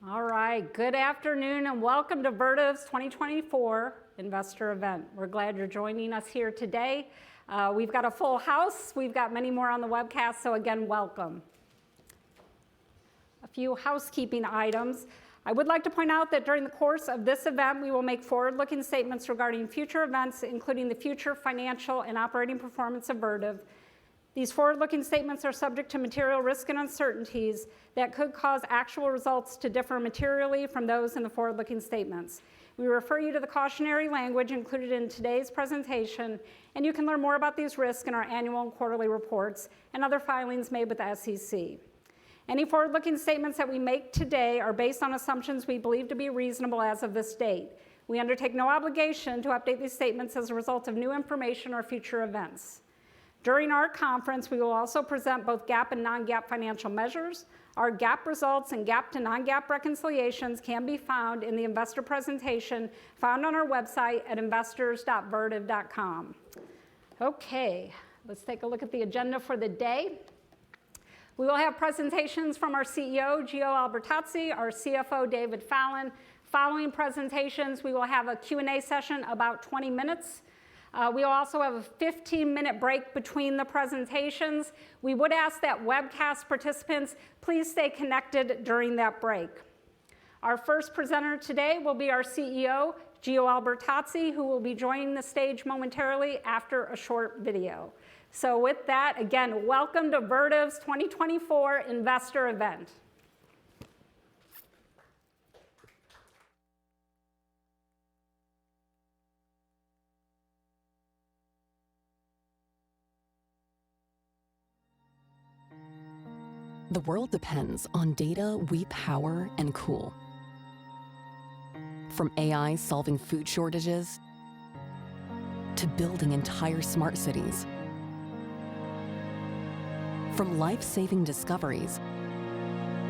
All right, good afternoon and welcome to Vertiv's 2024 investor event. We're glad you're joining us here today. We've got a full house. We've got many more on the webcast, so again, welcome. A few housekeeping items. I would like to point out that during the course of this event, we will make forward-looking statements regarding future events, including the future financial and operating performance of Vertiv. These forward-looking statements are subject to material risk and uncertainties that could cause actual results to differ materially from those in the forward-looking statements. We refer you to the cautionary language included in today's presentation, and you can learn more about these risks in our annual and quarterly reports and other filings made with the SEC. Any forward-looking statements that we make today are based on assumptions we believe to be reasonable as of this date. We undertake no obligation to update these statements as a result of new information or future events. During our conference, we will also present both GAAP and non-GAAP financial measures. Our GAAP results and GAAP to non-GAAP reconciliations can be found in the investor presentation found on our website at investors.vertiv.com. Okay, let's take a look at the agenda for the day. We will have presentations from our CEO, Gio Albertazzi, our CFO, David Fallon. Following presentations, we will have a Q&A session about 20 minutes. We will also have a 15-minute break between the presentations. We would ask that webcast participants please stay connected during that break. Our first presenter today will be our CEO, Gio Albertazzi, who will be joining the stage momentarily after a short video. So with that, again, welcome to Vertiv's 2024 investor event. The world depends on data we power and cool. From AI solving food shortages to building entire smart cities. From life-saving discoveries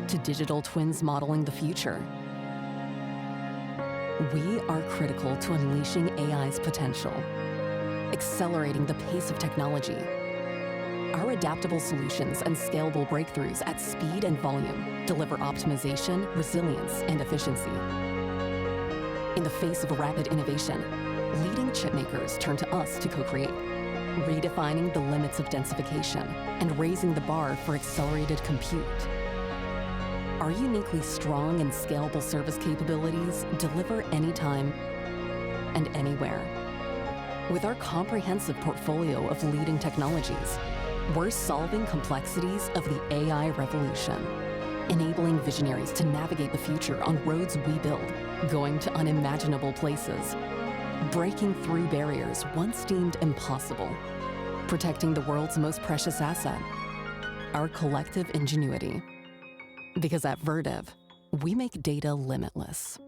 to digital twins modeling the future. We are critical to unleashing AI's potential, accelerating the pace of technology. Our adaptable solutions and scalable breakthroughs at speed and volume deliver optimization, resilience, and efficiency. In the face of rapid innovation, leading chipmakers turn to us to co-create, redefining the limits of densification and raising the bar for accelerated compute. Our uniquely strong and scalable service capabilities deliver anytime and anywhere. With our comprehensive portfolio of leading technologies, we're solving complexities of the AI revolution, enabling visionaries to navigate the future on roads we build, going to unimaginable places, breaking through barriers once deemed impossible, protecting the world's most precious asset, our collective ingenuity. Because at Vertiv, we make data limitless.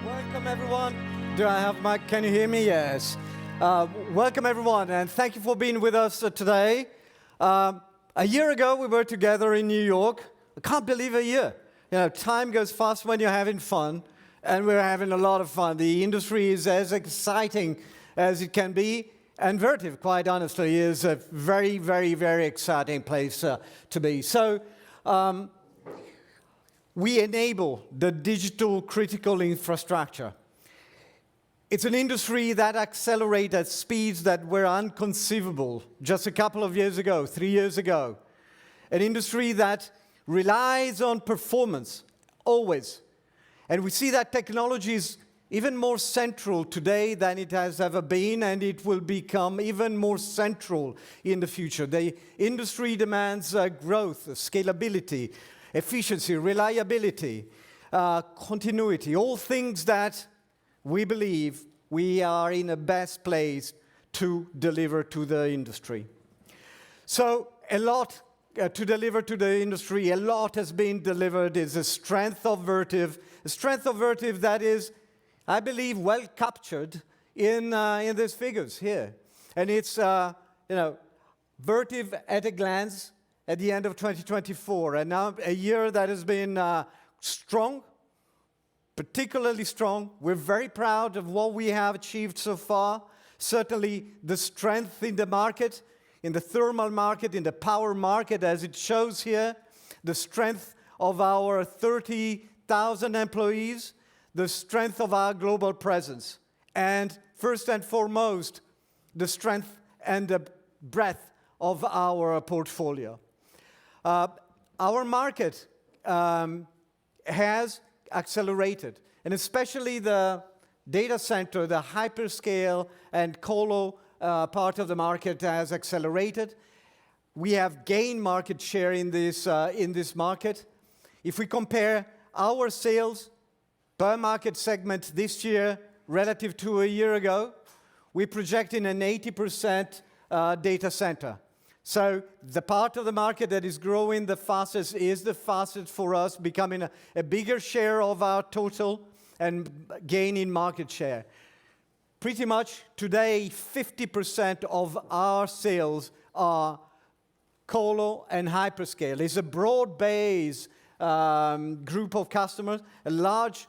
Welcome everyone. Do I have my, can you hear me? Yes. Welcome everyone and thank you for being with us today. A year ago we were together in New York. I can't believe a year. You know, time goes fast when you're having fun and we're having a lot of fun. The industry is as exciting as it can be and Vertiv, quite honestly, is a very, very, very exciting place to be. So, we enable the digital critical infrastructure. It's an industry that accelerates at speeds that were inconceivable just a couple of years ago, 3 years ago. An industry that relies on performance, always. And we see that technology is even more central today than it has ever been, and it will become even more central in the future. The industry demands growth, scalability, efficiency, reliability, continuity, all things that we believe we are in the best place to deliver to the industry. So a lot to deliver to the industry, a lot has been delivered. Is the strength of Vertiv, a strength of Vertiv that is, I believe, well captured in these figures here. And it's, Vertiv at a glance, at the end of 2024, and now a year that has been strong, particularly strong. We're very proud of what we have achieved so far. Certainly, the strength in the market, in the thermal market, in the power market, as it shows here, the strength of our 30,000 employees, the strength of our global presence, and first and foremost, the strength and the breadth of our portfolio. Our market has accelerated, and especially the data center, the hyperscale and colo part of the market has accelerated. We have gained market share in this market. If we compare our sales per market segment this year relative to a year ago, we're projecting an 80% data center. So the part of the market that is growing the fastest is the fastest for us, becoming a bigger share of our total and gaining market share. Pretty much today, 50% of our sales are colo and hyperscale. It's a broad-based group of customers, a large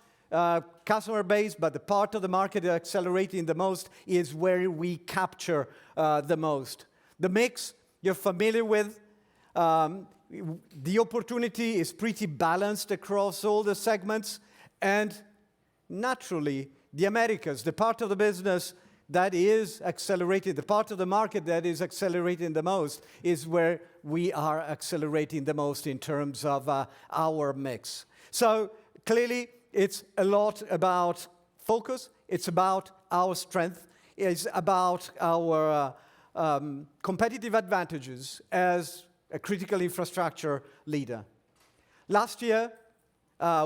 customer base, but the part of the market that accelerating the most is where we capture the most. The mix you're familiar with. The opportunity is pretty balanced across all the segments, and naturally, the Americas, the part of the business that is accelerating, the part of the market that is accelerating the most, is where we are accelerating the most in terms of our mix. So clearly, it's a lot about focus. It's about our strength. It's about our competitive advantages as a critical infrastructure leader. Last year,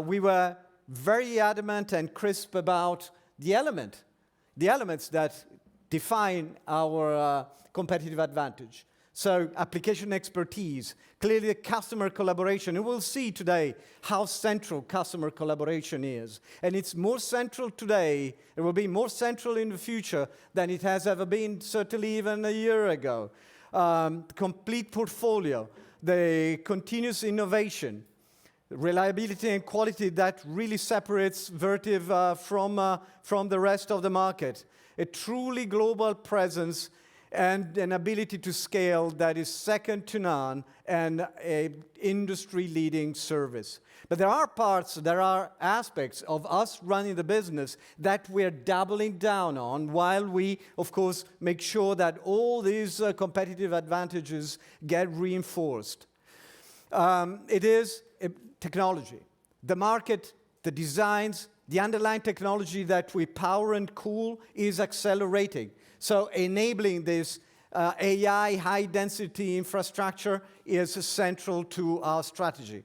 we were very adamant and crisp about the elements that define our competitive advantage. So application expertise, clearly customer collaboration. And we'll see today how central customer collaboration is. And it's more central today, it will be more central in the future than it has ever been, certainly even a year ago. Complete portfolio, the continuous innovation, reliability and quality that really separates Vertiv from the rest of the market. A truly global presence and an ability to scale that is second to none, and an industry-leading service. But there are aspects of us running the business that we're doubling down on, while we, of course, make sure that all these competitive advantages get reinforced. It is technology. The market, the designs, the underlying technology that we power and cool is accelerating. So enabling this AI high-density infrastructure is central to our strategy.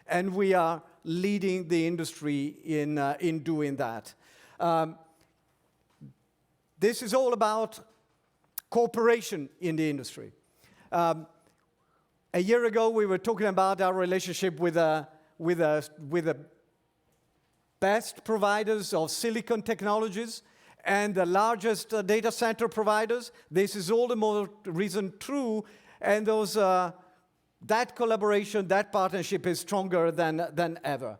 And we are leading the industry in doing that. This is all about cooperation in the industry. A year ago, we were talking about our relationship with the best providers of silicon technologies and the largest data center providers. This is all the more reason true, and that collaboration, that partnership is stronger than ever.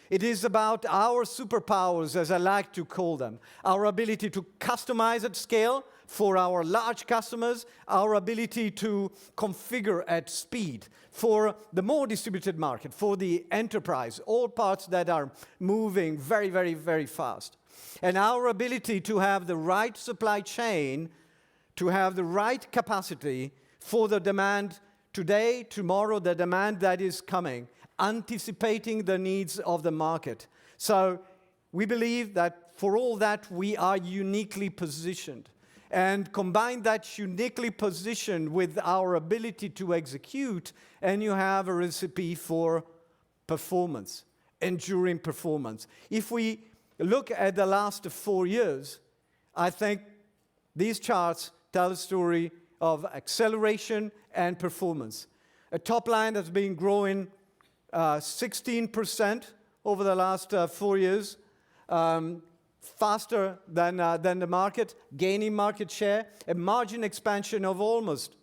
It is about our superpowers, as I like to call them, our ability to customize at scale for our large customers, our ability to configure at speed for the more distributed market, for the enterprise, all parts that are moving very, very, very fast. And our ability to have the right supply chain, to have the right capacity for the demand today, tomorrow, the demand that is coming, anticipating the needs of the market. So we believe that for all that, we are uniquely positioned. And combine that uniquely positioned with our ability to execute, and you have a recipe for performance, enduring performance. If we look at the last 4 years, I think these charts tell a story of acceleration and performance. A top line that's been growing 16% over the last 4 years, faster than the market, gaining market share, a margin expansion of almost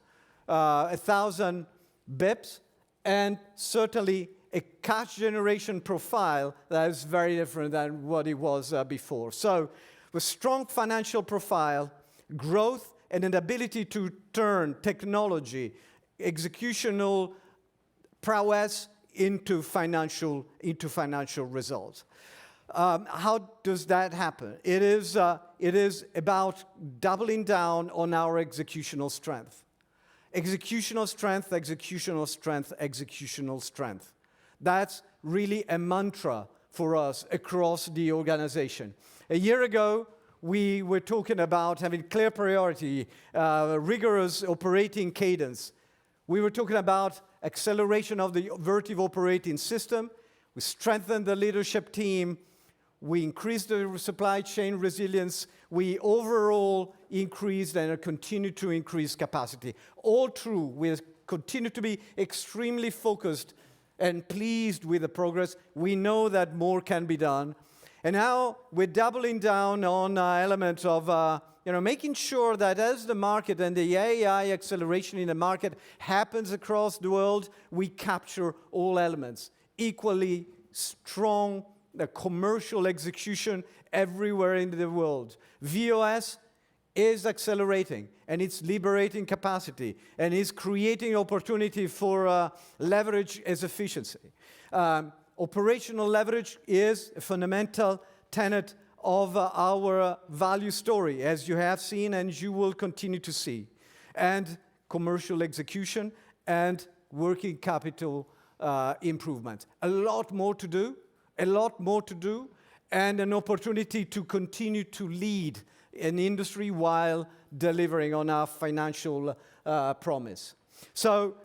1,000 bips, and certainly a cash generation profile that is very different than what it was before. So with strong financial profile, growth and an ability to turn technology, executional prowess into financial results. How does that happen? It is about doubling down on our executional strength. Executional strength, executional strength, executional strength. That's really a mantra for us across the organization. A year ago, we were talking about having clear priority, rigorous operating cadence. We were talking about acceleration of the Vertiv operating system. We strengthened the leadership team. We increased the supply chain resilience. We overall increased and continue to increase capacity. All true. We continue to be extremely focused and pleased with the progress. We know that more can be done. And now we're doubling down on elements of making sure that as the market and the AI acceleration in the market happens across the world, we capture all elements. Equally strong the commercial execution everywhere in the world. VOS is accelerating, and it's liberating capacity, and it's creating opportunity for leverage as efficiency. Operational leverage is a fundamental tenet of our value story, as you have seen and you will continue to see. And commercial execution and working capital improvement. A lot more to do, and an opportunity to continue to lead an industry while delivering on our financial promise. So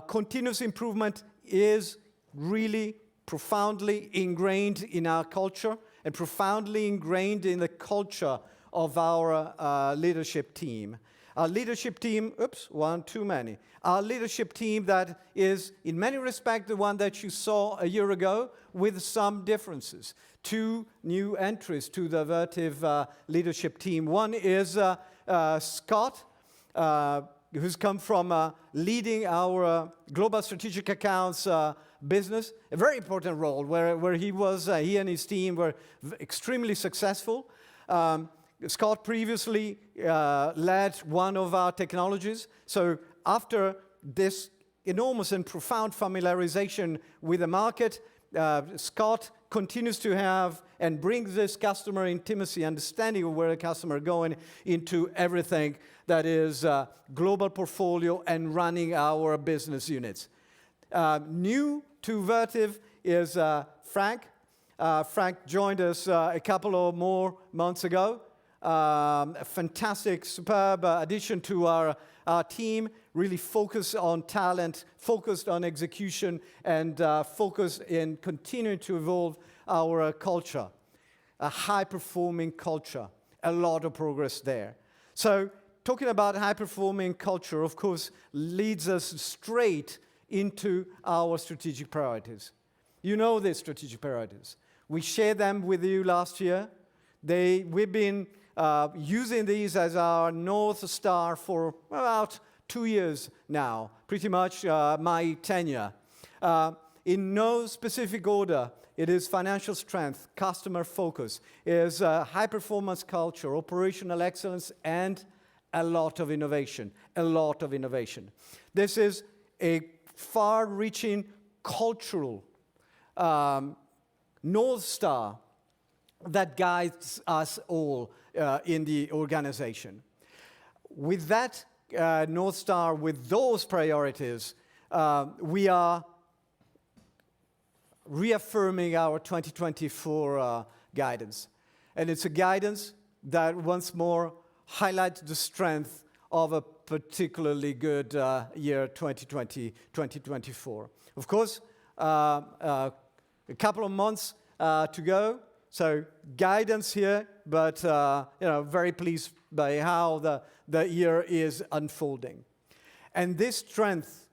continuous improvement is really profoundly ingrained in our culture and profoundly ingrained in the culture of our leadership team. Our leadership team, one too many. Our leadership team that is, in many respects, the one that you saw a year ago, with some differences. Two new entries to the Vertiv leadership team. One is Scott, who's come from leading our global strategic accounts business, a very important role where he and his team were extremely successful. Scott previously led one of our technologies. So after this enormous and profound familiarization with the market, Scott continues to have and brings this customer intimacy, understanding of where the customer is going into everything that is global portfolio and running our business units. New to Vertiv is Frank. Frank joined us a couple of more months ago. A fantastic, superb addition to our team, really focused on talent, focused on execution, and focused in continuing to evolve our culture. A high-performing culture, a lot of progress there. So talking about high-performing culture, of course, leads us straight into our strategic priorities. You know these strategic priorities. We shared them with you last year. We've been using these as our North Star for about 2 years now, pretty much my tenure. In no specific order, it is financial strength, customer focus, is high-performance culture, operational excellence, and a lot of innovation, This is a far-reaching cultural North Star that guides us all in the organization. With that North Star, with those priorities, we are reaffirming our 2024 guidance. And it's a guidance that once more highlights the strength of a particularly good year 2024. Of course, a couple of months to go. So guidance here, but very pleased by how the year is unfolding. And this strength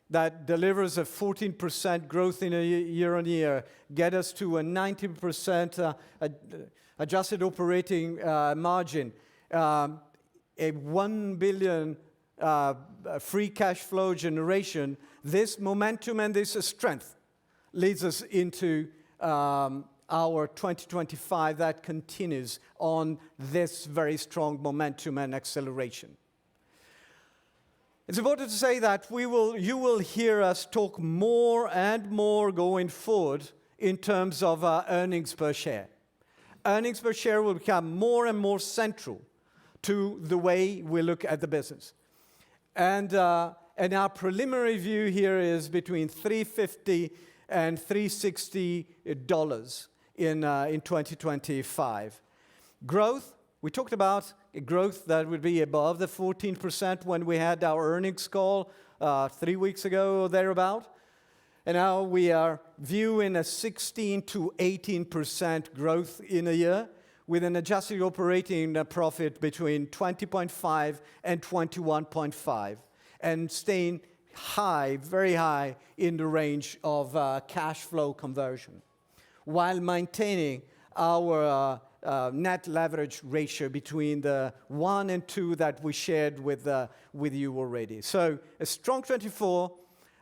that delivers a 14% growth in a year-on-year, get us to a 90% adjusted operating margin, a 1 billion free cash flow generation. This momentum and this strength leads us into our 2025 that continues on this very strong momentum and acceleration. It's important to say that you will hear us talk more and more going forward in terms of earnings per share. Earnings per share will become more and more central to the way we look at the business. And our preliminary view here is between $350 and $360 in 2025. Growth, we talked about a growth that would be above the 14% when we had our earnings call 3 weeks ago or thereabout. And now we are viewing a 16 to 18% growth in a year with an adjusted operating profit between 20.5 and 21.5 and staying high, very high in the range of cash flow conversion while maintaining our net leverage ratio between the 1 and 2 that we shared with you already. So a strong 24,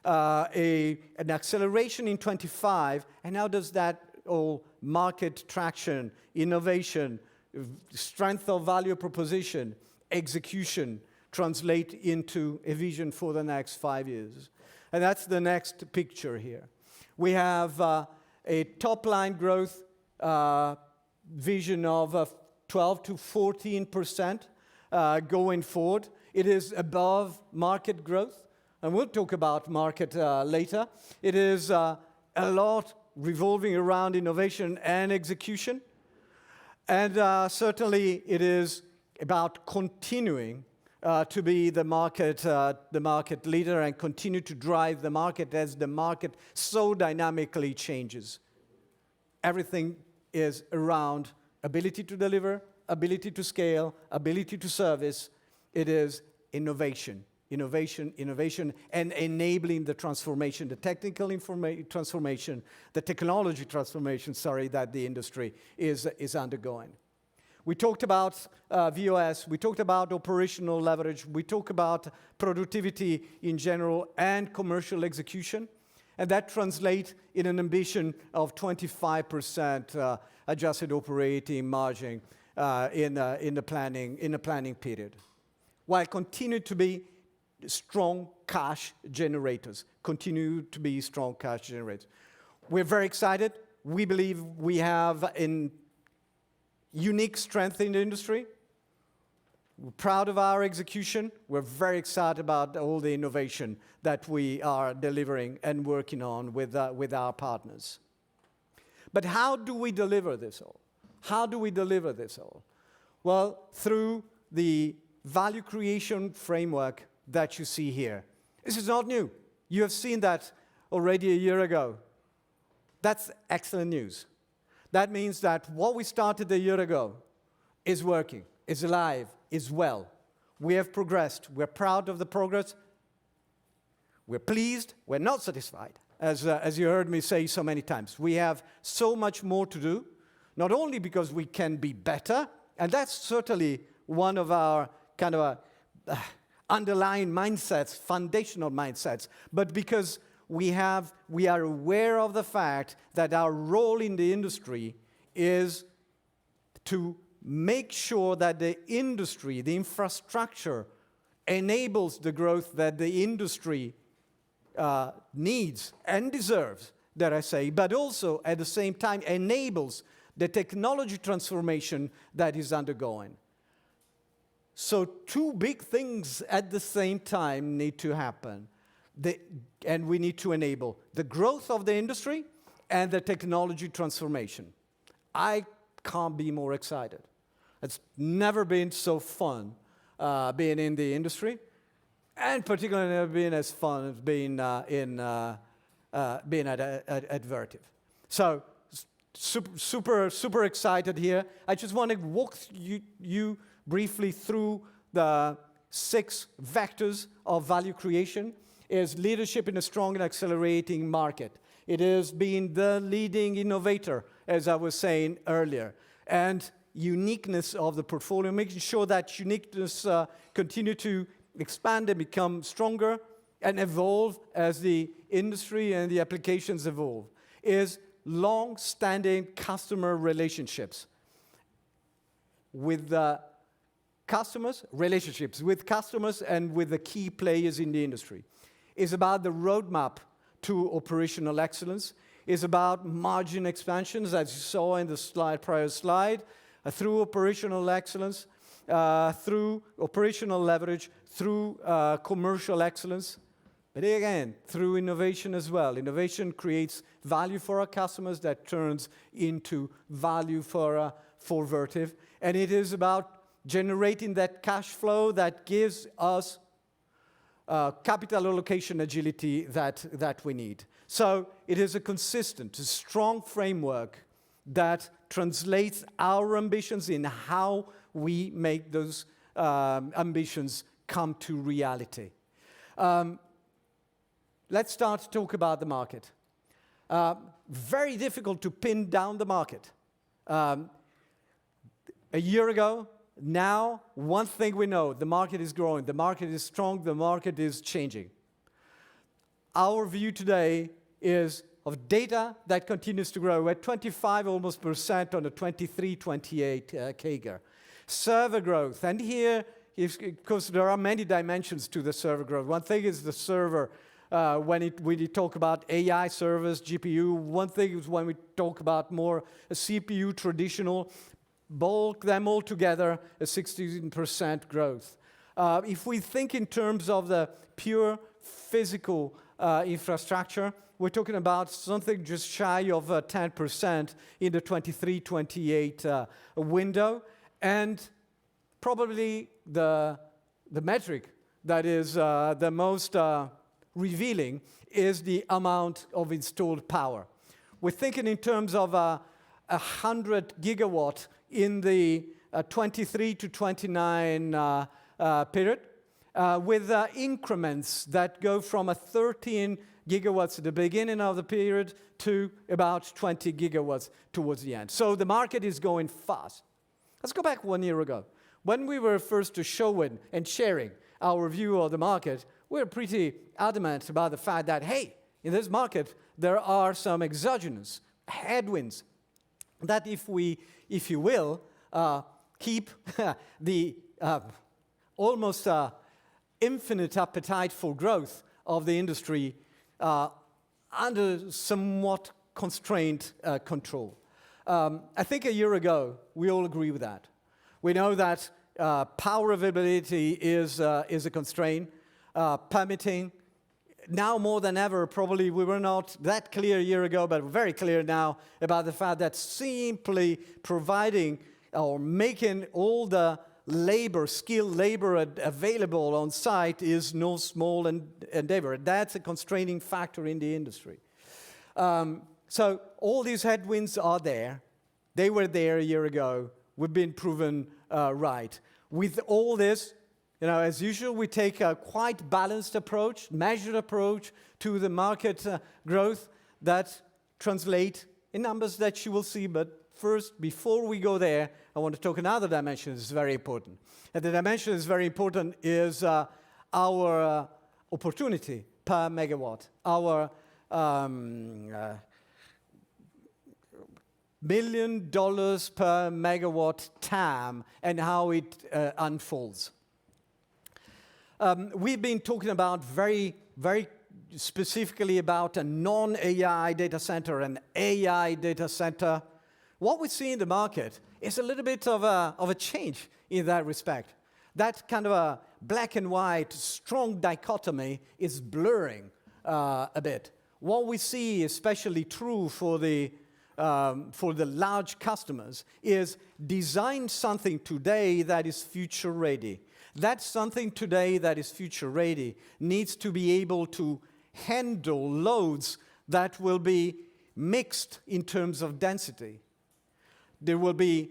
an acceleration in 25, and how does that all market traction, innovation, strength of value proposition, execution translate into a vision for the next 5 years? And that's the next picture here. We have a top-line growth vision of 12 to 14% going forward. It is above market growth, and we'll talk about market later. It is a lot revolving around innovation and execution, and certainly it is about continuing to be the market leader and continue to drive the market as the market so dynamically changes. Everything is around ability to deliver, ability to scale, ability to service. It is innovation, and enabling the transformation, the technical transformation, the technology transformation, that the industry is undergoing. We talked about VOS, we talked about operational leverage, we talked about productivity in general and commercial execution, and that translates in an ambition of 25% adjusted operating margin in the planning period, while continue to be strong cash generators. We're very excited. We believe we have a unique strength in the industry. We're proud of our execution. We're very excited about all the innovation that we are delivering and working on with our partners. But how do we deliver this all? Well, through the value creation framework that you see here. This is not new. You have seen that already a year ago. That's excellent news. That means that what we started a year ago is working, is alive, is well. We have progressed. We're proud of the progress. We're pleased. We're not satisfied, as you heard me say so many times. We have so much more to do, not only because we can be better, and that's certainly one of our kind of underlying mindsets, foundational mindsets, but because we are aware of the fact that our role in the industry is to make sure that the industry, the infrastructure, enables the growth that the industry needs and deserves, dare I say, but also at the same time enables the technology transformation that is undergoing. So two big things at the same time need to happen. And we need to enable the growth of the industry and the technology transformation. I can't be more excited. It's never been so fun being in the industry, and particularly never been as fun as being at Vertiv. So super excited here. I just want to walk you briefly through the 6 vectors of value creation. Is leadership in a strong and accelerating market. It is being the leading innovator, as I was saying earlier, and uniqueness of the portfolio, making sure that uniqueness continue to expand and become stronger and evolve as the industry and the applications evolve, is long-standing customer relationships with the relationships with customers and with the key players in the industry. It's about the roadmap to operational excellence. It's about margin expansions, as you saw in the prior slide, through operational excellence, through operational leverage, through commercial excellence, but again, through innovation as well. Innovation creates value for our customers that turns into value for Vertiv. And it is about generating that cash flow that gives us capital allocation agility that we need. So it is a consistent, strong framework that translates our ambitions in how we make those ambitions come to reality. Let's start to talk about the market. Very difficult to pin down the market. A year ago, now, one thing we know, the market is growing, the market is strong, the market is changing. Our view today is of data that continues to grow at 25 almost % on a 23-28 CAGR. Server growth, and here, because there are many dimensions to the server growth. One thing is the server, when you talk about AI servers, GPU. One thing is when we talk about more a CPU traditional, bulk them all together, a 16% growth. If we think in terms of the pure physical infrastructure, we're talking about something just shy of 10% in the 23-28 window, and probably the metric that is the most revealing is the amount of installed power. We're thinking in terms of 100 gigawatt in the 23 to 29 period, with increments that go from 13 gigawatts at the beginning of the period to about 20 gigawatts towards the end. So the market is going fast. Let's go back 1 year ago. When we were first to showing and sharing our view of the market, we were pretty adamant about the fact that, hey, in this market, there are some exogenous headwinds that if you will, keep the almost infinite appetite for growth of the industry under somewhat constrained control. I think a year ago, we all agree with that. We know that power availability is a constraint. Permitting, now more than ever, probably we were not that clear a year ago, but we're very clear now about the fact that simply providing or making all the skilled labor available on site is no small endeavor. That's a constraining factor in the industry. So all these headwinds are there. They were there a year ago. We've been proven right. With all this, as usual, we take a quite balanced approach, measured approach to the market growth that translate in numbers that you will see. But first, before we go there, I want to talk another dimension that's very important. And the dimension that's very important is our opportunity per megawatt, our $1 million per megawatt TAM, and how it unfolds. We've been talking about very, very specifically about a non-AI data center, an AI data center. What we see in the market is a little bit of a change in that respect. That kind of a black and white, strong dichotomy is blurring a bit. What we see, especially true for the large customers, is design something today that is future ready. That something today that is future ready needs to be able to handle loads that will be mixed in terms of density. They will be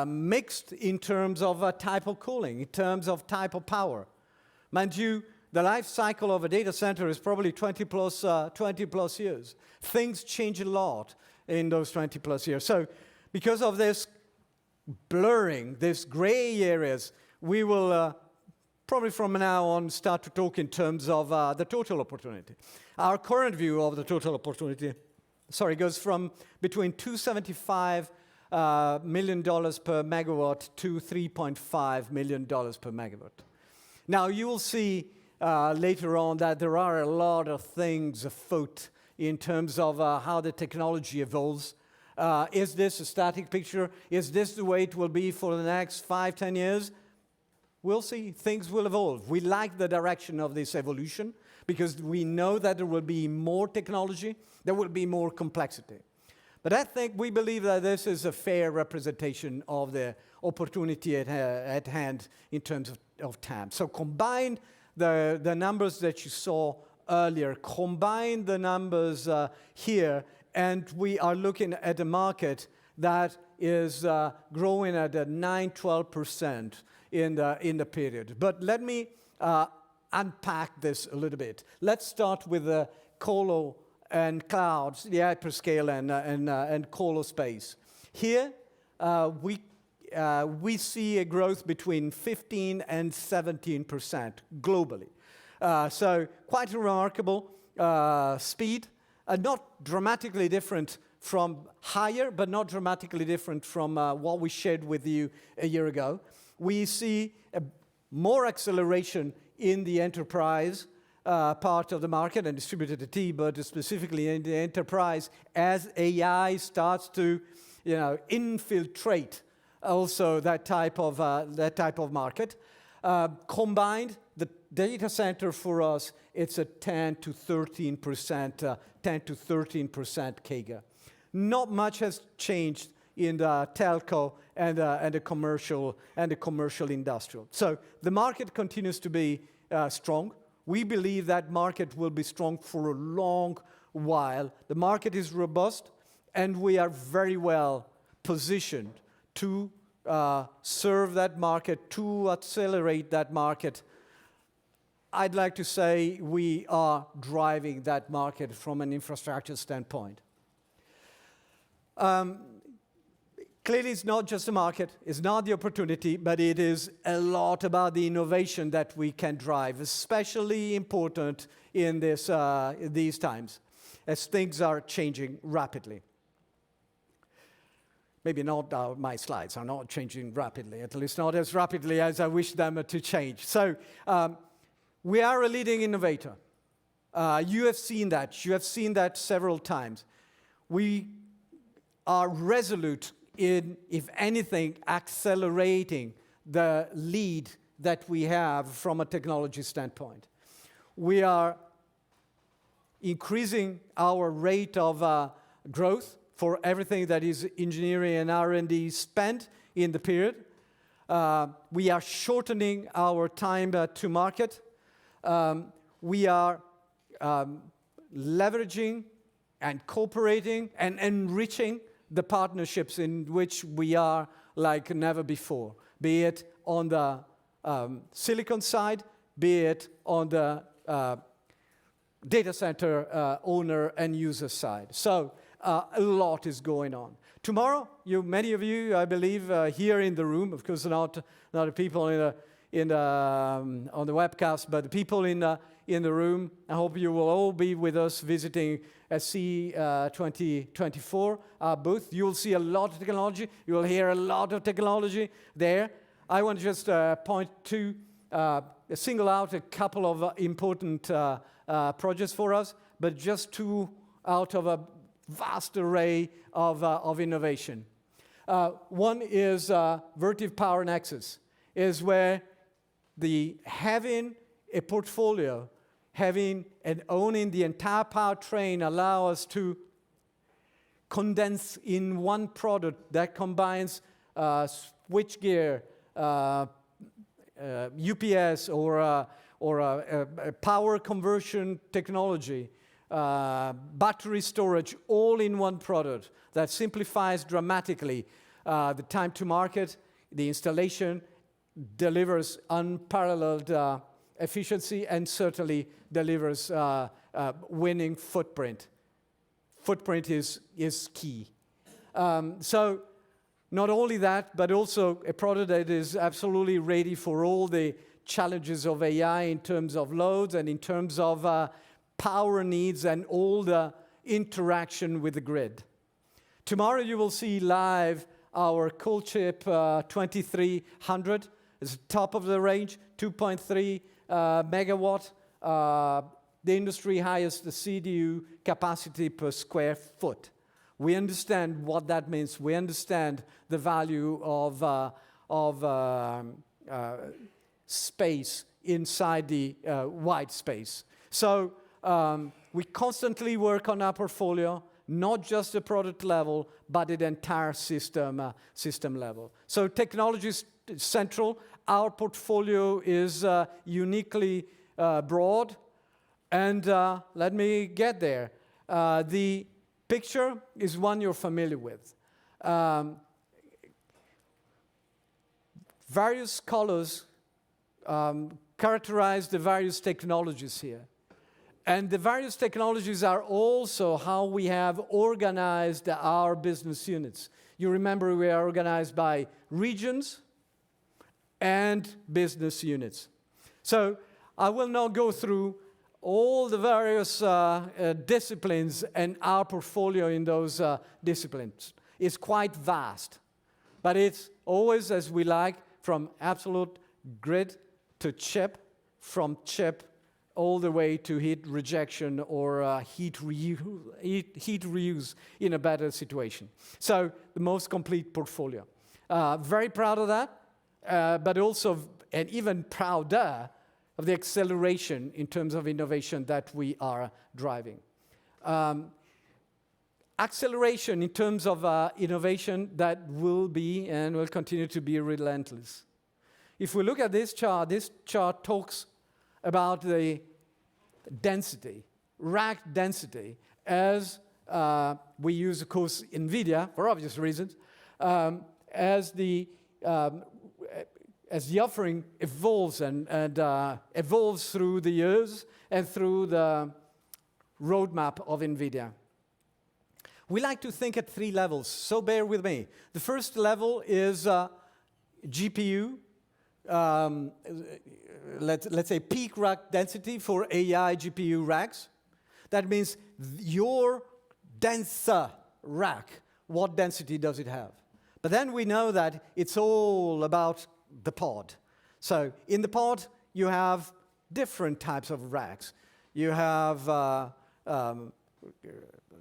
mixed in terms of type of cooling, in terms of type of power. Mind you, the life cycle of a data center is probably 20 plus years. Things change a lot in those 20 plus years. So because of this blurring, these gray areas, we will probably from now on start to talk in terms of the total opportunity. Our current view of the total opportunity goes from between $275 million per megawatt to $3.5 million per megawatt. Now, you will see later on that there are a lot of things afoot in terms of how the technology evolves. Is this a static picture? Is this the way it will be for the next 5, 10 years? We'll see. Things will evolve. We like the direction of this evolution because we know that there will be more technology, there will be more complexity. But I think we believe that this is a fair representation of the opportunity at hand in terms of TAM. So combine the numbers that you saw earlier, combine the numbers here, and we are looking at a market that is growing at a 9-12% in the period. But let me unpack this a little bit. Let's start with the colo and clouds, the hyperscale and colo space. Here, we see a growth between 15 and 17% globally. So quite a remarkable speed, not dramatically different from higher, but not dramatically different from what we shared with you a year ago. We see more acceleration in the enterprise part of the market and distributed IT, but specifically in the enterprise as AI starts to, infiltrate also that type of market. Combined, the data center for us, it's a 10 to 13% CAGR. Not much has changed in the telco and the commercial industrial. So the market continues to be strong. We believe that market will be strong for a long while. The market is robust, and we are very well positioned to serve that market, to accelerate that market. I'd like to say we are driving that market from an infrastructure standpoint. Clearly, it's not just a market, it's not the opportunity, but it is a lot about the innovation that we can drive, especially important in these times, as things are changing rapidly. Maybe not my slides are not changing rapidly, at least not as rapidly as I wish them to change. So we are a leading innovator. You have seen that. You have seen that several times. We are resolute in, if anything, accelerating the lead that we have from a technology standpoint. We are increasing our rate of growth for everything that is engineering and R&D spent in the period. We are shortening our time to market. We are leveraging and cooperating and enriching the partnerships in which we are like never before, be it on the silicon side, be it on the data center owner and user side. So a lot is going on. Tomorrow, many of you, I believe, here in the room, of course, not the people on the webcast, but the people in the room. I hope you will all be with us visiting SC 2024 booth. You will see a lot of technology. You will hear a lot of technology there. I want to just point to single out a couple of important projects for us, but just two out of a vast array of innovation. One is Vertiv Power Nexus, is where having a portfolio, having and owning the entire powertrain allow us to condense in one product that combines switchgear, UPS, or a power conversion technology, battery storage, all in one product that simplifies dramatically the time to market, the installation, delivers unparalleled efficiency, and certainly delivers winning footprint. Footprint is key. So not only that, but also a product that is absolutely ready for all the challenges of AI in terms of loads and in terms of power needs and all the interaction with the grid. Tomorrow you will see live our cool chip 2300. It's top of the range, 2.3 megawatt, the industry highest CDU capacity per square foot. We understand what that means. We understand the value of space inside the white space. So we constantly work on our portfolio, not just the product level, but at the entire system level. So technology is central. Our portfolio is uniquely broad. And let me get there. The picture is one you're familiar with. Various colors characterize the various technologies here. And the various technologies are also how we have organized our business units. You remember we are organized by regions and business units. So I will not go through all the various disciplines and our portfolio in those disciplines. It's quite vast, but it's always as we like, from absolute grid to chip, from chip all the way to heat rejection or heat reuse in a better situation. So the most complete portfolio. Very proud of that, but also, and even prouder, of the acceleration in terms of innovation that we are driving. Acceleration in terms of innovation that will be and will continue to be relentless. If we look at this chart talks about the density, rack density, as we use, of course, NVIDIA, for obvious reasons, as the offering evolves and evolves through the years and through the roadmap of NVIDIA. We like to think at 3 levels, so bear with me. The first level is GPU, let's say peak rack density for AI GPU racks. That means your denser rack, what density does it have? But then we know that it's all about the pod. So in the pod, you have different types of racks. You have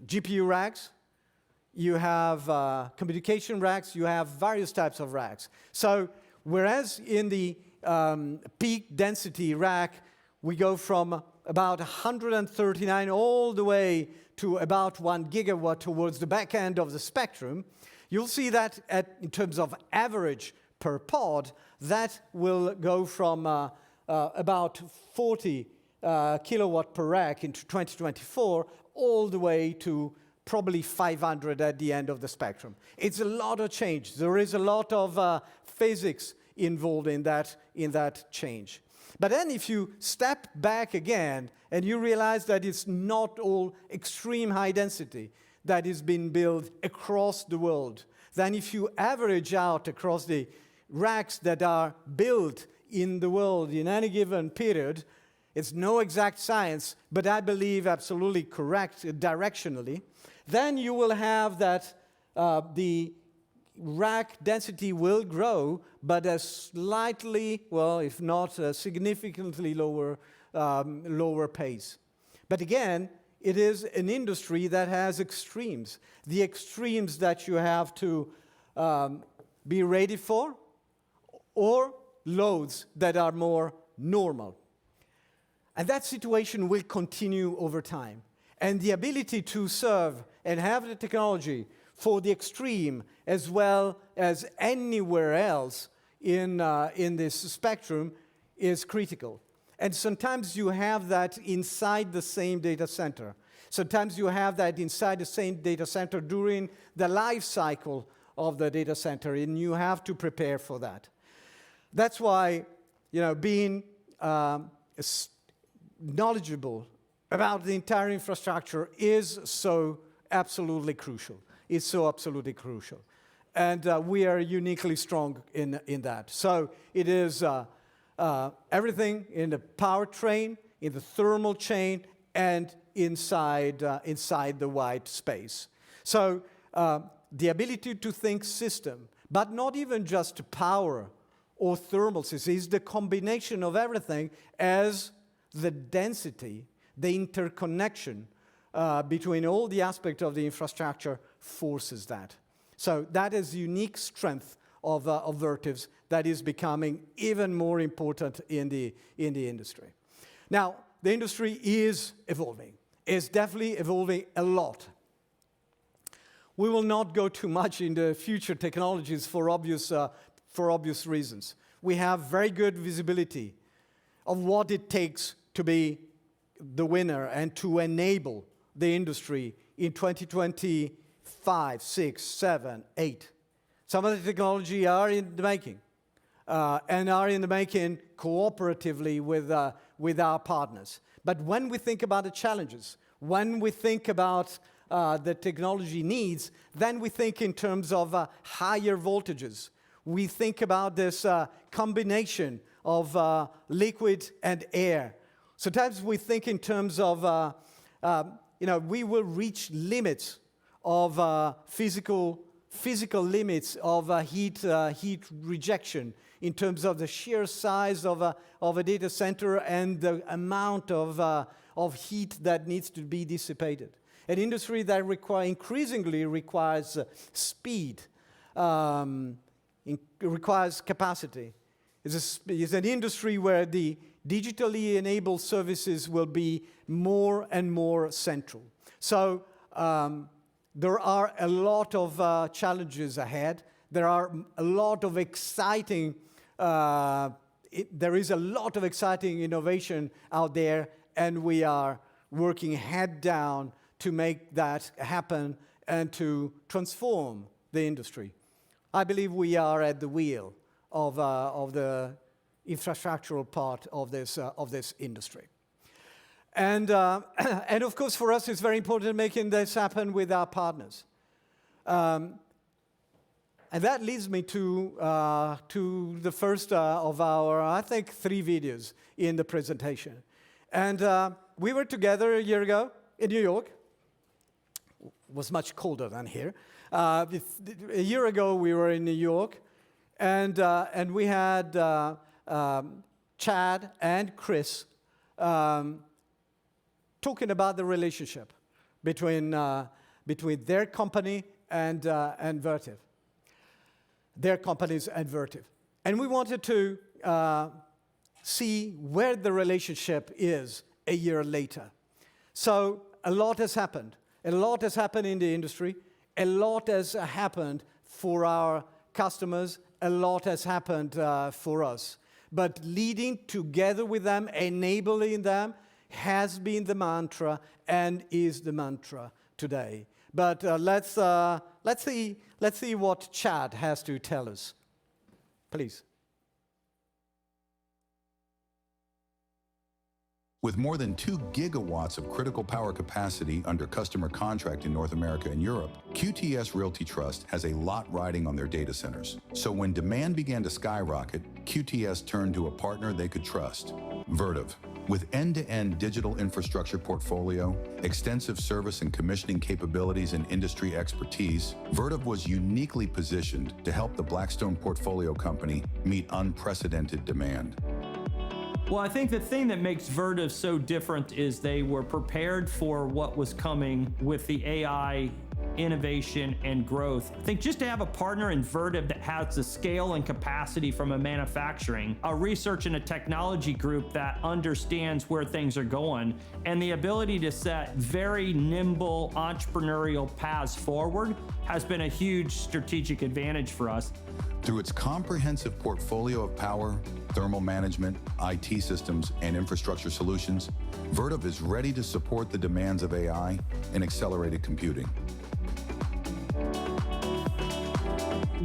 GPU racks, you have communication racks, you have various types of racks. So whereas in the peak density rack, we go from about 139 all the way to about 1 gigawatt towards the back end of the spectrum, you'll see that in terms of average per pod, that will go from about 40 kilowatt per rack into 2024 all the way to probably 500 at the end of the spectrum. It's a lot of change. There is a lot of physics involved in that change. But then if you step back again and you realize that it's not all extreme high density that is being built across the world, then if you average out across the racks that are built in the world in any given period, it's no exact science, but I believe absolutely correct directionally, then you will have that the rack density will grow, but at slightly, well, if not a significantly lower pace. But again, it is an industry that has extremes. The extremes that you have to be ready for, or loads that are more normal. And that situation will continue over time. And the ability to serve and have the technology for the extreme as well as anywhere else in this spectrum is critical. And sometimes you have that inside the same data center. Sometimes you have that inside the same data center during the life cycle of the data center, and you have to prepare for that. That's why, being knowledgeable about the entire infrastructure is so absolutely crucial. It's so absolutely crucial. And we are uniquely strong in that. So it is everything in the powertrain, in the thermal chain, and inside the white space. So the ability to think system, but not even just power or thermal systems, is the combination of everything as the density, the interconnection between all the aspects of the infrastructure forces that. So that is the unique strength of Vertiv's that is becoming even more important in the industry. Now, the industry is evolving. It's definitely evolving a lot. We will not go too much into future technologies for obvious reasons. We have very good visibility of what it takes to be the winner and to enable the industry in 2025, 6, 7, 8. Some of the technology are in the making, and are in the making cooperatively with our partners. But when we think about the challenges, when we think about the technology needs, then we think in terms of higher voltages. We think about this combination of liquid and air. Sometimes we think in terms of, we will reach limits of physical limits of heat rejection in terms of the sheer size of a data center and the amount of heat that needs to be dissipated. An industry that increasingly requires speed, requires capacity. It's an industry where the digitally enabled services will be more and more central. So there are a lot of challenges ahead. There are a lot of exciting, there is a lot of exciting innovation out there, and we are working head down to make that happen and to transform the industry. I believe we are at the wheel of the infrastructural part of this industry. And of course, for us, it's very important making this happen with our partners. And that leads me to the first of our, I think, 3 videos in the presentation. And we were together a year ago in New York. It was much colder than here. A year ago, we were in New York, and we had Chad and Chris talking about the relationship between their company and Vertiv. Their companies and Vertiv. And we wanted to see where the relationship is a year later. So a lot has happened. A lot has happened in the industry. A lot has happened for our customers. A lot has happened for us. But leading together with them, enabling them, has been the mantra and is the mantra today. But let's see what Chad has to tell us. Please. With more than 2 gigawatts of critical power capacity under customer contract in North America and Europe, QTS Realty Trust has a lot riding on their data centers. So when demand began to skyrocket, QTS turned to a partner they could trust, Vertiv. With end-to-end digital infrastructure portfolio, extensive service and commissioning capabilities and industry expertise, Vertiv was uniquely positioned to help the Blackstone portfolio company meet unprecedented demand. Well, I think the thing that makes Vertiv so different is they were prepared for what was coming with the AI innovation and growth. I think just to have a partner in Vertiv that has the scale and capacity from a manufacturing, a research and a technology group that understands where things are going, and the ability to set very nimble entrepreneurial paths forward has been a huge strategic advantage for us. Through its comprehensive portfolio of power, thermal management, IT systems, and infrastructure solutions, Vertiv is ready to support the demands of AI and accelerated computing.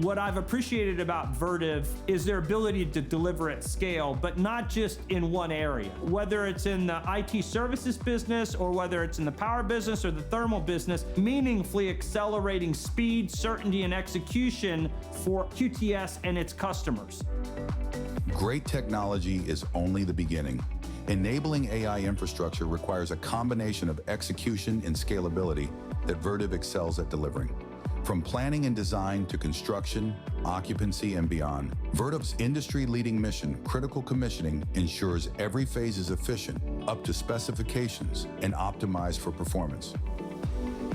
What I've appreciated about Vertiv is their ability to deliver at scale, but not just in one area. Whether it's in the IT services business or whether it's in the power business or the thermal business, meaningfully accelerating speed, certainty, and execution for QTS and its customers. Great technology is only the beginning. Enabling AI infrastructure requires a combination of execution and scalability that Vertiv excels at delivering. From planning and design to construction, occupancy, and beyond, Vertiv's industry-leading mission, critical commissioning, ensures every phase is efficient, up to specifications, and optimized for performance.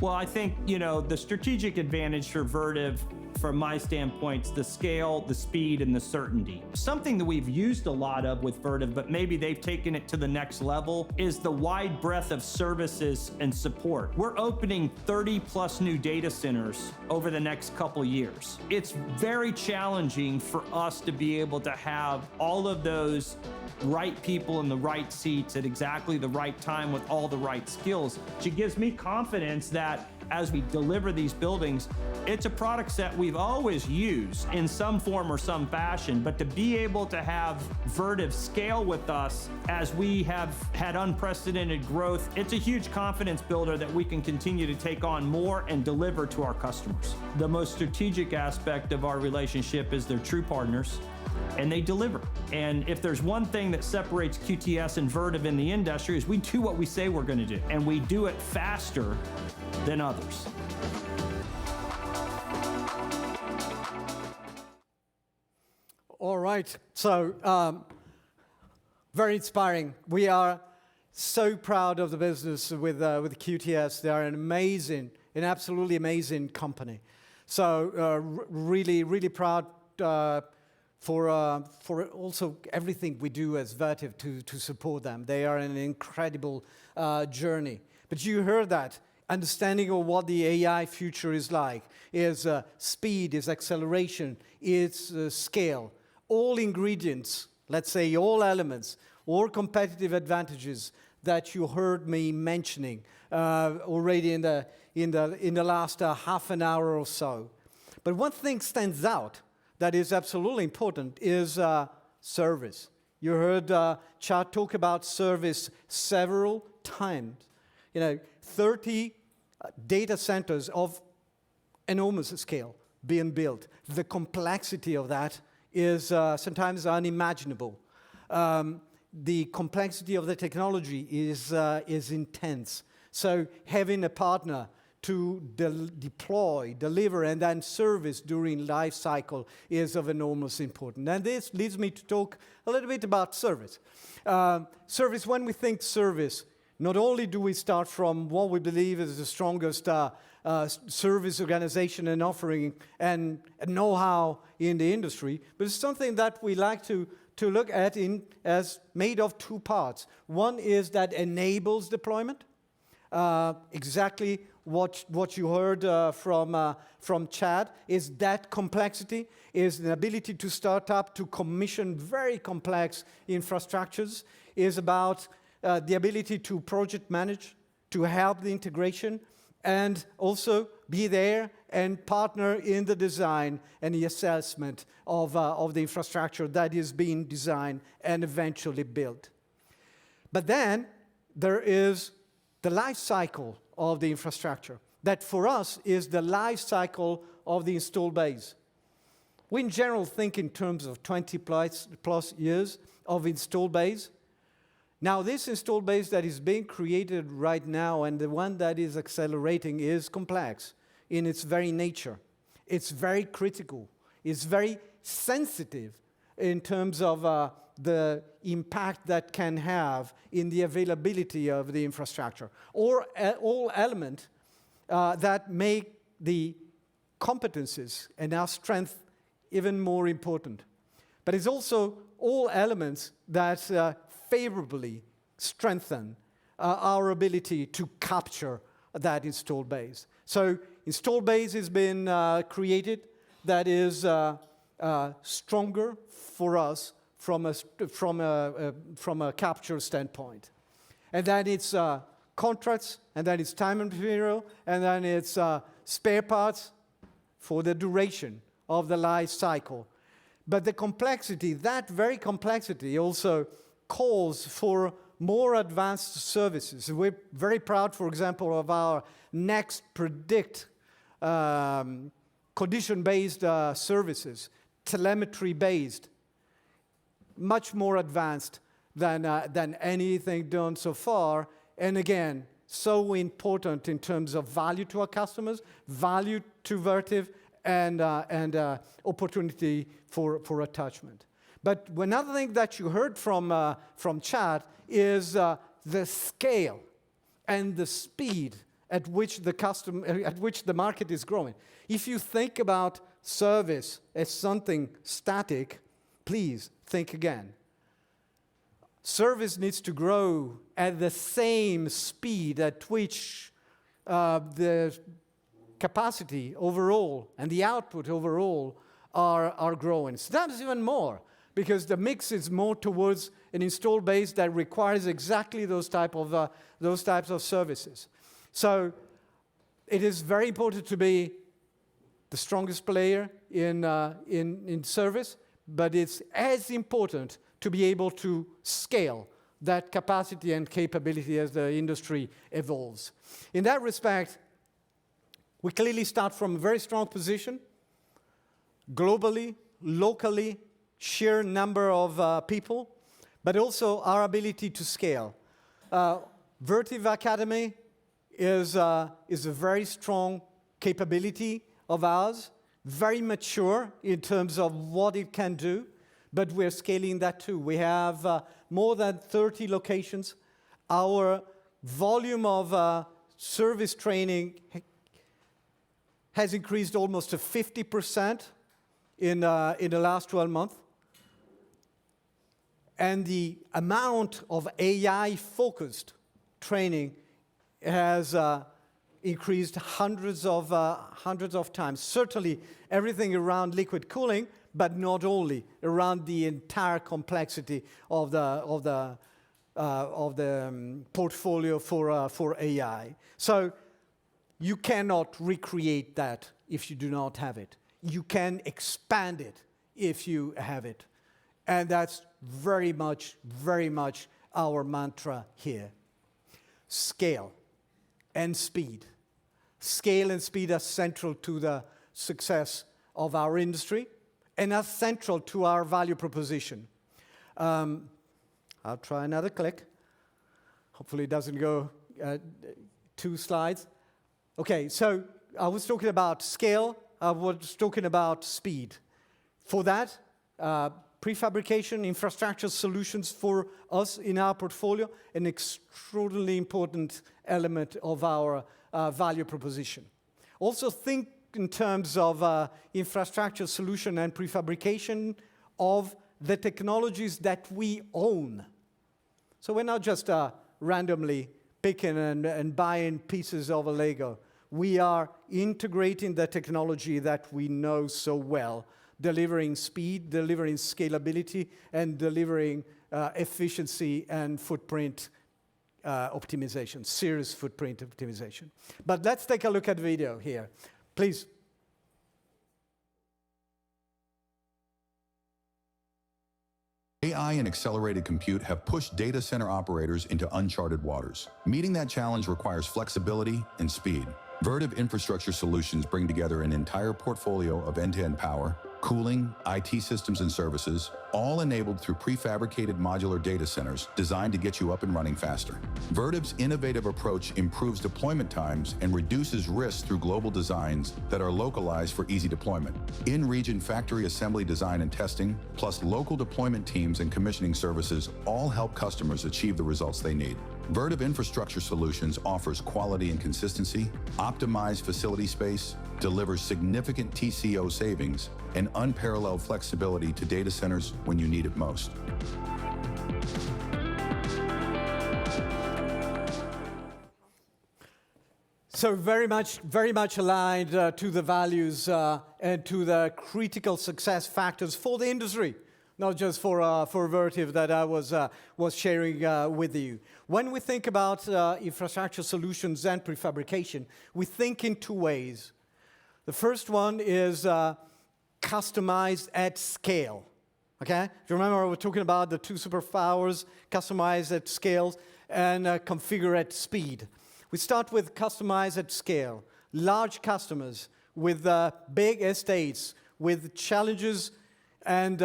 Well, I think, the strategic advantage for Vertiv, from my standpoint, is the scale, the speed, and the certainty. Something that we've used a lot of with Vertiv, but maybe they've taken it to the next level, is the wide breadth of services and support. We're opening 30 plus new data centers over the next couple years. It's very challenging for us to be able to have all of those right people in the right seats at exactly the right time with all the right skills. It gives me confidence that as we deliver these buildings, it's a product set we've always used in some form or some fashion, but to be able to have Vertiv scale with us as we have had unprecedented growth, it's a huge confidence builder that we can continue to take on more and deliver to our customers. The most strategic aspect of our relationship is they're true partners, and they deliver. And if there's one thing that separates QTS and Vertiv in the industry, is we do what we say we're going to do, and we do it faster than others. All right, so very inspiring. We are so proud of the business with QTS. They are an absolutely amazing company. So really, really proud for also everything we do as Vertiv to support them. They are an incredible journey. But you heard that. Understanding of what the AI future is like is speed, is acceleration, is scale. All ingredients, let's say all elements, all competitive advantages that you heard me mentioning already in the last half an hour or so. But one thing stands out that is absolutely important is service. You heard Chad talk about service several times. 30 data centers of enormous scale being built. The complexity of that is sometimes unimaginable. The complexity of the technology is intense. So having a partner to deploy, deliver, and then service during life cycle is of enormous importance. And this leads me to talk a little bit about service. Service, when we think service, not only do we start from what we believe is the strongest service organization and offering and know-how in the industry, but it's something that we like to look at as made of two parts. One is that enables deployment, exactly what you heard from Chad, is that complexity, is the ability to start up, to commission very complex infrastructures, is about the ability to project manage, to help the integration, and also be there and partner in the design and the assessment of the infrastructure that is being designed and eventually built. But then there is the life cycle of the infrastructure. That for us is the life cycle of the installed base. We in general think in terms of 20 plus years of installed base. Now this installed base that is being created right now and the one that is accelerating is complex in its very nature. It's very critical. It's very sensitive in terms of the impact that can have in the availability of the infrastructure, or all elements that make the competencies and our strength even more important. But it's also all elements that favorably strengthen our ability to capture that installed base. So installed base has been created that is stronger for us from a capture standpoint. And then it's contracts, and then it's time and material, and then it's spare parts for the duration of the life cycle. But the complexity, that very complexity also calls for more advanced services. We're very proud, for example, of our next predict condition-based services, telemetry-based. much more advanced than anything done so far. And again, so important in terms of value to our customers, value to Vertiv, and opportunity for attachment. But another thing that you heard from Chad is the scale and the speed at which the market is growing. If you think about service as something static, please think again. Service needs to grow at the same speed at which the capacity overall and the output overall are growing. Sometimes even more, because the mix is more towards an install base that requires exactly those types of services. So it is very important to be the strongest player in service, but it's as important to be able to scale that capacity and capability as the industry evolves. In that respect, we clearly start from a very strong position, globally, locally, sheer number of people, but also our ability to scale. Vertiv Academy is a very strong capability of ours, very mature in terms of what it can do, but we're scaling that too. We have more than 30 locations. Our volume of service training has increased almost to 50% in the last 12 months. And the amount of AI-focused training has increased hundreds of times. Certainly everything around liquid cooling, but not only, around the entire complexity of the portfolio for AI. So you cannot recreate that if you do not have it. You can expand it if you have it. And that's very much our mantra here. Scale and speed. Scale and speed are central to the success of our industry and are central to our value proposition. I'll try another click. Hopefully it doesn't go 2 slides. Okay, so I was talking about scale. I was talking about speed. For that, prefabrication, infrastructure solutions for us in our portfolio, an extraordinarily important element of our value proposition. Also think in terms of infrastructure solution and prefabrication of the technologies that we own. So we're not just randomly picking and buying pieces of a Lego. We are integrating the technology that we know so well, delivering speed, delivering scalability, and delivering efficiency and footprint optimization, serious footprint optimization. But let's take a look at the video here. Please. AI and accelerated compute have pushed data center operators into uncharted waters. Meeting that challenge requires flexibility and speed. Vertiv Infrastructure Solutions bring together an entire portfolio of end-to-end power, cooling, IT systems and services, all enabled through prefabricated modular data centers designed to get you up and running faster. Vertiv's innovative approach improves deployment times and reduces risk through global designs that are localized for easy deployment. In-region factory assembly design and testing, plus local deployment teams and commissioning services all help customers achieve the results they need. Vertiv Infrastructure Solutions offers quality and consistency, optimized facility space, delivers significant TCO savings, and unparalleled flexibility to data centers when you need it most. So very much aligned to the values and to the critical success factors for the industry, not just for Vertiv that I was sharing with you. When we think about infrastructure solutions and prefabrication, we think in 2 ways. The first one is customized at scale. Okay? Do you remember we were talking about the 2 superpowers, customized at scale and configure at speed? We start with customized at scale. Large customers with big estates, with challenges and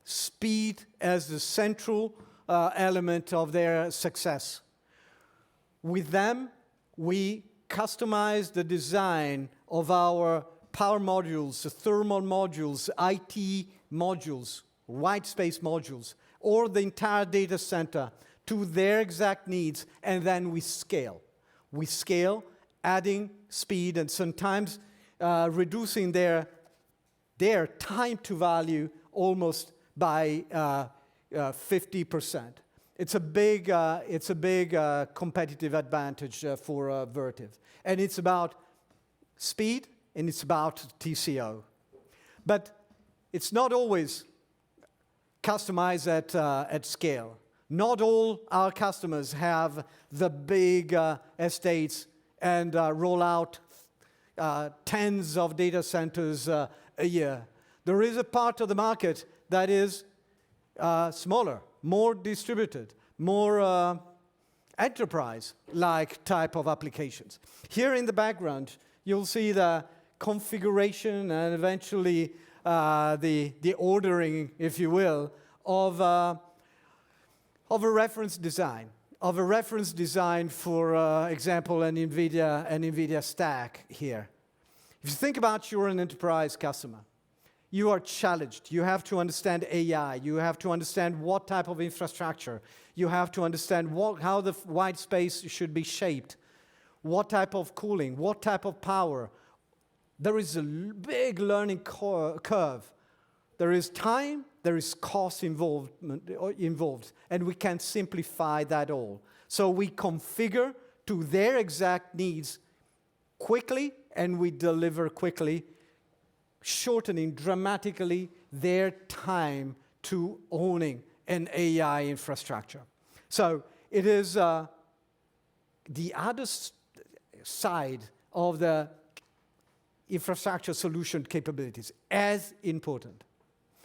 speed as the central element of their success. With them, we customize the design of our power modules, the thermal modules, IT modules, white space modules, or the entire data center to their exact needs, and then we scale. We scale, adding speed and sometimes reducing their time to value almost by 50%. It's a big competitive advantage for Vertiv. And it's about speed and it's about TCO. But it's not always customized at scale. Not all our customers have the big estates and roll out tens of data centers a year. There is a part of the market that is smaller, more distributed, more enterprise-like type of applications. Here in the background, you'll see the configuration and eventually the ordering, if you will, of a reference design. Of a reference design, for example, an NVIDIA stack here. If you think about you're an enterprise customer, you are challenged. You have to understand AI. You have to understand what type of infrastructure. You have to understand how the white space should be shaped, what type of cooling, what type of power. There is a big learning curve. There is time, there is cost involved, and we can simplify that all. So we configure to their exact needs quickly, and we deliver quickly, shortening dramatically their time to owning an AI infrastructure. So it is the other side of the infrastructure solution capabilities, as important.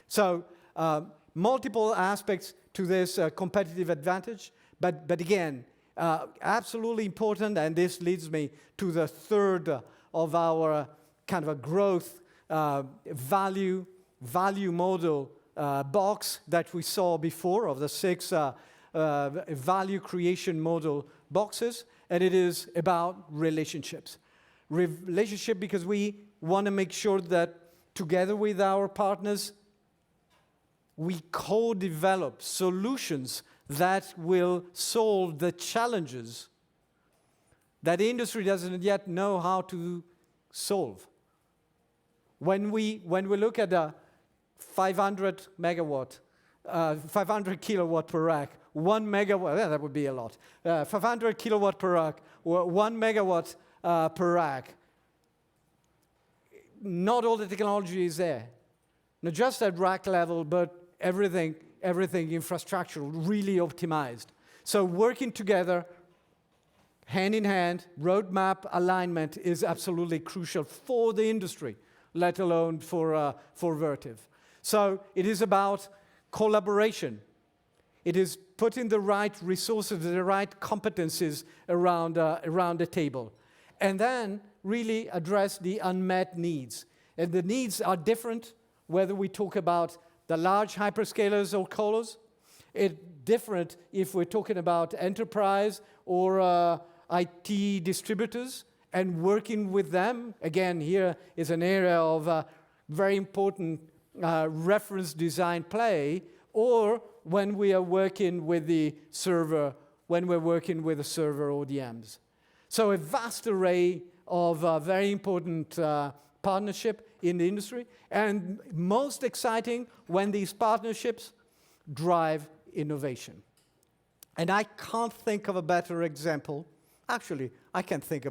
So multiple aspects to this competitive advantage, but again, absolutely important, and this leads me to the third of our kind of a growth value model box that we saw before, of the 6 value creation model boxes, and it is about relationships. Relationship because we want to make sure that together with our partners, we co-develop solutions that will solve the challenges that the industry doesn't yet know how to solve. When we look at a 500 megawatt, 500 kilowatt per rack, 1 megawatt, that would be a lot. 500 kilowatt per rack, 1 megawatt per rack. Not all the technology is there. Not just at rack level, but everything infrastructural, really optimized. So working together, hand in hand, roadmap alignment is absolutely crucial for the industry, let alone for Vertiv. So it is about collaboration. It is putting the right resources, the right competencies around the table. And then really address the unmet needs. And the needs are different, whether we talk about the large hyperscalers or colos. It's different if we're talking about enterprise or IT distributors, and working with them. Again, here is an area of very important reference design play, or when we are working with the server, when we're working with the server ODMs. So a vast array of very important partnership in the industry, and most exciting when these partnerships drive innovation. And I can't think of a better example. Actually, I can think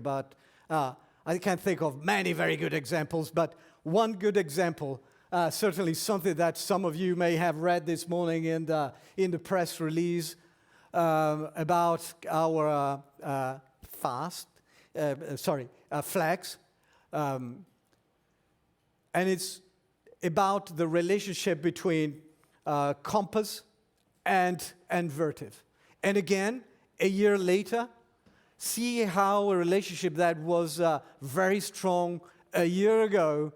of many very good examples, but one good example, certainly something that some of you may have read this morning in the press release about our Flex. And it's about the relationship between Compass and Vertiv. And again, a year later, see how a relationship that was very strong a year ago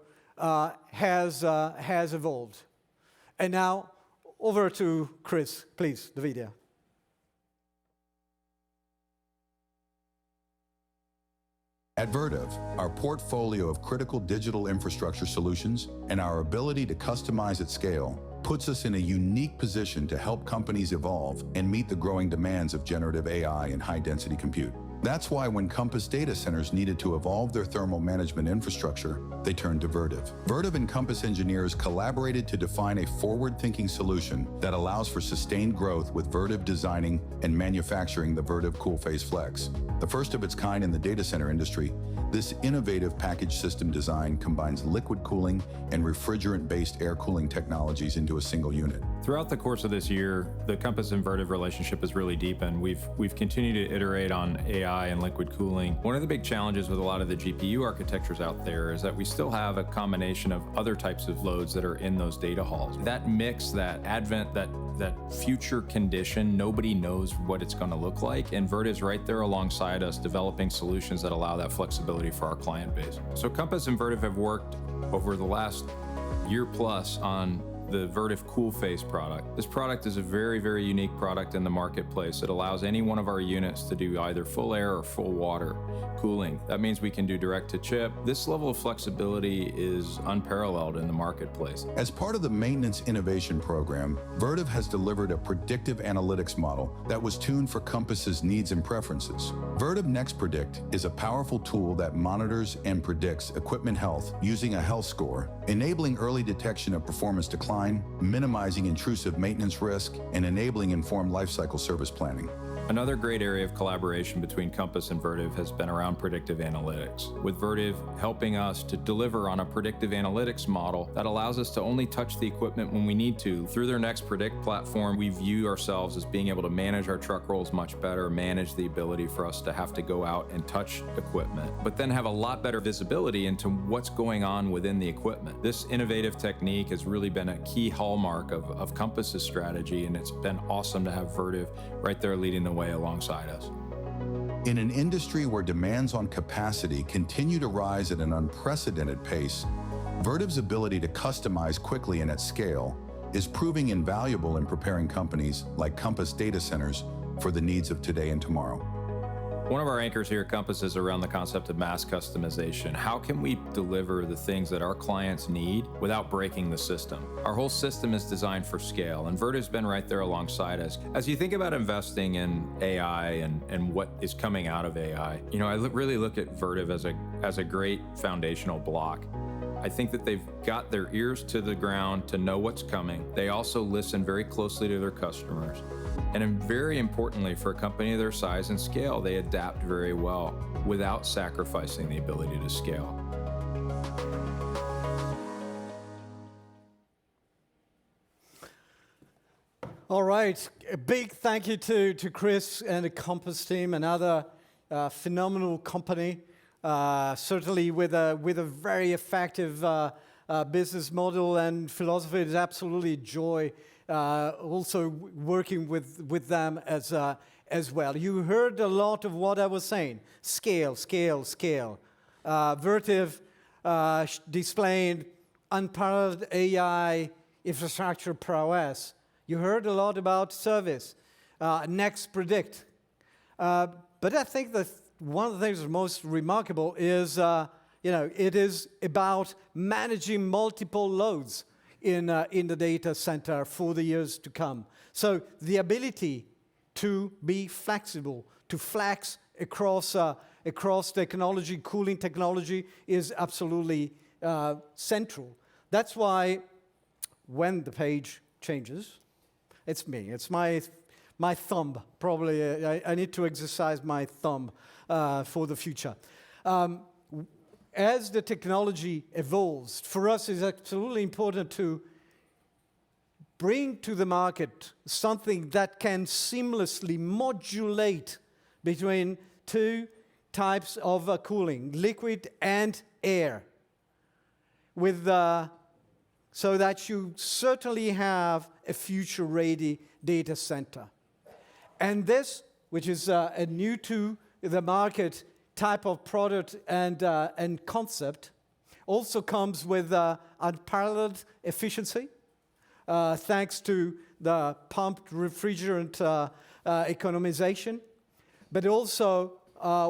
has evolved. And now over to Chris, please, the video. At Vertiv, our portfolio of critical digital infrastructure solutions and our ability to customize at scale puts us in a unique position to help companies evolve and meet the growing demands of generative AI and high-density compute. That's why when Compass data centers needed to evolve their thermal management infrastructure, they turned to Vertiv. Vertiv and Compass engineers collaborated to define a forward-thinking solution that allows for sustained growth, with Vertiv designing and manufacturing the Vertiv CoolPhase Flex. The first of its kind in the data center industry, this innovative package system design combines liquid cooling and refrigerant-based air cooling technologies into a single unit. Throughout the course of this year, the Compass and Vertiv relationship has really deepened. We've continued to iterate on AI and liquid cooling. One of the big challenges with a lot of the GPU architectures out there is that we still have a combination of other types of loads that are in those data halls. That mix, that advent, that future condition, nobody knows what it's going to look like, and Vertiv's right there alongside us developing solutions that allow that flexibility for our client base. So Compass and Vertiv have worked over the last year plus on the Vertiv CoolPhase product. This product is a very, very unique product in the marketplace. It allows any one of our units to do either full air or full water cooling. That means we can do direct to chip. This level of flexibility is unparalleled in the marketplace. As part of the Maintenance Innovation Program, Vertiv has delivered a predictive analytics model that was tuned for Compass's needs and preferences. Vertiv Next Predict is a powerful tool that monitors and predicts equipment health using a health score, enabling early detection of performance decline, minimizing intrusive maintenance risk, and enabling informed lifecycle service planning. Another great area of collaboration between Compass and Vertiv has been around predictive analytics, with Vertiv helping us to deliver on a predictive analytics model that allows us to only touch the equipment when we need to. Through their Next Predict platform, we view ourselves as being able to manage our truck rolls much better, manage the ability for us to have to go out and touch equipment, but then have a lot better visibility into what's going on within the equipment. This innovative technique has really been a key hallmark of Compass's strategy, and it's been awesome to have Vertiv right there leading the way alongside us. In an industry where demands on capacity continue to rise at an unprecedented pace, Vertiv's ability to customize quickly and at scale is proving invaluable in preparing companies like Compass data centers for the needs of today and tomorrow. One of our anchors here at Compass is around the concept of mass customization. How can we deliver the things that our clients need without breaking the system? Our whole system is designed for scale, and Vertiv's been right there alongside us. As you think about investing in AI and what is coming out of AI, I really look at Vertiv as a great foundational block. I think that they've got their ears to the ground to know what's coming. They also listen very closely to their customers. And very importantly, for a company of their size and scale, they adapt very well without sacrificing the ability to scale. All right, a big thank you to Chris and the Compass team, another phenomenal company, certainly with a very effective business model and philosophy. It's absolutely a joy also working with them as well. You heard a lot of what I was saying. Scale, scale, scale. Vertiv displaying unparalleled AI infrastructure prowess. You heard a lot about service. Next Predict. But I think that one of the things that's most remarkable is, it is about managing multiple loads in the data center for the years to come. So the ability to be flexible, to flex across technology, cooling technology, is absolutely central. That's why when the page changes, it's me. It's my thumb. Probably I need to exercise my thumb for the future. As the technology evolves, for us it's absolutely important to bring to the market something that can seamlessly modulate between two types of cooling, liquid and air, so that you certainly have a future-ready data center. And this, which is a new to the market type of product and concept, also comes with unparalleled efficiency, thanks to the pumped refrigerant economization, but also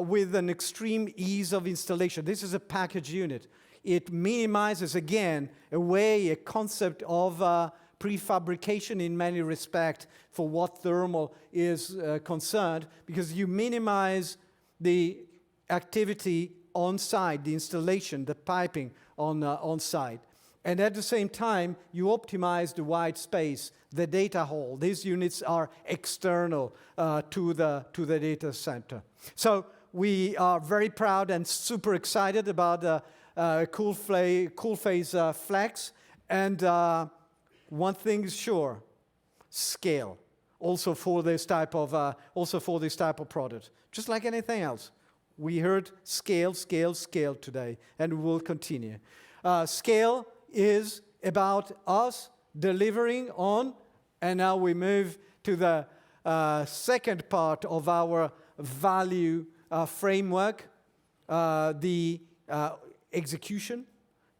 with an extreme ease of installation. This is a package unit. It minimizes, again, a concept of prefabrication in many respects for what thermal is concerned, because you minimize the activity on site, the installation, the piping on site. And at the same time, you optimize the white space, the data hall. These units are external to the data center. So we are very proud and super excited about the CoolPhase Flex. And one thing is sure: scale. Also for this type of product, just like anything else. We heard scale, scale, scale today, and we will continue. Scale is about us delivering on, and now we move to the second part of our value framework, the execution,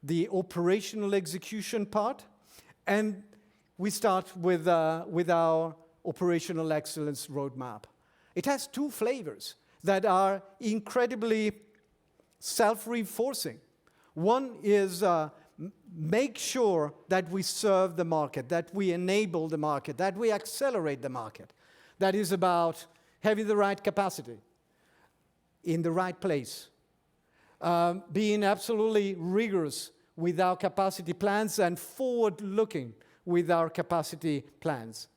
the operational execution part. And we start with our operational excellence roadmap. It has two flavors that are incredibly self-reinforcing. One is make sure that we serve the market, that we enable the market, that we accelerate the market. That is about having the right capacity in the right place, being absolutely rigorous with our capacity plans and forward-looking with our capacity plans.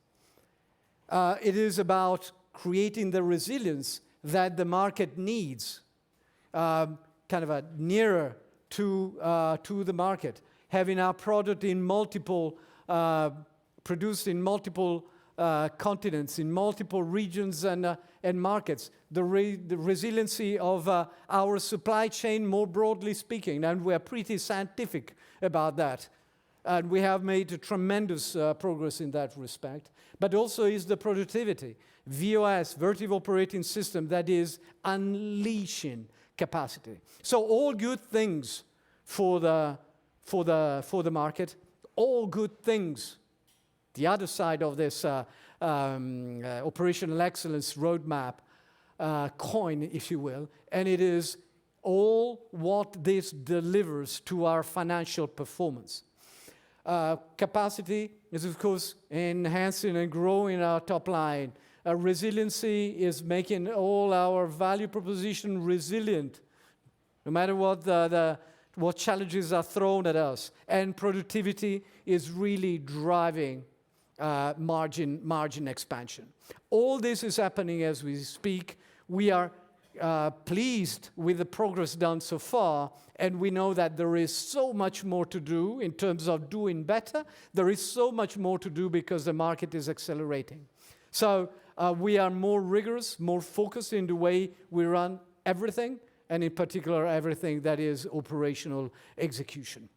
It is about creating the resilience that the market needs, kind of nearer to the market, having our product in multiple, produced in multiple continents, in multiple regions and markets, the resiliency of our supply chain more broadly speaking, and we're pretty scientific about that. And we have made tremendous progress in that respect. But also is the productivity, VOS, Vertiv Operating System, that is unleashing capacity. So all good things for the market, all good things. The other side of this operational excellence roadmap coin, if you will, and it is all what this delivers to our financial performance. Capacity is, of course, enhancing and growing our top line. Resiliency is making all our value proposition resilient, no matter what challenges are thrown at us. And productivity is really driving margin expansion. All this is happening as we speak. We are pleased with the progress done so far, and we know that there is so much more to do in terms of doing better. There is so much more to do because the market is accelerating. So we are more rigorous, more focused in the way we run everything, and in particular everything that is operational execution.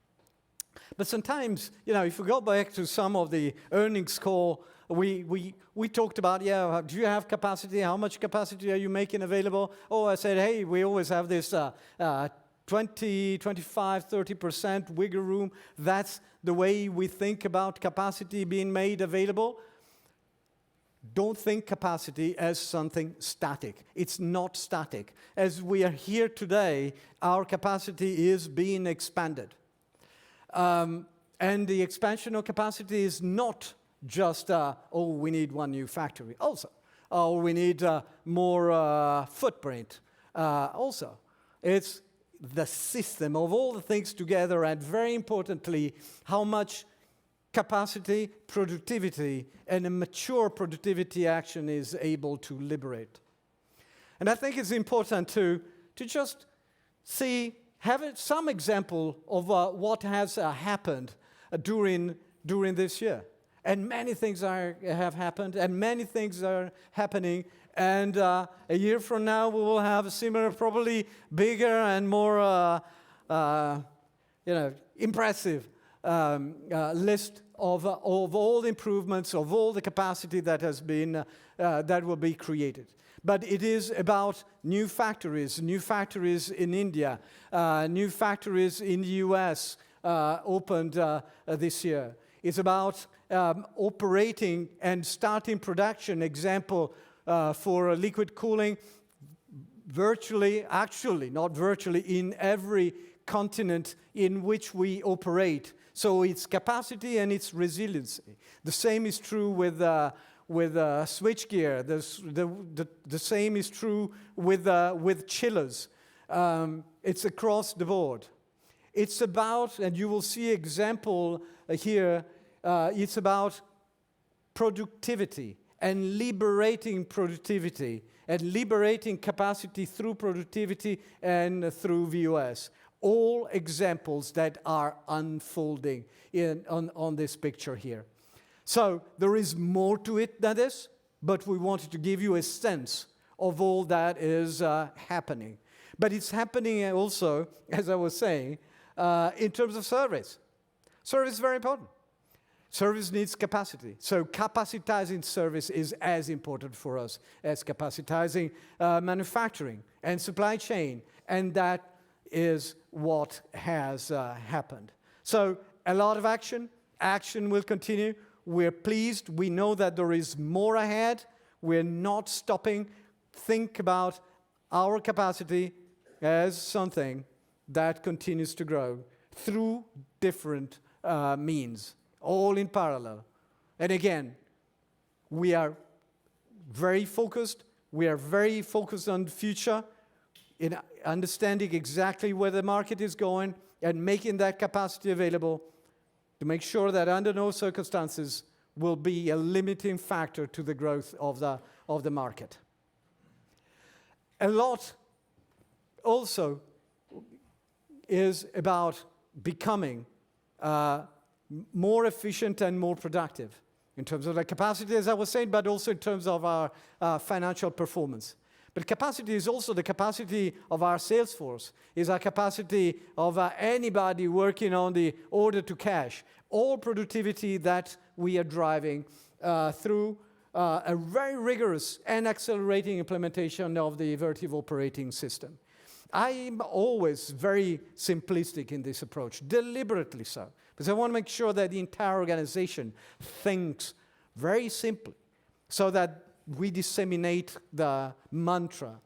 But sometimes, if we go back to some of the earnings call, we talked about, do you have capacity? How much capacity are you making available? Oh, I said, hey, we always have this 20, 25, 30% wiggle room. That's the way we think about capacity being made available. Don't think capacity as something static. It's not static. As we are here today, our capacity is being expanded. And the expansion of capacity is not just, we need one new factory. Also, we need more footprint. Also, it's the system of all the things together, and very importantly, how much capacity, productivity, and a mature productivity action is able to liberate. And I think it's important to just have some example of what has happened during this year. And many things have happened, and many things are happening. And a year from now, we will have a similar, probably bigger and more, impressive list of all the improvements, of all the capacity that has been that will be created. But it is about new factories in India, new factories in the US opened this year. It's about operating and starting production, example, for liquid cooling, virtually, actually, not virtually, in every continent in which we operate. So it's capacity and it's resiliency. The same is true with switchgear. The same is true with chillers. It's across the board. It's about, and you will see example here, it's about productivity and liberating productivity and liberating capacity through productivity and through VOS. All examples that are unfolding on this picture here. So there is more to it than this, but we wanted to give you a sense of all that is happening. But it's happening also, as I was saying, in terms of service. Service is very important. Service needs capacity. So capacitizing service is as important for us as capacitizing manufacturing and supply chain. And that is what has happened. So a lot of action. Action will continue. We're pleased. We know that there is more ahead. We're not stopping. Think about our capacity as something that continues to grow through different means, all in parallel. And again, we are very focused. We are very focused on the future, in understanding exactly where the market is going and making that capacity available to make sure that under no circumstances will be a limiting factor to the growth of the market. A lot also is about becoming more efficient and more productive in terms of the capacity, as I was saying, but also in terms of our financial performance. But capacity is also the capacity of our sales force, is our capacity of anybody working on the order to cash, all productivity that we are driving through a very rigorous and accelerating implementation of the Vertiv operating system. I'm always very simplistic in this approach, deliberately so, because I want to make sure that the entire organization thinks very simply so that we disseminate the mantra.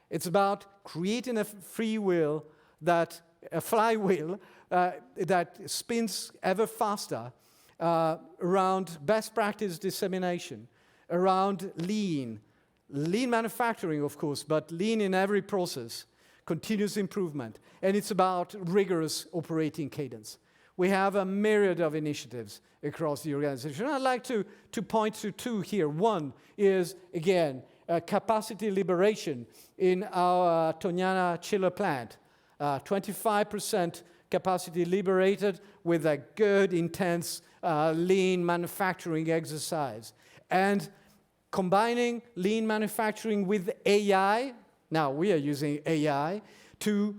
It's about creating a flywheel that spins ever faster around best practice dissemination, around lean manufacturing, of course, but lean in every process, continuous improvement, and it's about rigorous operating cadence. We have a myriad of initiatives across the organization. I'd like to point to two here. One is, again, capacity liberation in our Tognana chiller plant. 25% capacity liberated with a good, intense, lean manufacturing exercise. And combining lean manufacturing with AI, now we are using AI, to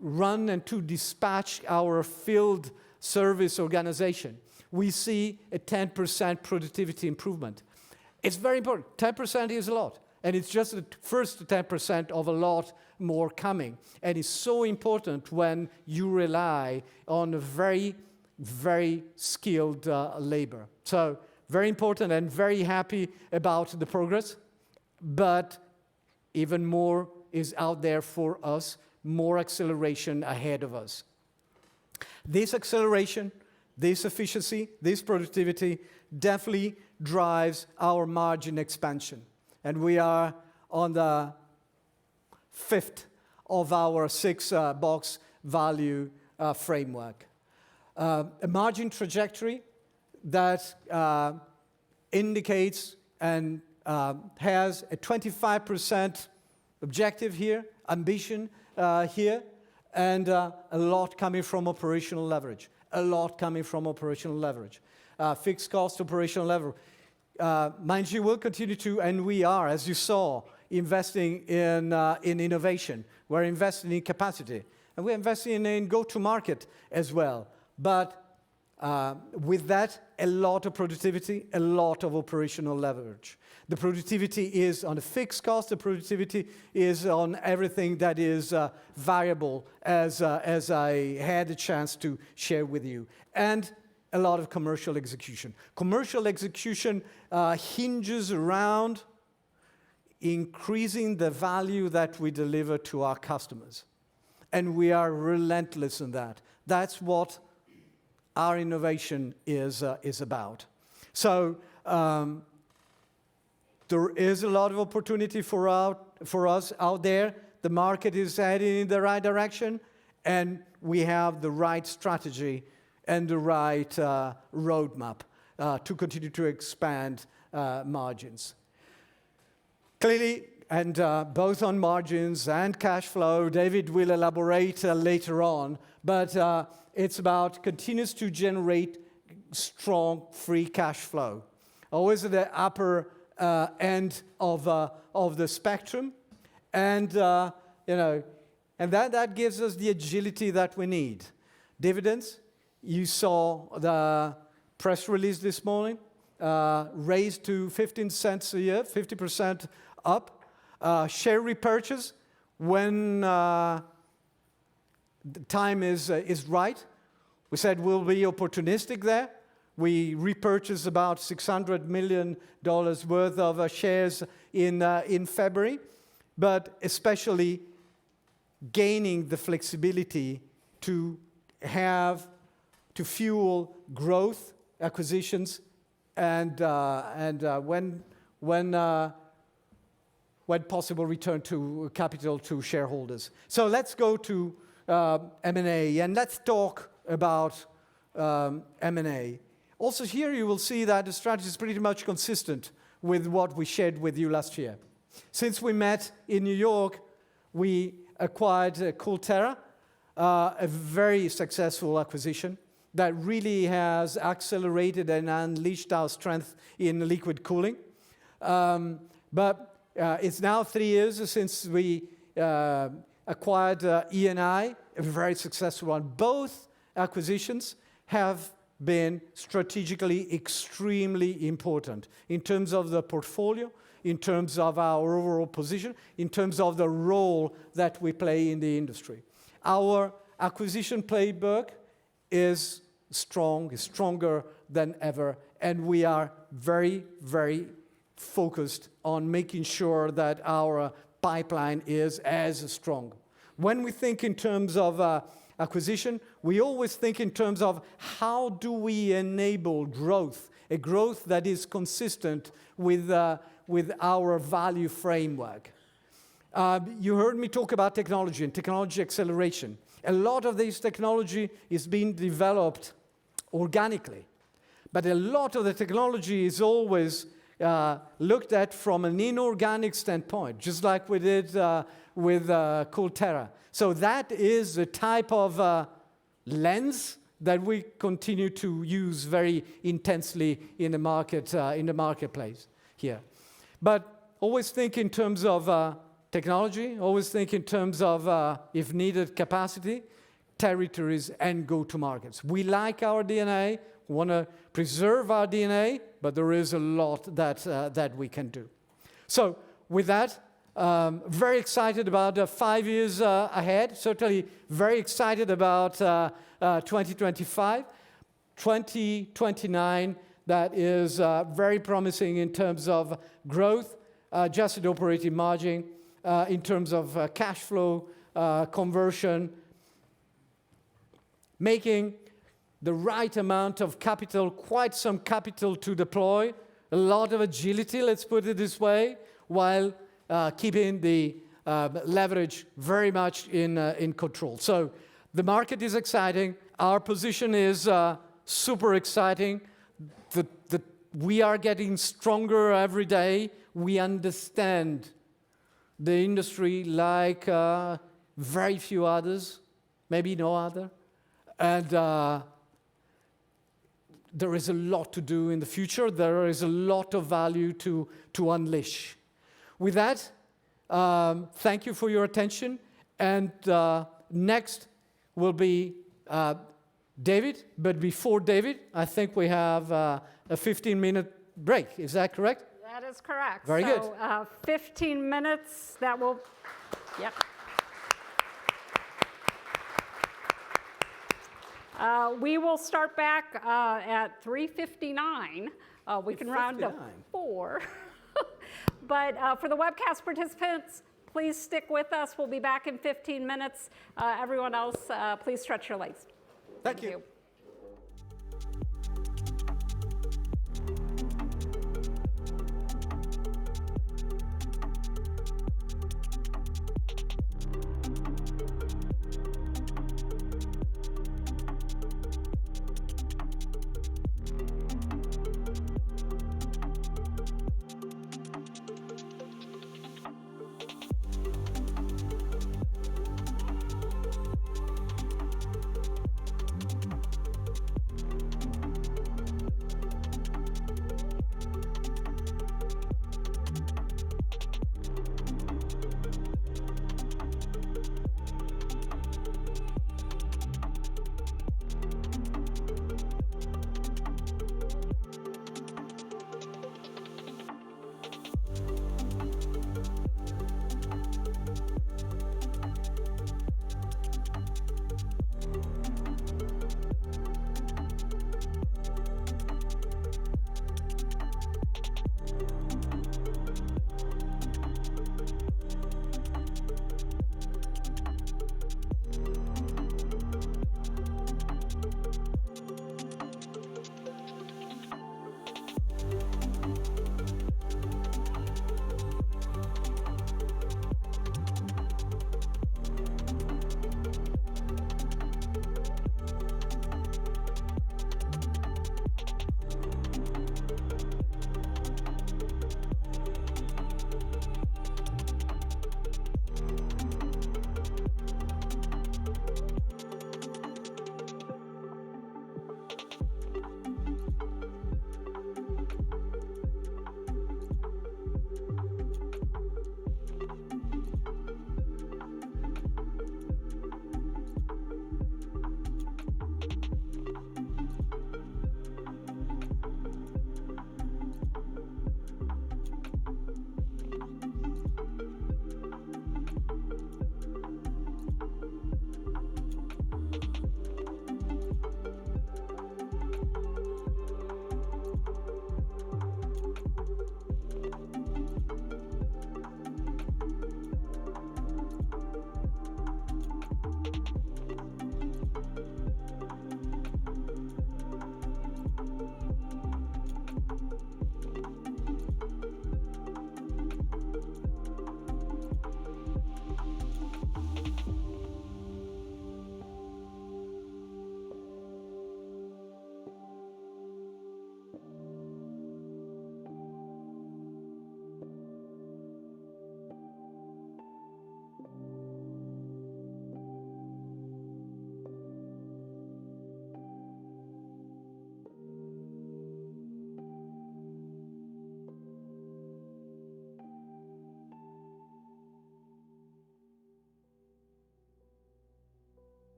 run and to dispatch our field service organization. We see a 10% productivity improvement. It's very important. 10% is a lot. And it's just the first 10% of a lot more coming. And it's so important when you rely on a very, very skilled labor. So very important and very happy about the progress. But even more is out there for us, more acceleration ahead of us. This acceleration, this efficiency, this productivity definitely drives our margin expansion. And we are on the fifth of our six-box value framework. A margin trajectory that indicates and has a 25% objective here, ambition here, and a lot coming from operational leverage. A lot coming from operational leverage. Fixed cost operational leverage. Mind you, we'll continue to, and we are, as you saw, investing in innovation. We're investing in capacity. And we're investing in go-to-market as well. But with that, a lot of productivity, a lot of operational leverage. The productivity is on the fixed cost. The productivity is on everything that is variable, as I had a chance to share with you. And a lot of commercial execution. Commercial execution hinges around increasing the value that we deliver to our customers. And we are relentless in that. That's what our innovation is about. So there is a lot of opportunity for us out there. The market is heading in the right direction, and we have the right strategy and the right roadmap to continue to expand margins. Clearly, and both on margins and cash flow, David will elaborate later on, but it's about continues to generate strong free cash flow. Always at the upper end of the spectrum, and and that gives us the agility that we need. Dividends, you saw the press release this morning, raised to 15 cents a year, 50% up. Share repurchase, when the time is right. We said we'll be opportunistic there. We repurchased about $600 million worth of shares in February, but especially gaining the flexibility to fuel growth, acquisitions, and when possible, return to capital to shareholders. So let's go to M&A, and let's talk about M&A. Also here you will see that the strategy is pretty much consistent with what we shared with you last year. Since we met in New York, we acquired Coolterra, a very successful acquisition that really has accelerated and unleashed our strength in liquid cooling. But it's now 3 years since we acquired E&I, a very successful one. Both acquisitions have been strategically extremely important in terms of the portfolio, in terms of our overall position, in terms of the role that we play in the industry. Our acquisition playbook is strong, is stronger than ever, and we are very, very focused on making sure that our pipeline is as strong. When we think in terms of acquisition, we always think in terms of how do we enable growth, a growth that is consistent with our value framework. You heard me talk about technology and technology acceleration. A lot of this technology is being developed organically, but a lot of the technology is always looked at from an inorganic standpoint, just like we did with Coolterra. So that is the type of lens that we continue to use very intensely in the marketplace here. But always think in terms of technology, always think in terms of, if needed, capacity, territories, and go-to-markets. We like our DNA, want to preserve our DNA, but there is a lot that we can do. So with that, very excited about 5 years ahead, certainly very excited about 2025. 2029, that is very promising in terms of growth, adjusted operating margin, in terms of cash flow, conversion, making the right amount of capital, quite some capital to deploy, a lot of agility, let's put it this way, while keeping the leverage very much in control. So the market is exciting. Our position is super exciting. We are getting stronger every day. We understand the industry like very few others, maybe no other. And there is a lot to do in the future. There is a lot of value to unleash. With that, thank you for your attention. And next will be David. But before David, I think we have a 15-minute break. Is that correct? That is correct. Very good. So 15 minutes, that will, yep. We will start back at 3:59. We can round to 4. But for the webcast participants, please stick with us. We'll be back in 15 minutes. Everyone else, please stretch your legs. Thank you.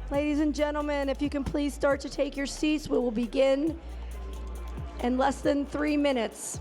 Ladies and gentlemen, if you can please start to take your seats, we will begin in less than 3 minutes.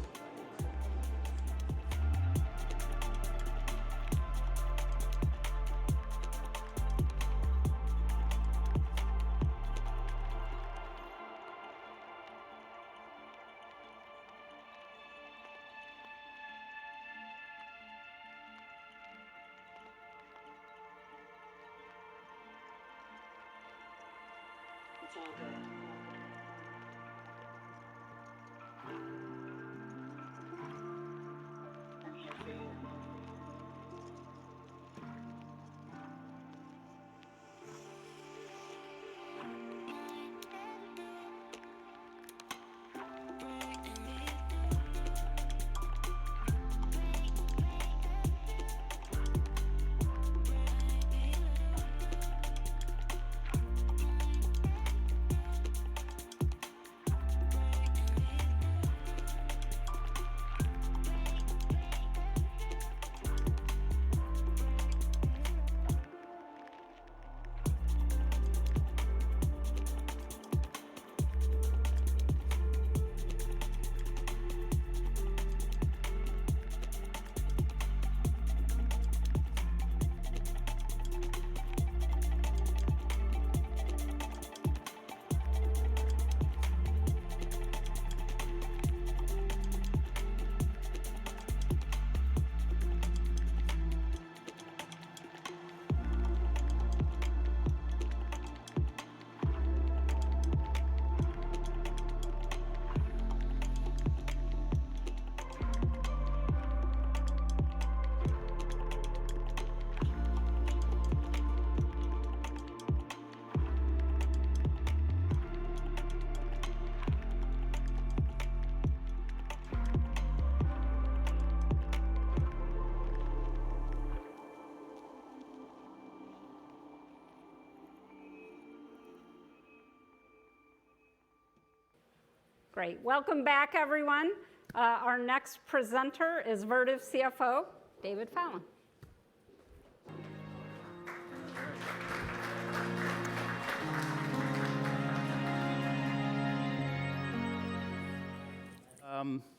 Great. Welcome back, everyone. Our next presenter is Vertiv CFO, David Fallon.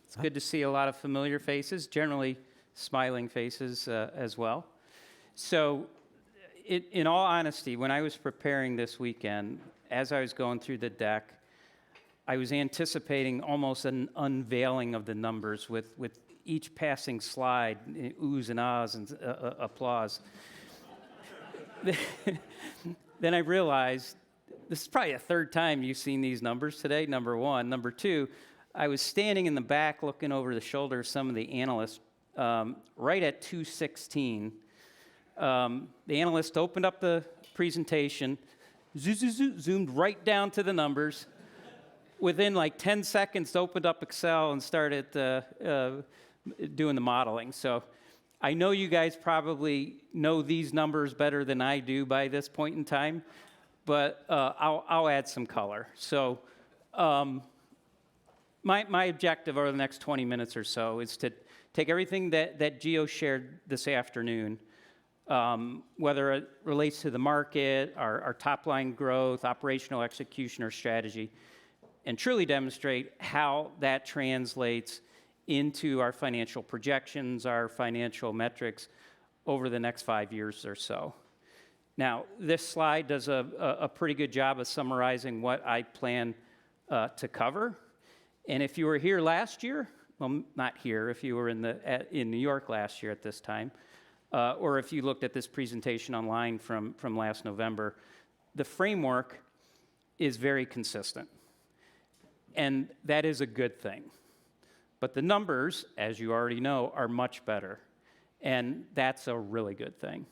It's good to see a lot of familiar faces, generally smiling faces as well. So, in all honesty, when I was preparing this weekend, as I was going through the deck, I was anticipating almost an unveiling of the numbers with each passing slide, oohs and ahs and applause. Then I realized this is probably the third time you've seen these numbers today, number one. Number two, I was standing in the back looking over the shoulder of some of the analysts right at 2:16. The analyst opened up the presentation, zoomed right down to the numbers. Within like 10 seconds, opened up Excel and started doing the modeling. So I know you guys probably know these numbers better than I do by this point in time, but I'll add some color. So my objective over the next 20 minutes or so is to take everything that Gio shared this afternoon, whether it relates to the market, our top-line growth, operational execution, or strategy, and truly demonstrate how that translates into our financial projections, our financial metrics over the next 5 years or so. Now, this slide does a pretty good job of summarizing what I plan to cover. And if you were here last year, well, not here, if you were in New York last year at this time, or if you looked at this presentation online from last November, the framework is very consistent. And that is a good thing. But the numbers, as you already know, are much better. And that's a really good thing.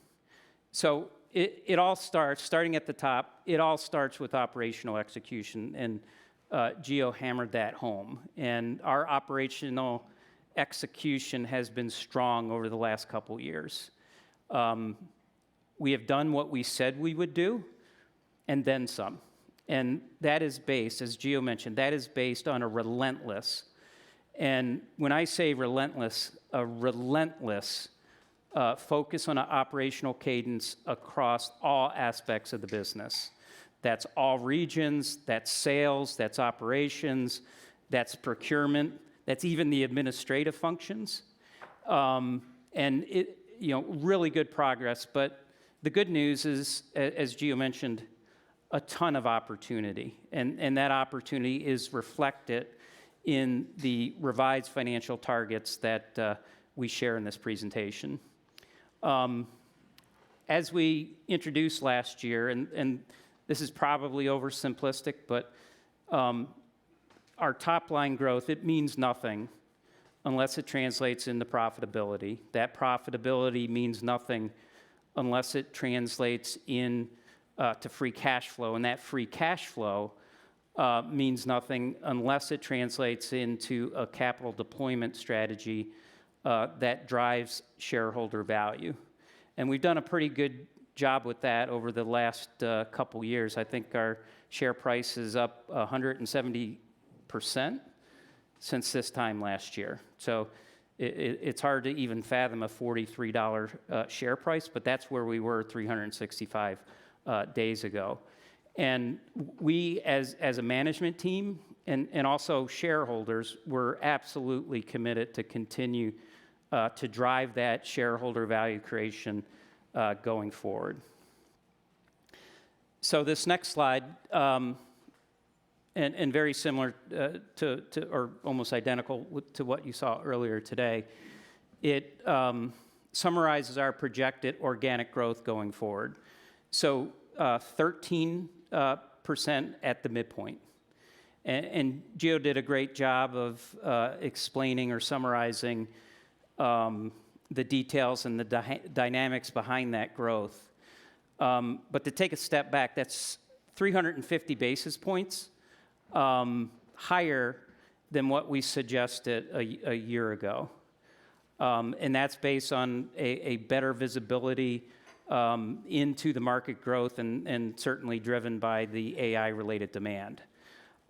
So it all starts, starting at the top, it all starts with operational execution. And Gio hammered that home. And our operational execution has been strong over the last couple years. We have done what we said we would do, and then some. And that is based, as Gio mentioned, that is based on a relentless, and when I say relentless, a relentless focus on an operational cadence across all aspects of the business. That's all regions, that's sales, that's operations, that's procurement, that's even the administrative functions. And it, really good progress. But the good news is, as Gio mentioned, a ton of opportunity. And that opportunity is reflected in the revised financial targets that we share in this presentation. As we introduced last year, and this is probably oversimplistic, but our top line growth, it means nothing unless it translates into profitability. That profitability means nothing unless it translates in to free cash flow. And that free cash flow means nothing unless it translates into a capital deployment strategy that drives shareholder value. And we've done a pretty good job with that over the last couple years. I think our share price is up 170% since this time last year. So it's hard to even fathom a $43 share price, but that's where we were 365 days ago. And we, as a management team and also shareholders, we're absolutely committed to continue to drive that shareholder value creation going forward. So this next slide, and very similar or almost identical to what you saw earlier today, it summarizes our projected organic growth going forward. So 13% at the midpoint. And Gio did a great job of explaining or summarizing the details and the dynamics behind that growth. But to take a step back, that's 350 basis points higher than what we suggested a year ago. And that's based on a better visibility into the market growth and certainly driven by the AI-related demand.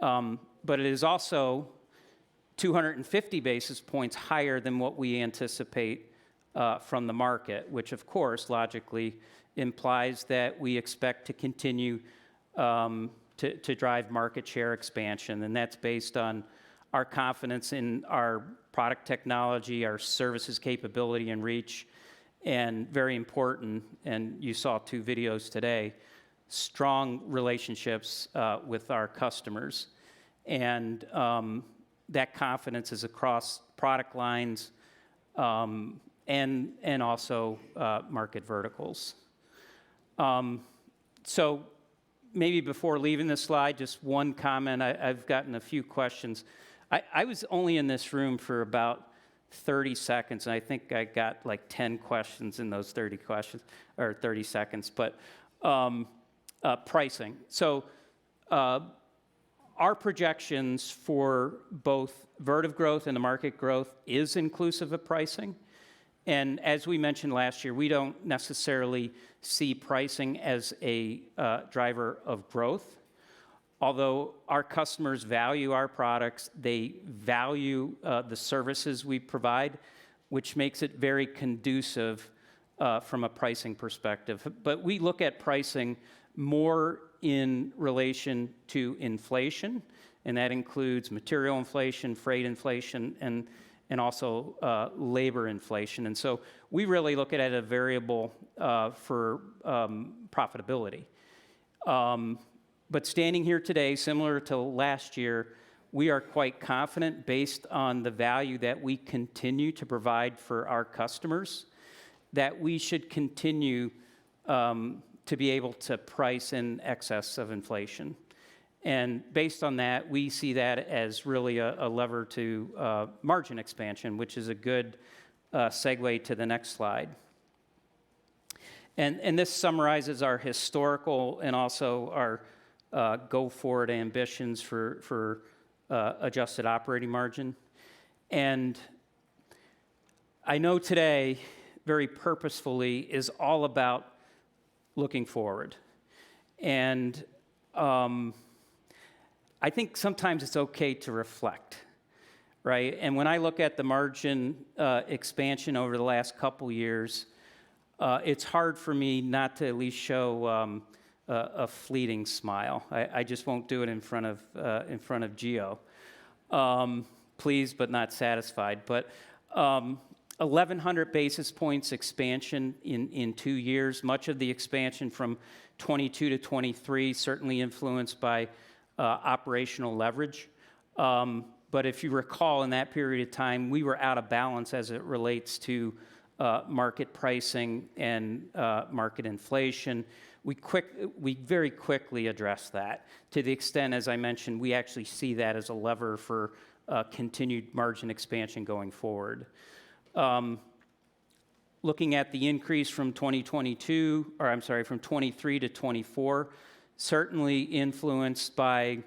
But it is also 250 basis points higher than what we anticipate from the market, which of course logically implies that we expect to continue to drive market share expansion. And that's based on our confidence in our product technology, our services capability and reach, and very important, and you saw 2 videos today, strong relationships with our customers. And that confidence is across product lines and also market verticals. So maybe before leaving this slide, just one comment. I've gotten a few questions. I was only in this room for about 30 seconds, and I think I got like 10 questions in those 30 seconds. But pricing. So our projections for both Vertiv growth and the market growth is inclusive of pricing. And as we mentioned last year, we don't necessarily see pricing as a driver of growth. Although our customers value our products, they value the services we provide, which makes it very conducive from a pricing perspective. But we look at pricing more in relation to inflation, and that includes material inflation, freight inflation, and also labor inflation. And so we really look at it as a variable for profitability. But standing here today, similar to last year, we are quite confident based on the value that we continue to provide for our customers, that we should continue to be able to price in excess of inflation. And based on that, we see that as really a lever to margin expansion, which is a good segue to the next slide. And this summarizes our historical and also our go-forward ambitions for adjusted operating margin. And I know today, very purposefully, is all about looking forward. And I think sometimes it's okay to reflect, right? And when I look at the margin expansion over the last couple years, it's hard for me not to at least show a fleeting smile. I just won't do it in front of Gio. Pleased but not satisfied. But 1,100 basis points expansion in 2 years. Much of the expansion from 22 to 23 certainly influenced by operational leverage. But if you recall, in that period of time, we were out of balance as it relates to market pricing and market inflation. We very quickly addressed that to the extent, as I mentioned, we actually see that as a lever for continued margin expansion going forward. Looking at the increase from 23 to 24, certainly influenced by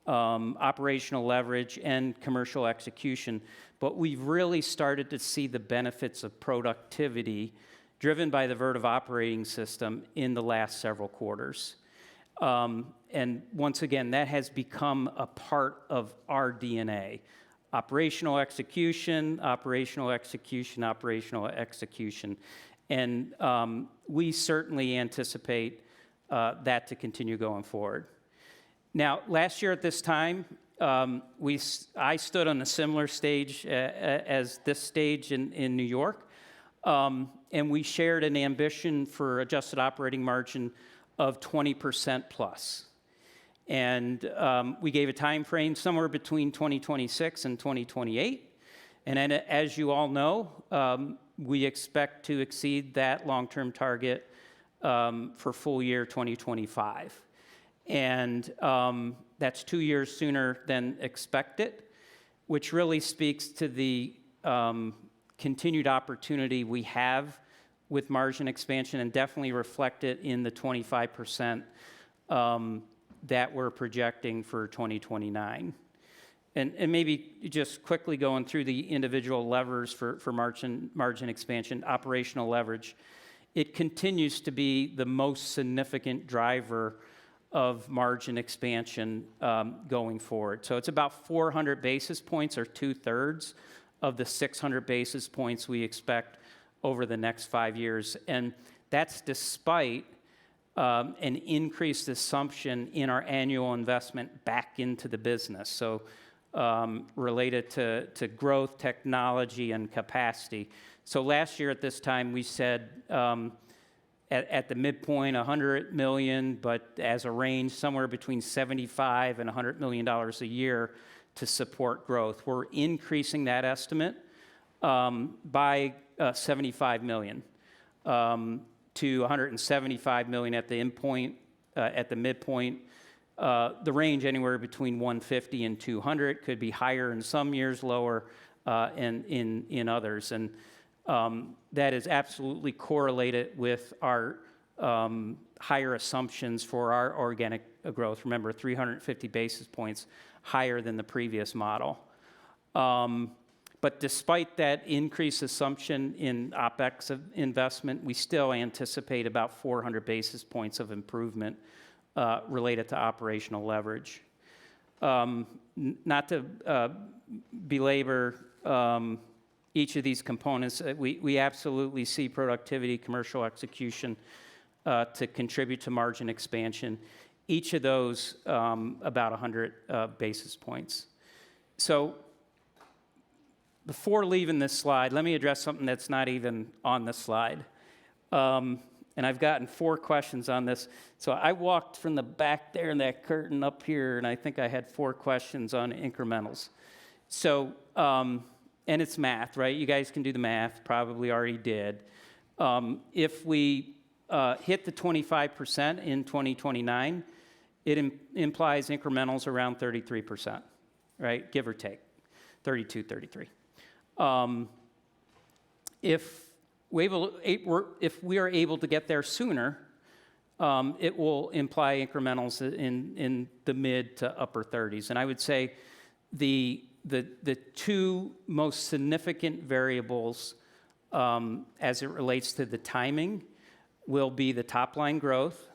operational leverage and commercial execution, but we've really started to see the benefits of productivity driven by the Vertiv operating system in the last several quarters. And once again, that has become a part of our DNA. Operational execution, operational execution, operational execution. And we certainly anticipate that to continue going forward. Now, last year at this time, I stood on a similar stage as this stage in New York, and we shared an ambition for adjusted operating margin of 20% plus. And we gave a time frame somewhere between 2026 and 2028. And then, as you all know, we expect to exceed that long-term target for full year 2025. And that's 2 years sooner than expected, which really speaks to the continued opportunity we have with margin expansion and definitely reflected in the 25% that we're projecting for 2029. And maybe just quickly going through the individual levers for margin expansion, operational leverage, it continues to be the most significant driver of margin expansion going forward. So it's about 400 basis points, or 2/3 of the 600 basis points we expect over the next 5 years. And that's despite an increased assumption in our annual investment back into the business. So related to growth, technology, and capacity. So last year at this time, we said at the midpoint, $100 million, but as a range, somewhere between $75 and $100 million a year to support growth. We're increasing that estimate by $75 million to $175 million at the midpoint. The range anywhere between 150 and 200, could be higher in some years, lower in others. And that is absolutely correlated with our higher assumptions for our organic growth. Remember, 350 basis points higher than the previous model. But despite that increased assumption in OpEx investment, we still anticipate about 400 basis points of improvement related to operational leverage. Not to belabor each of these components, we absolutely see productivity, commercial execution to contribute to margin expansion. Each of those about 100 basis points. So before leaving this slide, let me address something that's not even on the slide. And I've gotten 4 questions on this. So I walked from the back there in that curtain up here, and I think I had 4 questions on incrementals. So, and it's math, right? You guys can do the math, probably already did. If we hit the 25% in 2029, it implies incrementals around 33%, right? Give or take, 32, 33. If we are able to get there sooner, it will imply incrementals in the mid to upper 30s. And I would say the 2 most significant variables as it relates to the timing will be the top line growth.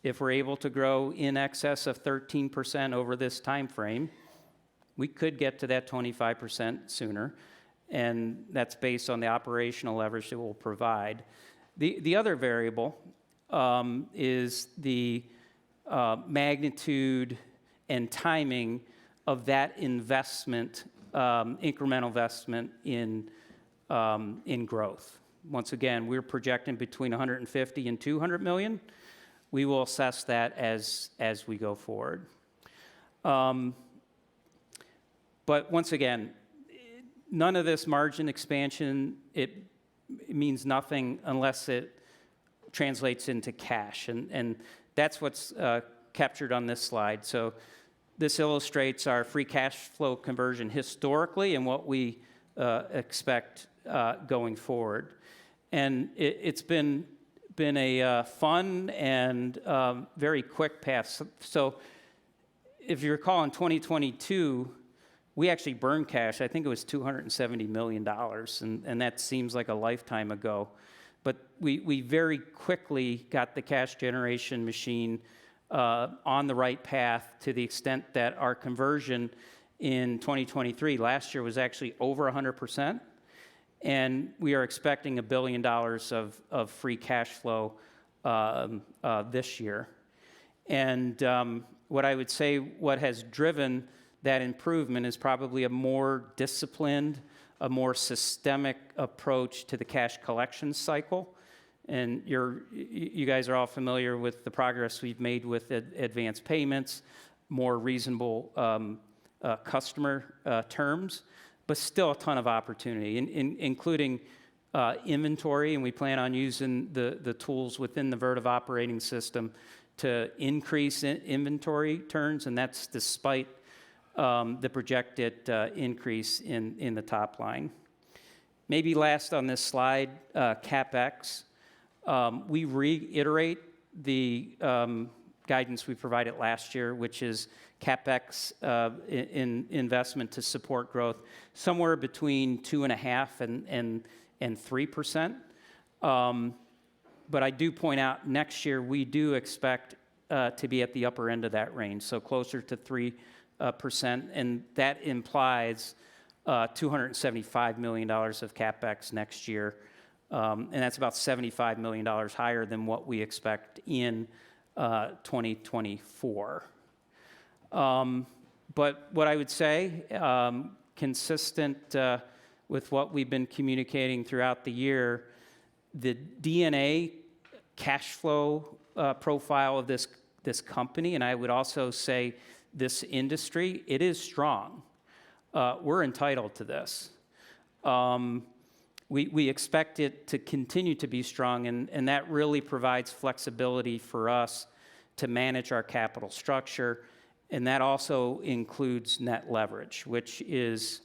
If we're able to grow in excess of 13% over this time frame, we could get to that 25% sooner. And that's based on the operational leverage it will provide. The other variable is the magnitude and timing of that investment, incremental investment in growth. Once again, we're projecting between 150 and 200 million. We will assess that as we go forward. But once again, none of this margin expansion, it means nothing unless it translates into cash. And that's what's captured on this slide. So this illustrates our free cash flow conversion historically and what we expect going forward. And it's been a fun and very quick path. So if you recall, in 2022, we actually burned cash. I think it was $270 million, and that seems like a lifetime ago. But we very quickly got the cash generation machine on the right path, to the extent that our conversion in 2023, last year, was actually over 100%. And we are expecting $1 billion of free cash flow this year. And what I would say, what has driven that improvement is probably a more disciplined, a more systemic approach to the cash collection cycle. And you guys are all familiar with the progress we've made with advanced payments, more reasonable customer terms, but still a ton of opportunity, including inventory. And we plan on using the tools within the Vertiv operating system to increase inventory turns, and that's despite the projected increase in the top line. Maybe last on this slide, CapEx. We reiterate the guidance we provided last year, which is CapEx in investment to support growth, somewhere between 2.5% and 3%. But I do point out, next year we do expect to be at the upper end of that range, so closer to 3%, and that implies $275 million of CapEx next year, and that's about $75 million higher than what we expect in 2024. But what I would say, consistent with what we've been communicating throughout the year, the DNA cash flow profile of this company, and I would also say this industry, it is strong. We're entitled to this. We expect it to continue to be strong, and that really provides flexibility for us to manage our capital structure, and that also includes net leverage, which is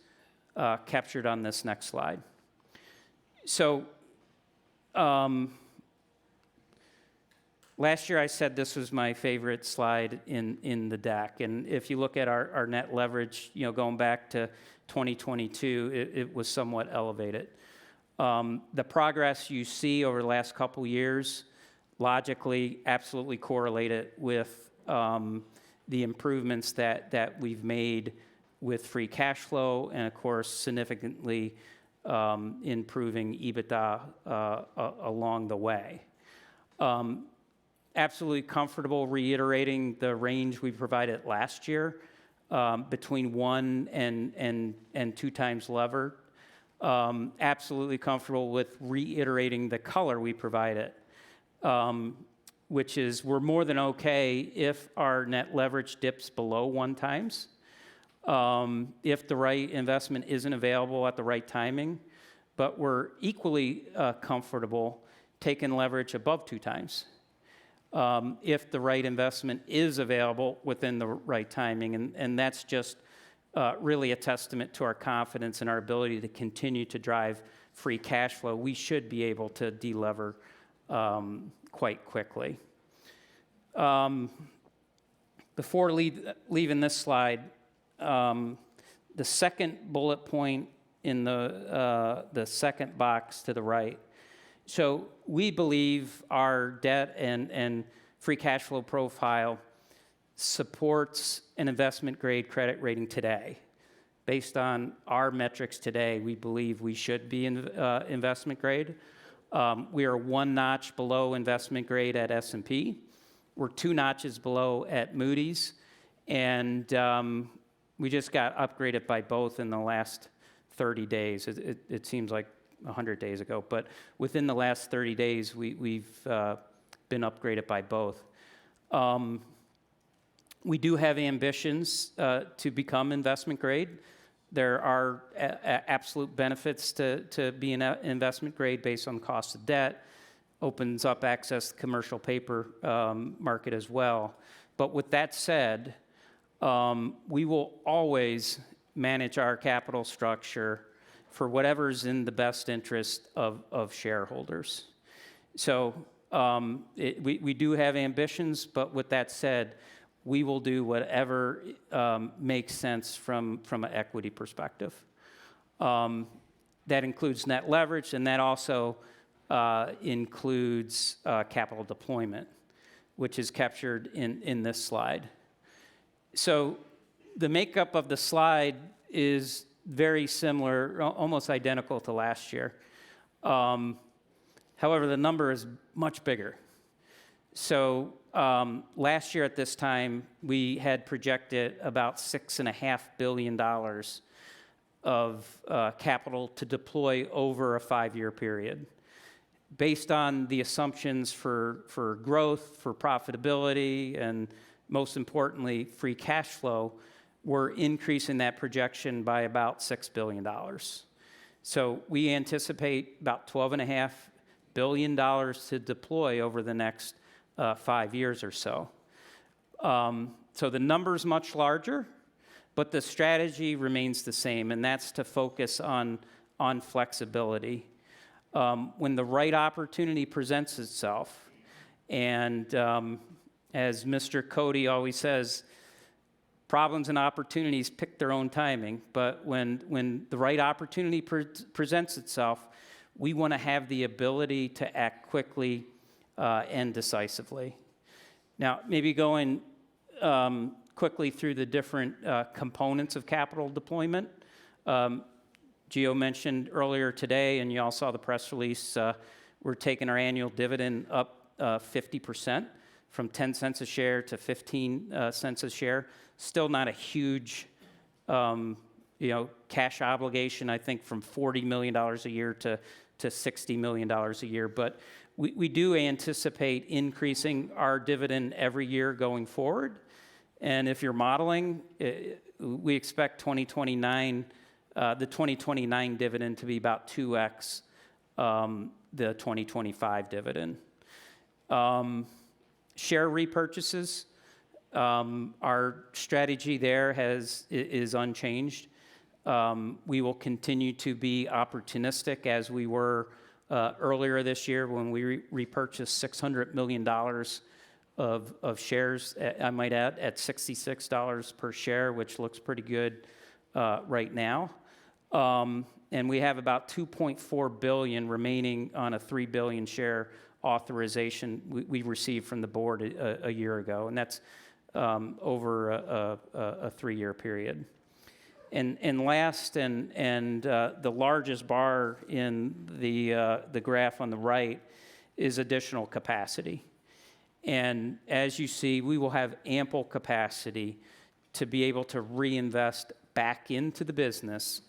captured on this next slide. So last year I said this was my favorite slide in the deck, and if you look at our net leverage, going back to 2022, it was somewhat elevated. The progress you see over the last couple years, logically, absolutely correlated with the improvements that we've made with free cash flow, and of course, significantly improving EBITDA along the way. Absolutely comfortable reiterating the range we provided last year, between 1 and 2 times levered. Absolutely comfortable with reiterating the color we provided, which is we're more than okay if our net leverage dips below 1 times, if the right investment isn't available at the right timing, but we're equally comfortable taking leverage above 2 times, if the right investment is available within the right timing. And that's just really a testament to our confidence in our ability to continue to drive free cash flow. We should be able to delever quite quickly. Before leaving this slide, the second bullet point in the second box to the right. So we believe our debt and free cash flow profile supports an investment-grade credit rating today. Based on our metrics today, we believe we should be investment grade. We are one notch below investment grade at S&P. We're two notches below at Moody's. And we just got upgraded by both in the last 30 days. It seems like 100 days ago. But within the last 30 days, we've been upgraded by both. We do have ambitions to become investment grade. There are absolute benefits to being investment grade based on the cost of debt, opens up access to the commercial paper market as well. But with that said, we will always manage our capital structure for whatever's in the best interest of shareholders. So we do have ambitions, but with that said, we will do whatever makes sense from an equity perspective. That includes net leverage, and that also includes capital deployment, which is captured in this slide. So the makeup of the slide is very similar, almost identical to last year. However, the number is much bigger. So last year at this time, we had projected about $6.5 billion of capital to deploy over a 5-year period. Based on the assumptions for growth, for profitability, and most importantly, free cash flow, we're increasing that projection by about $6 billion. So we anticipate about $12.5 billion to deploy over the next 5 years or so. So the number's much larger, but the strategy remains the same, and that's to focus on flexibility. When the right opportunity presents itself, and as Mr. Cody always says, problems and opportunities pick their own timing, but when the right opportunity presents itself, we want to have the ability to act quickly and decisively. Now, maybe going quickly through the different components of capital deployment. Gio mentioned earlier today, and you all saw the press release, we're taking our annual dividend up 50% from 10 cents a share to 15 cents a share. Still not a huge cash obligation, I think from $40 million a year to $60 million a year. But we do anticipate increasing our dividend every year going forward. And if you're modeling, we expect the 2029 dividend to be about 2x the 2025 dividend. Share repurchases, our strategy there is unchanged. We will continue to be opportunistic as we were earlier this year when we repurchased $600 million of shares, I might add, at $66 per share, which looks pretty good right now. And we have about $2.4 billion remaining on a $3 billion share authorization we received from the board a year ago, and that's over a 3-year period. And last and the largest bar in the graph on the right is additional capacity. And as you see, we will have ample capacity to be able to reinvest back into the business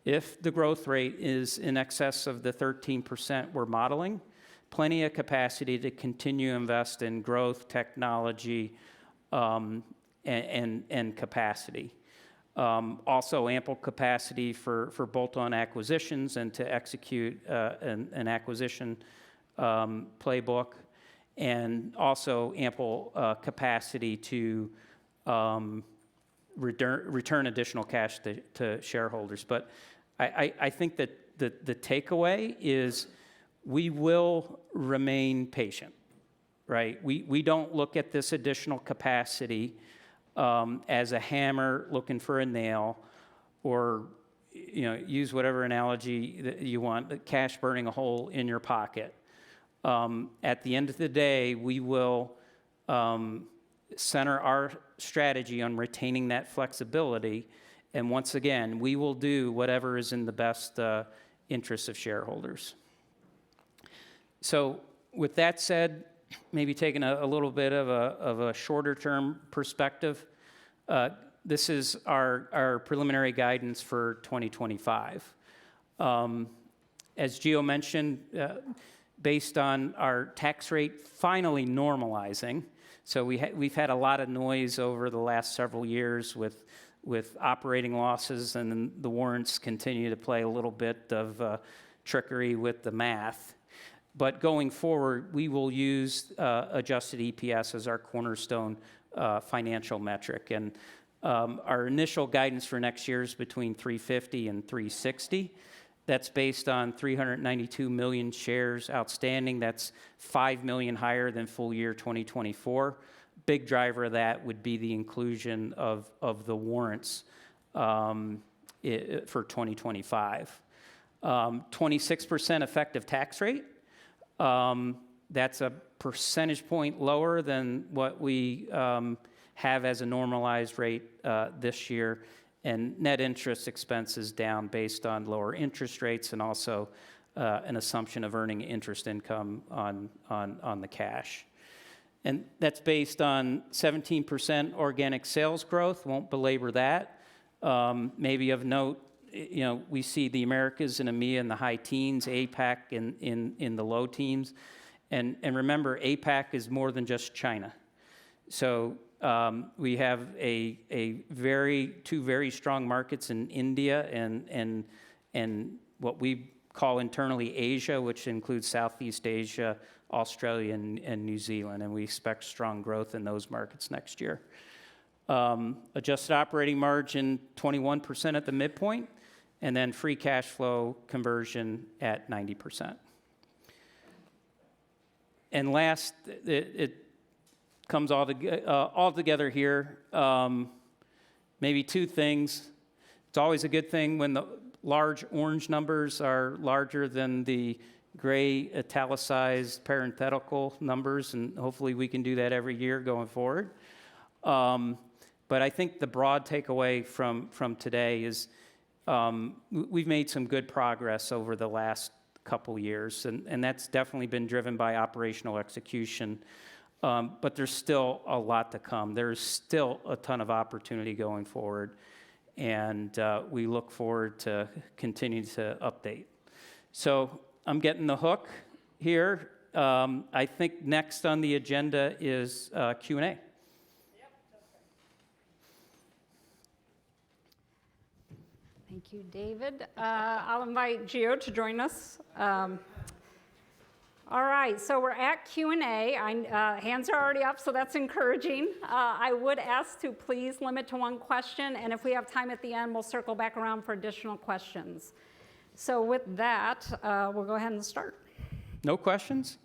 if the growth rate is in excess of the 13% we're modeling. Plenty of capacity to continue to invest in growth, technology, and capacity. Also ample capacity for bolt-on acquisitions and to execute an acquisition playbook, and also ample capacity to return additional cash to shareholders. But I think that the takeaway is we will remain patient, right? We don't look at this additional capacity as a hammer looking for a nail, or use whatever analogy that you want, cash burning a hole in your pocket. At the end of the day, we will center our strategy on retaining that flexibility, and once again, we will do whatever is in the best interest of shareholders. So with that said, maybe taking a little bit of a shorter term perspective, this is our preliminary guidance for 2025. As Gio mentioned, based on our tax rate finally normalizing, so we've had a lot of noise over the last several years with operating losses, and then the warrants continue to play a little bit of trickery with the math. But going forward, we will use adjusted EPS as our cornerstone financial metric. And our initial guidance for next year is between 350 and 360. That's based on 392 million shares outstanding. That's 5 million higher than full year 2024. Big driver of that would be the inclusion of the warrants for 2025. 26% effective tax rate. That's a percentage point lower than what we have as a normalized rate this year. And net interest expense is down based on lower interest rates and also an assumption of earning interest income on the cash. And that's based on 17% organic sales growth. Won't belabor that. Maybe of note, we see the Americas and EMEA in the high teens, APAC in the low teens. And remember, APAC is more than just China. So we have two very strong markets in India and what we call internally Asia, which includes Southeast Asia, Australia, and New Zealand. And we expect strong growth in those markets next year. Adjusted operating margin, 21% at the midpoint, and then free cash flow conversion at 90%. And last, it comes all together here. Maybe two things. It's always a good thing when the large orange numbers are larger than the gray italicized parenthetical numbers, and hopefully we can do that every year going forward. But I think the broad takeaway from today is we've made some good progress over the last couple years, and that's definitely been driven by operational execution. But there's still a lot to come. There's still a ton of opportunity going forward, and we look forward to continuing to update. So I'm getting the hook here. I think next on the agenda is Q&A. Thank you, David. I'll invite Gio to join us. All right, so we're at Q&A. Hands are already up, so that's encouraging. I would ask to please limit to one question, and if we have time at the end, we'll circle back around for additional questions. So with that, we'll go ahead and start. No questions?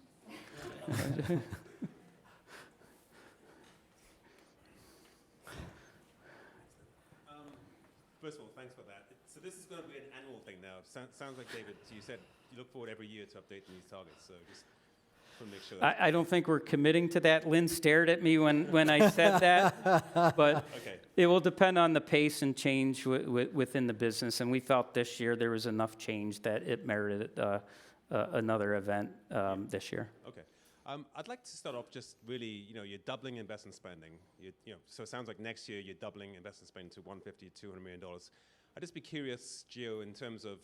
First of all, thanks for that. So this is going to be an annual thing now. Sounds like, David, you said you look forward every year to updating these targets. So just want to make sure. I don't think we're committing to that. Lynn stared at me when I said that. But okay. It will depend on the pace and change within the business. And we felt this year there was enough change that it merited another event this year. Okay. I'd like to start off just really, you're doubling investment spending. So it sounds like next year you're doubling investment spending to $150 to $200 million. I'd just be curious, Gio, in terms of,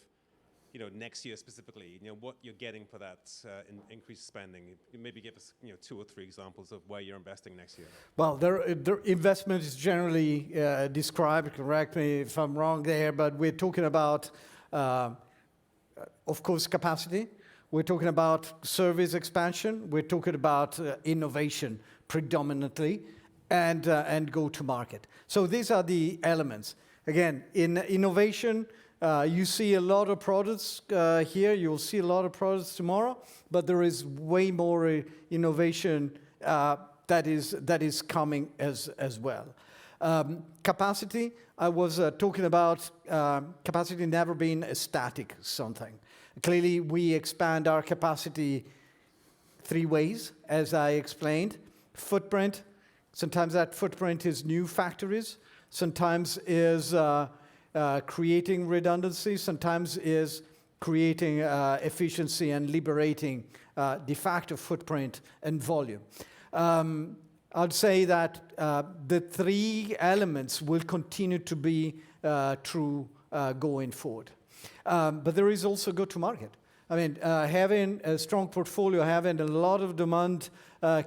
next year specifically, what you're getting for that increased spending. Maybe give us, 2 or 3 examples of where you're investing next year. Well, the investment is generally described, correct me if I'm wrong there, but we're talking about, of course, capacity. We're talking about service expansion. We're talking about innovation predominantly and go-to-market. So these are the elements. Again, in innovation, you see a lot of products here. You'll see a lot of products tomorrow, but there is way more innovation that is coming as well. Capacity, I was talking about capacity never being a static something. Clearly, we expand our capacity 3 ways, as I explained. Footprint, sometimes that footprint is new factories, sometimes is creating redundancy, sometimes is creating efficiency and liberating de facto footprint and volume. I'd say that the three elements will continue to be true going forward. But there is also go-to-market. I mean, having a strong portfolio, having a lot of demand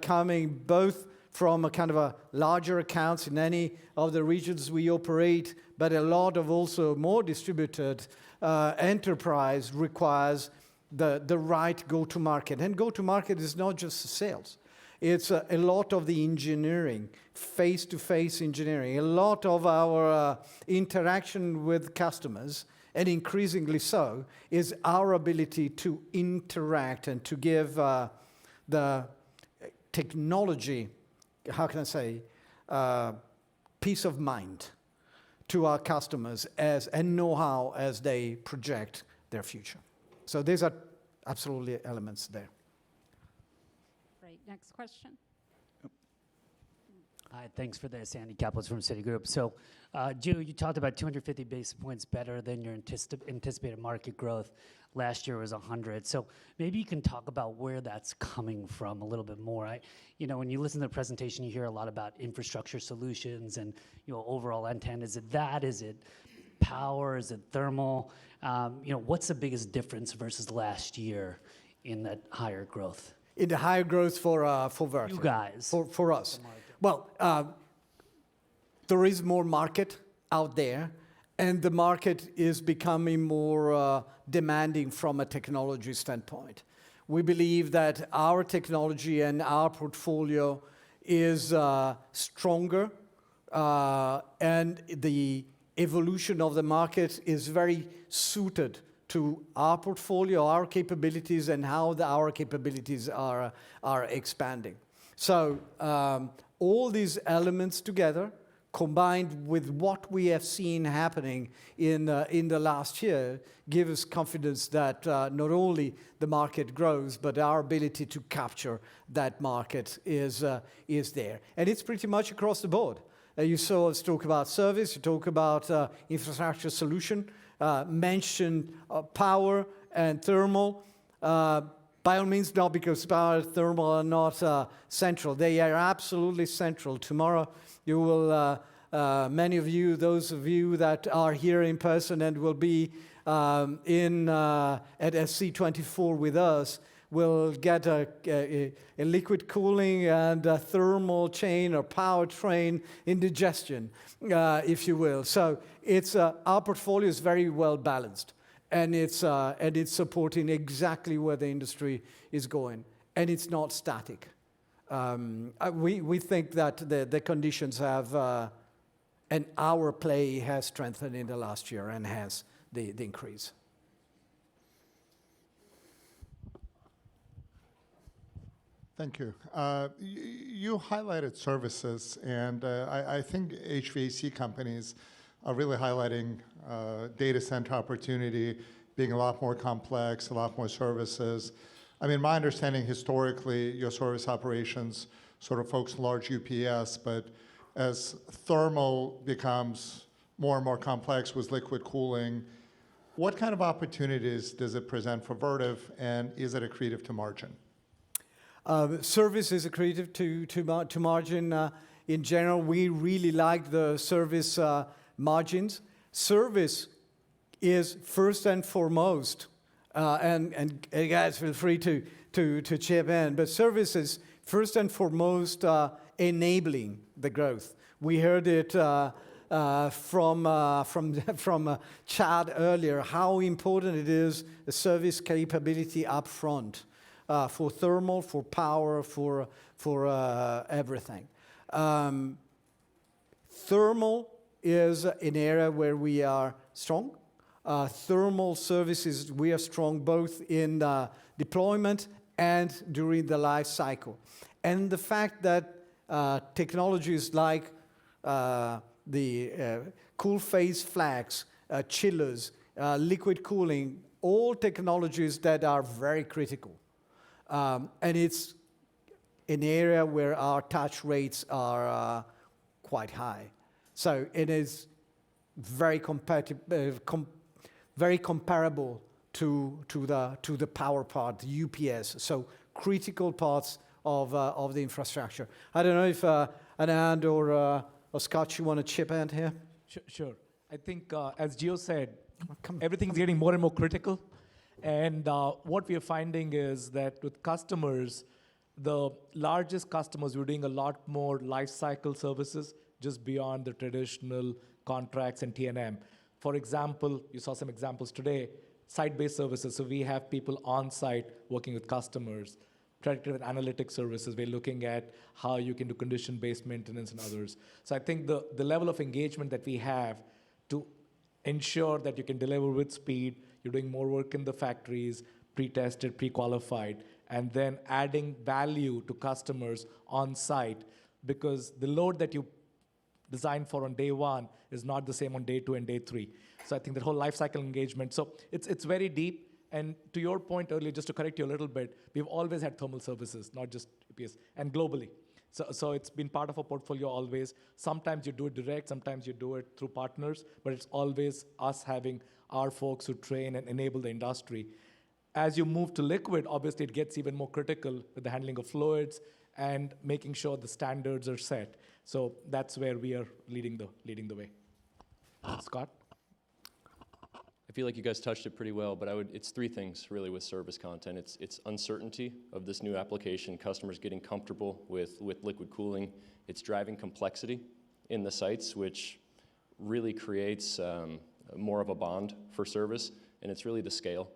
coming both from a kind of a larger accounts in any of the regions we operate, but a lot of also more distributed enterprise requires the right go-to-market. And go-to-market is not just sales. It's a lot of the engineering, face-to-face engineering, a lot of our interaction with customers, and increasingly so, is our ability to interact and to give the technology, how can I say, peace of mind to our customers and know-how as they project their future. So these are absolutely elements there. Great. Next question. Hi, thanks for this. Andy Kaplan from Citigroup. So, Joe, you talked about 250 basis points better than your anticipated market growth. Last year was 100. So maybe you can talk about where that's coming from a little bit more. When you listen to the presentation, you hear a lot about infrastructure solutions and overall end-to-end. Is it that? Is it power? Is it thermal? What's the biggest difference versus last year in that higher growth? In the higher growth for Vertiv. You guys. For us. Well, there is more market out there, and the market is becoming more demanding from a technology standpoint. We believe that our technology and our portfolio is stronger, and the evolution of the market is very suited to our portfolio, our capabilities, and how our capabilities are expanding. So all these elements together, combined with what we have seen happening in the last year, give us confidence that not only the market grows, but our ability to capture that market is there. And it's pretty much across the board. You saw us talk about service, you talk about infrastructure solution, mentioned power and thermal. By all means, not because power and thermal are not central. They are absolutely central. Tomorrow, you will, many of you, those of you that are here in person and will be at SC24 with us, will get a liquid cooling and a thermal chain or power train indigestion, if you will. So it's our portfolio is very well balanced. And it's supporting exactly where the industry is going. And it's not static. We think that the conditions have, and our play has strengthened in the last year and has the increase. Thank you. You highlighted services, and I think HVAC companies are really highlighting data center opportunity being a lot more complex, a lot more services. I mean, my understanding historically, your service operations sort of focus large UPS, but as thermal becomes more and more complex with liquid cooling, what kind of opportunities does it present for Vertiv, and is it accretive to margin? Service is accretive to margin. In general, we really like the service margins. Service is first and foremost, and guys feel free to chip in, but service is first and foremost enabling the growth. We heard it from Chad earlier, how important it is the service capability up front for thermal, for power, for everything. Thermal is an area where we are strong. Thermal services, we are strong both in deployment and during the life cycle. And the fact that technologies like the cool phase flags, chillers, liquid cooling, all technologies that are very critical. And it's an area where our touch rates are quite high. So it is very comparable to the power part, the UPS. So critical parts of the infrastructure. I don't know if Anand or Scott, you want to chip in here? Sure. I think, as Gio said, everything's getting more and more critical. And what we are finding is that with customers, the largest customers, we're doing a lot more life cycle services just beyond the traditional contracts and T&M. For example, you saw some examples today, site-based services. So we have people on site working with customers. Predictive analytics services, we're looking at how you can do condition-based maintenance and others. So I think the level of engagement that we have to ensure that you can deliver with speed, you're doing more work in the factories, pre-tested, pre-qualified, and then adding value to customers on site, because the load that you designed for on day one is not the same on day 2 and day 3. So I think that whole life cycle engagement, so it's very deep. And to your point earlier, just to correct you a little bit, we've always had thermal services, not just UPS, and globally. So it's been part of our portfolio always. Sometimes you do it direct, sometimes you do it through partners, but it's always us having our folks who train and enable the industry. As you move to liquid, obviously it gets even more critical with the handling of fluids and making sure the standards are set. So that's where we are leading the way. Scott? I feel like you guys touched it pretty well, but it's three things really with service content. It's uncertainty of this new application, customers getting comfortable with liquid cooling. It's driving complexity in the sites, which really creates more of a bond for service, and it's really the scale.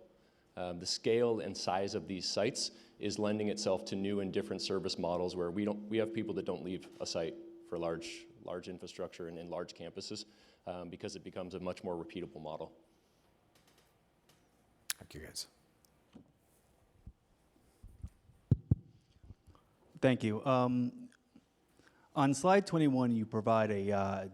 The scale and size of these sites is lending itself to new and different service models where we have people that don't leave a site for large infrastructure and in large campuses because it becomes a much more repeatable model. Thank you, guys. Thank you. On slide 21, you provide a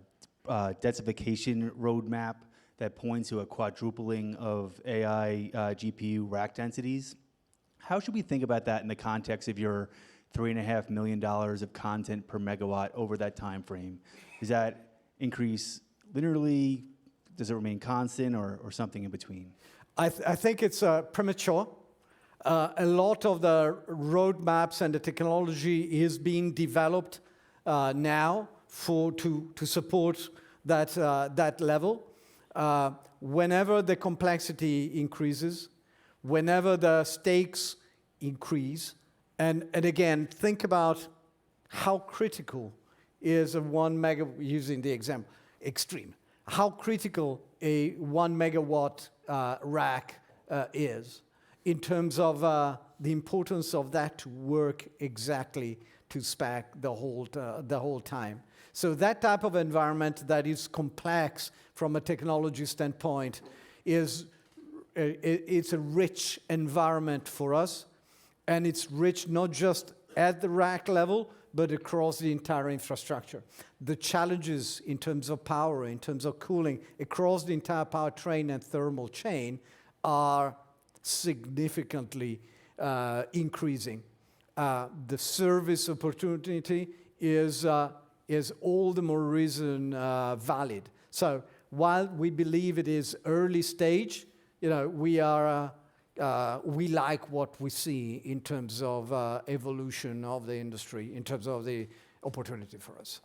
densification roadmap that points to a quadrupling of AI GPU rack densities. How should we think about that in the context of your $3.5 million of content per megawatt over that time frame? Does that increase linearly? Does it remain constant or something in between? I think it's premature. A lot of the roadmaps and the technology is being developed now to support that level. Whenever the complexity increases, whenever the stakes increase, and again, think about how critical is a 1 mega, using the example, extreme, how critical a 1 megawatt rack is in terms of the importance of that to work exactly to spec the whole time. So that type of environment that is complex from a technology standpoint it's a rich environment for us, and it's rich not just at the rack level, but across the entire infrastructure. The challenges in terms of power, in terms of cooling, across the entire powertrain and thermal chain are significantly increasing. The service opportunity is all the more reason valid. So while we believe it is early stage, we like what we see in terms of evolution of the industry, in terms of the opportunity for us.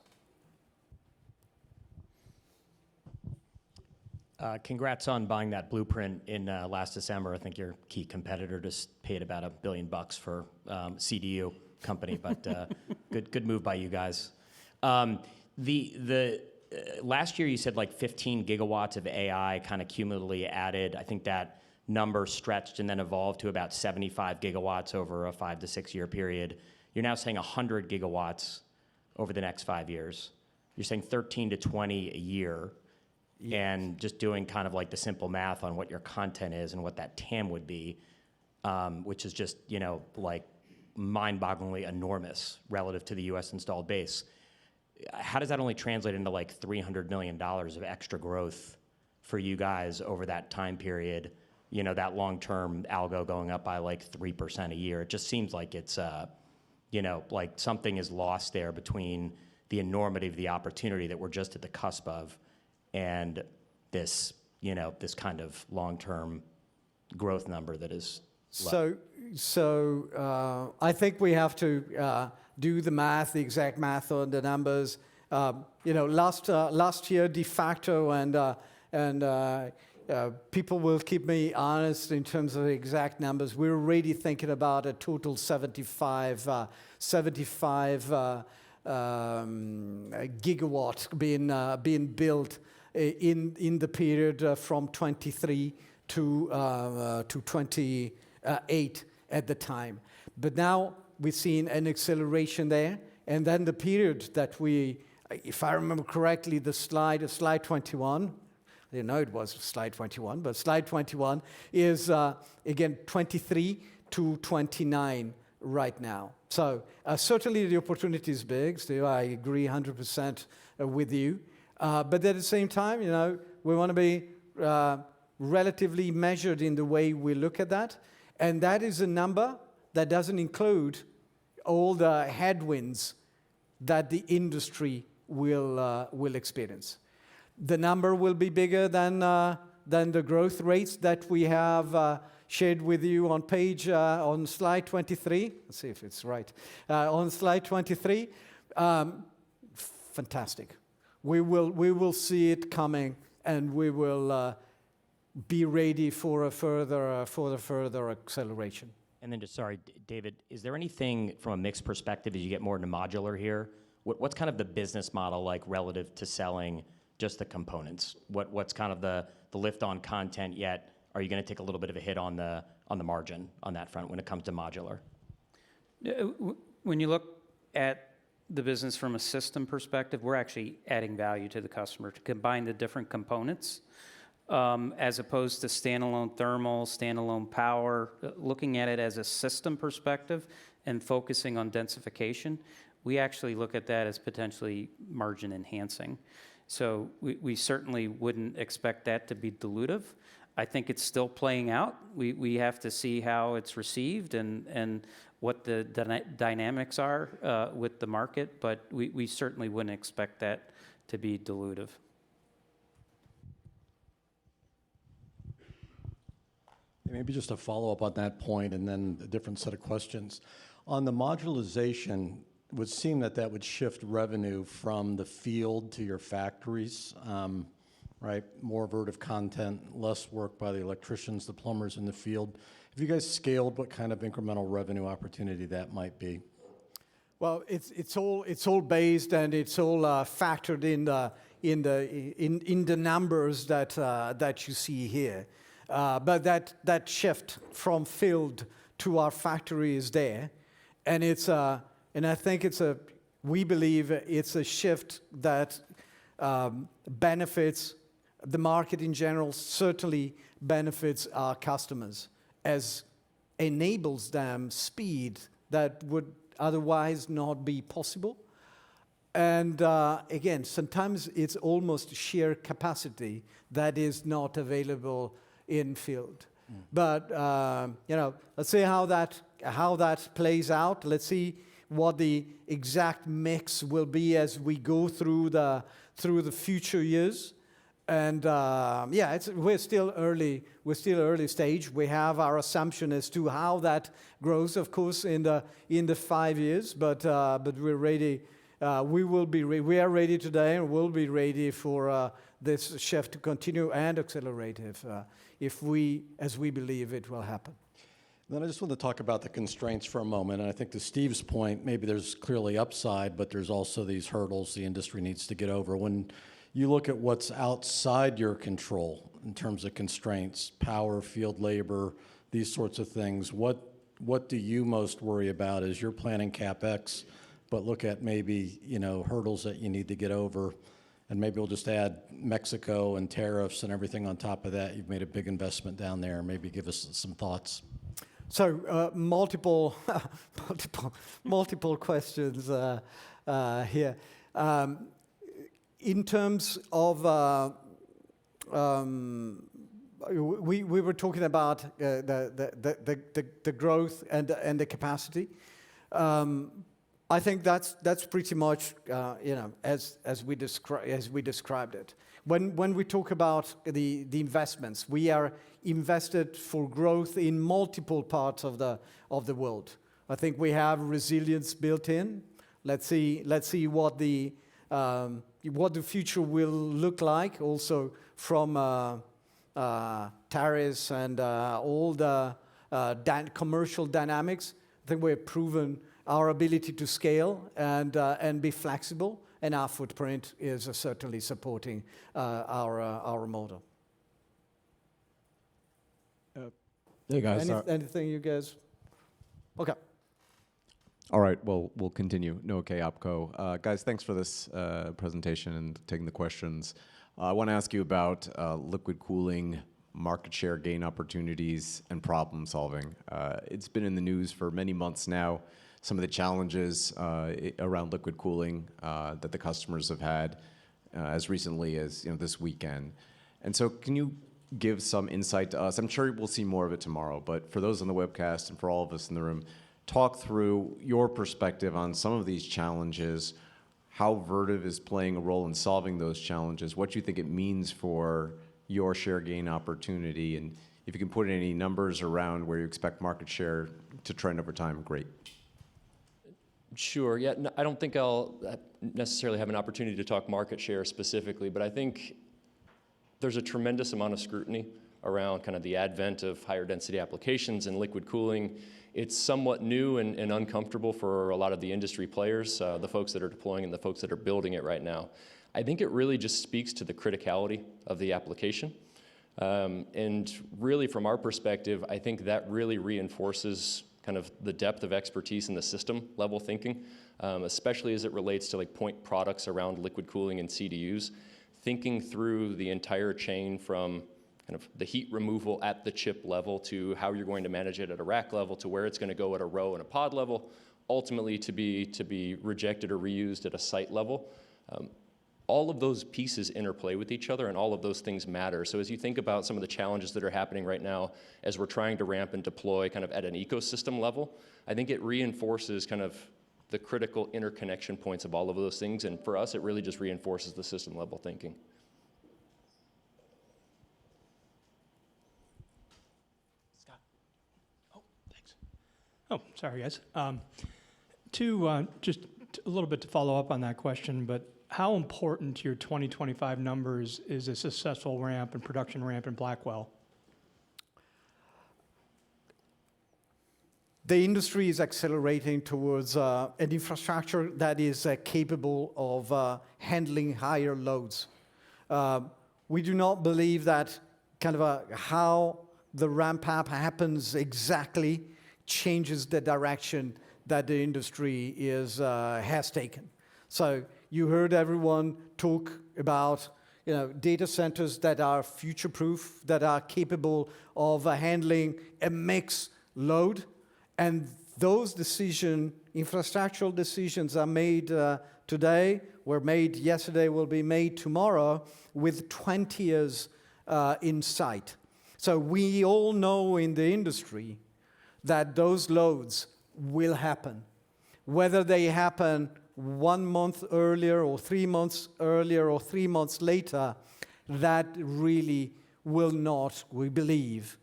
Congrats on buying that blueprint in last December. I think your key competitor just paid about $1 billion for CDU company, but good move by you guys. Last year you said like 15 gigawatts of AI kind of cumulatively added. I think that number stretched and then evolved to about 75 gigawatts over a 5 to 6 year period. You're now saying 100 gigawatts over the next 5 years. You're saying 13 to 20 a year. Yes. And just doing kind of like the simple math on what your content is and what that TAM would be, which is just, like mind-bogglingly enormous relative to the US installed base. How does that only translate into like $300 million of extra growth for you guys over that time period? That long-term algo going up by like 3% a year. It just seems like it's, like something is lost there between the enormity of the opportunity that we're just at the cusp of and this, this kind of long-term growth number that is low? So I think we have to do the math, the exact math on the numbers. Last year, de facto, and people will keep me honest in terms of the exact numbers. We're already thinking about a total 75 gigawatts being built in the period from 23 to 28 at the time. But now we've seen an acceleration there, and then the period that if I remember correctly, the slide 21, I didn't know it was slide 21, but slide 21 is, again, 23 to 29 right now. So certainly the opportunity is big. Still, I agree 100% with you. But at the same time, we want to be relatively measured in the way we look at that. And that is a number that doesn't include all the headwinds that the industry will experience. The number will be bigger than the growth rates that we have shared with you on slide 23. Let's see if it's right. On slide 23, fantastic. We will see it coming, and we will be ready for a further acceleration. And then just, sorry, David, is there anything from a mix perspective as you get more into modular here? What's kind of the business model like relative to selling just the components? What's kind of the lift on content, yet are you going to take a little bit of a hit on the margin on that front when it comes to modular? When you look at the business from a system perspective, we're actually adding value to the customer to combine the different components as opposed to standalone thermal, standalone power. Looking at it as a system perspective and focusing on densification, we actually look at that as potentially margin enhancing. So we certainly wouldn't expect that to be dilutive. I think it's still playing out. We have to see how it's received and what the dynamics are with the market, but we certainly wouldn't expect that to be dilutive. Maybe just a follow-up on that point and then a different set of questions. On the modularization, it would seem that would shift revenue from the field to your factories, right? More Vertiv content, less work by the electricians, the plumbers in the field. Have you guys scaled what kind of incremental revenue opportunity that might be? Well, it's all based and it's all factored in the numbers that you see here. But that shift from field to our factory is there, and I think we believe it's a shift that benefits the market in general, certainly benefits our customers, as enables them speed that would otherwise not be possible. And again, sometimes it's almost sheer capacity that is not available in field. But let's see how that plays out. Let's see what the exact mix will be as we go through the future years. And we're still early stage. We have our assumption as to how that grows, of course, in the 5 years. But we're ready. We are ready today, and we'll be ready for this shift to continue and accelerate if we believe it will happen. Then I just want to talk about the constraints for a moment. And I think to Steve's point, maybe there's clearly upside, but there's also these hurdles the industry needs to get over. When you look at what's outside your control in terms of constraints, power, field labor, these sorts of things, what do you most worry about as you're planning CapEx, but look at maybe hurdles that you need to get over? And maybe we'll just add Mexico and tariffs and everything on top of that. You've made a big investment down there. Maybe give us some thoughts. So multiple questions here. In terms of, we were talking about the growth and the capacity. I think that's pretty much as we described it. When we talk about the investments, we are invested for growth in multiple parts of the world. I think we have resilience built in. Let's see what the future will look like, also from tariffs and all the commercial dynamics. I think we've proven our ability to scale and be flexible, and our footprint is certainly supporting our model. Hey guys. Anything you guys? Okay. All right, well, we'll continue. Noah K. Opco. Guys, thanks for this presentation and taking the questions. I want to ask you about liquid cooling, market share gain opportunities, and problem solving. It's been in the news for many months now, some of the challenges around liquid cooling that the customers have had as recently as this weekend. And so can you give some insight to us? I'm sure we'll see more of it tomorrow, but for those on the webcast and for all of us in the room, talk through your perspective on some of these challenges, how Vertiv is playing a role in solving those challenges, what you think it means for your share gain opportunity, and if you can put any numbers around where you expect market share to trend over time, great. Sure, yeah, no, I don't think I'll necessarily have an opportunity to talk market share specifically, but I think there's a tremendous amount of scrutiny around kind of the advent of higher density applications and liquid cooling. It's somewhat new and uncomfortable for a lot of the industry players, the folks that are deploying and the folks that are building it right now. I think it really just speaks to the criticality of the application. And really from our perspective, I think that really reinforces kind of the depth of expertise in the system level thinking, especially as it relates to like point products around liquid cooling and CDUs, thinking through the entire chain from kind of the heat removal at the chip level to how you're going to manage it at a rack level to where it's going to go at a row and a pod level, ultimately to be rejected or reused at a site level. All of those pieces interplay with each other and all of those things matter. So as you think about some of the challenges that are happening right now as we're trying to ramp and deploy kind of at an ecosystem level, I think it reinforces kind of the critical interconnection points of all of those things. And for us, it really just reinforces the system level thinking. Scott. Oh, thanks. Oh, sorry, guys. Just a little bit to follow up on that question, but how important to your 2025 numbers is a successful ramp and production ramp in Blackwell? The industry is accelerating towards an infrastructure that is capable of handling higher loads. We do not believe that kind of how the ramp up happens exactly changes the direction that the industry has taken. So you heard everyone talk about data centers that are future-proof, that are capable of handling a mixed load. And those infrastructural decisions are made today, were made yesterday, will be made tomorrow with 20 years in sight. So we all know in the industry that those loads will happen. Whether they happen 1 month earlier or 3 months earlier or 3 months later, that really will not, we believe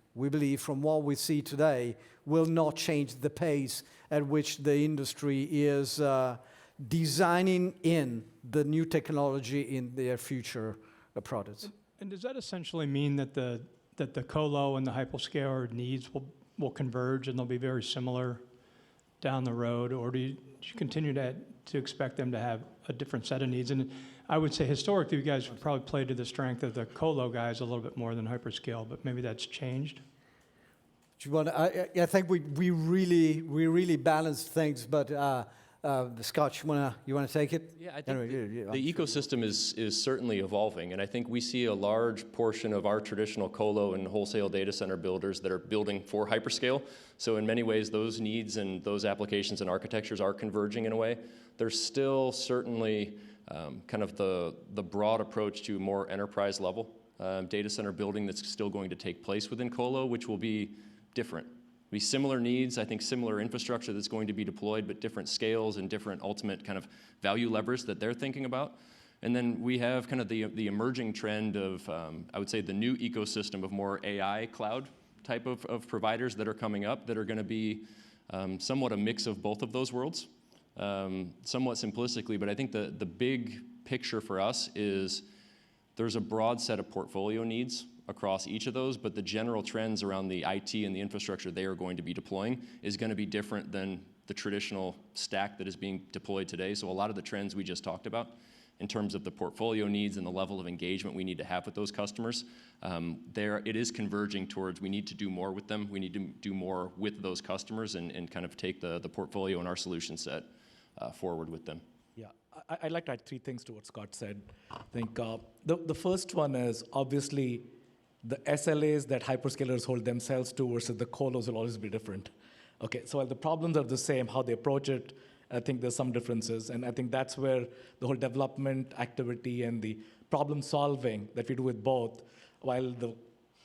from what we see today, will not change the pace at which the industry is designing in the new technology in their future products. And does that essentially mean that the colo and the hyperscaler needs will converge and they'll be very similar down the road, or do you continue to expect them to have a different set of needs? And I would say historically, you guys would probably play to the strength of the colo guys a little bit more than hyperscale, but maybe that's changed. I think we really balanced things, but Scott, you want to take it? Yeah, I think the ecosystem is certainly evolving, and I think we see a large portion of our traditional colo and wholesale data center builders that are building for hyperscale. So in many ways, those needs and those applications and architectures are converging in a way. There's still certainly kind of the broad approach to more enterprise level data center building that's still going to take place within colo, which will be different Be similar needs, I think similar infrastructure that's going to be deployed, but different scales and different ultimate kind of value levers that they're thinking about. And then we have kind of the emerging trend of, I would say, the new ecosystem of more AI cloud type of providers that are coming up that are going to be somewhat a mix of both of those worlds, somewhat simplistically. But I think the big picture for us is there's a broad set of portfolio needs across each of those, but the general trends around the IT and the infrastructure they are going to be deploying is going to be different than the traditional stack that is being deployed today. So a lot of the trends we just talked about in terms of the portfolio needs and the level of engagement we need to have with those customers, it is converging towards we need to do more with them. We need to do more with those customers and kind of take the portfolio and our solution set forward with them. Yeah, I'd like to add 3 things to what Scott said. I think the first one is obviously the SLAs that hyperscalers hold themselves to versus the colos will always be different. Okay, so while the problems are the same, how they approach it, I think there's some differences. And I think that's where the whole development activity and the problem solving that we do with both, while the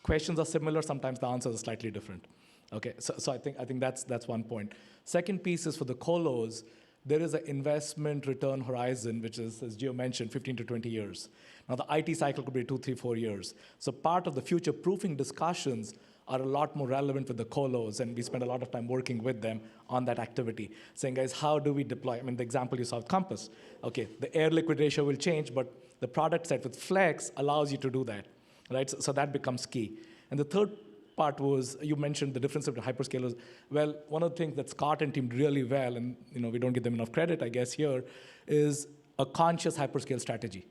questions are similar, sometimes the answers are slightly different. Okay, so I think that's one point. Second piece is for the colos, there is an investment return horizon, which is, as Gio mentioned, 15 to 20 years. Now, the IT cycle could be 2, 3, 4 years. So part of the future-proofing discussions are a lot more relevant with the colos, and we spend a lot of time working with them on that activity, saying, guys, how do we deploy? I mean, the example you saw with Compass. Okay, the air-liquid ratio will change, but the product set with Flex allows you to do that, right? So that becomes key. And the third part was, you mentioned the difference between hyperscalers. Well, one of the things that Scott and team did really well, and we don't give them enough credit, I guess, here, is a conscious hyperscale strategy.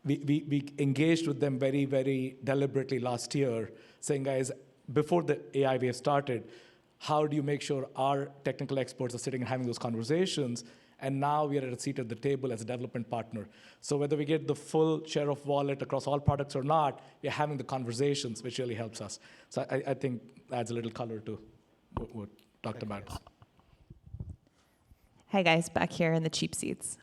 We engaged with them very, very deliberately last year, saying, guys, before the AI wave started, how do you make sure our technical experts are sitting and having those conversations? And now we are at a seat at the table as a development partner. So whether we get the full share of wallet across all products or not, we're having the conversations, which really helps us. So I think adds a little color to what talked about. Hey guys, back here in the cheap seats.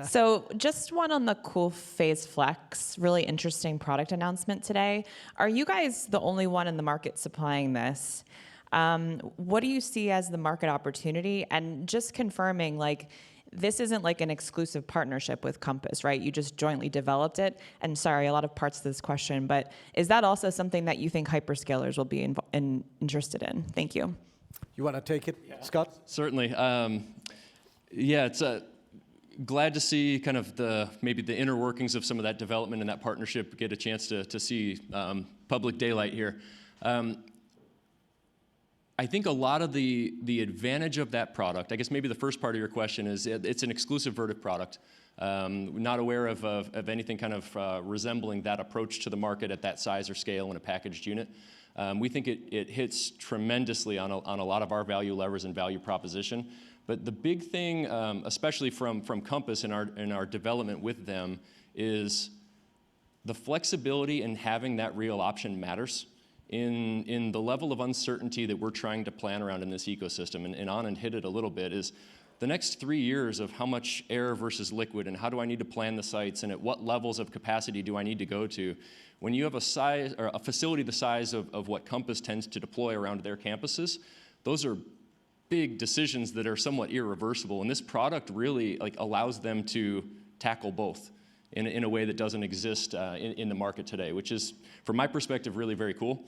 So just one on the Cool Phase Flex, really interesting product announcement today. Are you guys the only one in the market supplying this? What do you see as the market opportunity? And just confirming, this isn't like an exclusive partnership with Compass, right? You just jointly developed it. And sorry, a lot of parts to this question, but is that also something that you think hyperscalers will be interested in? Thank you. You want to take it, Scott? Certainly. Yeah, it's glad to see kind of maybe the inner workings of some of that development and that partnership get a chance to see public daylight here. I think a lot of the advantage of that product, I guess maybe the first part of your question is it's an exclusive Vertiv product. Not aware of anything kind of resembling that approach to the market at that size or scale in a packaged unit. We think it hits tremendously on a lot of our value levers and value proposition. But the big thing, especially from Compass in our development with them, is the flexibility in having that real option matters. In the level of uncertainty that we're trying to plan around in this ecosystem, and Anand hit it a little bit, is the next 3 years of how much air versus liquid, and how do I need to plan the sites, and at what levels of capacity do I need to go to? When you have a facility the size of what Compass tends to deploy around their campuses, those are big decisions that are somewhat irreversible, and this product really allows them to tackle both in a way that doesn't exist in the market today, which is, from my perspective, really very cool.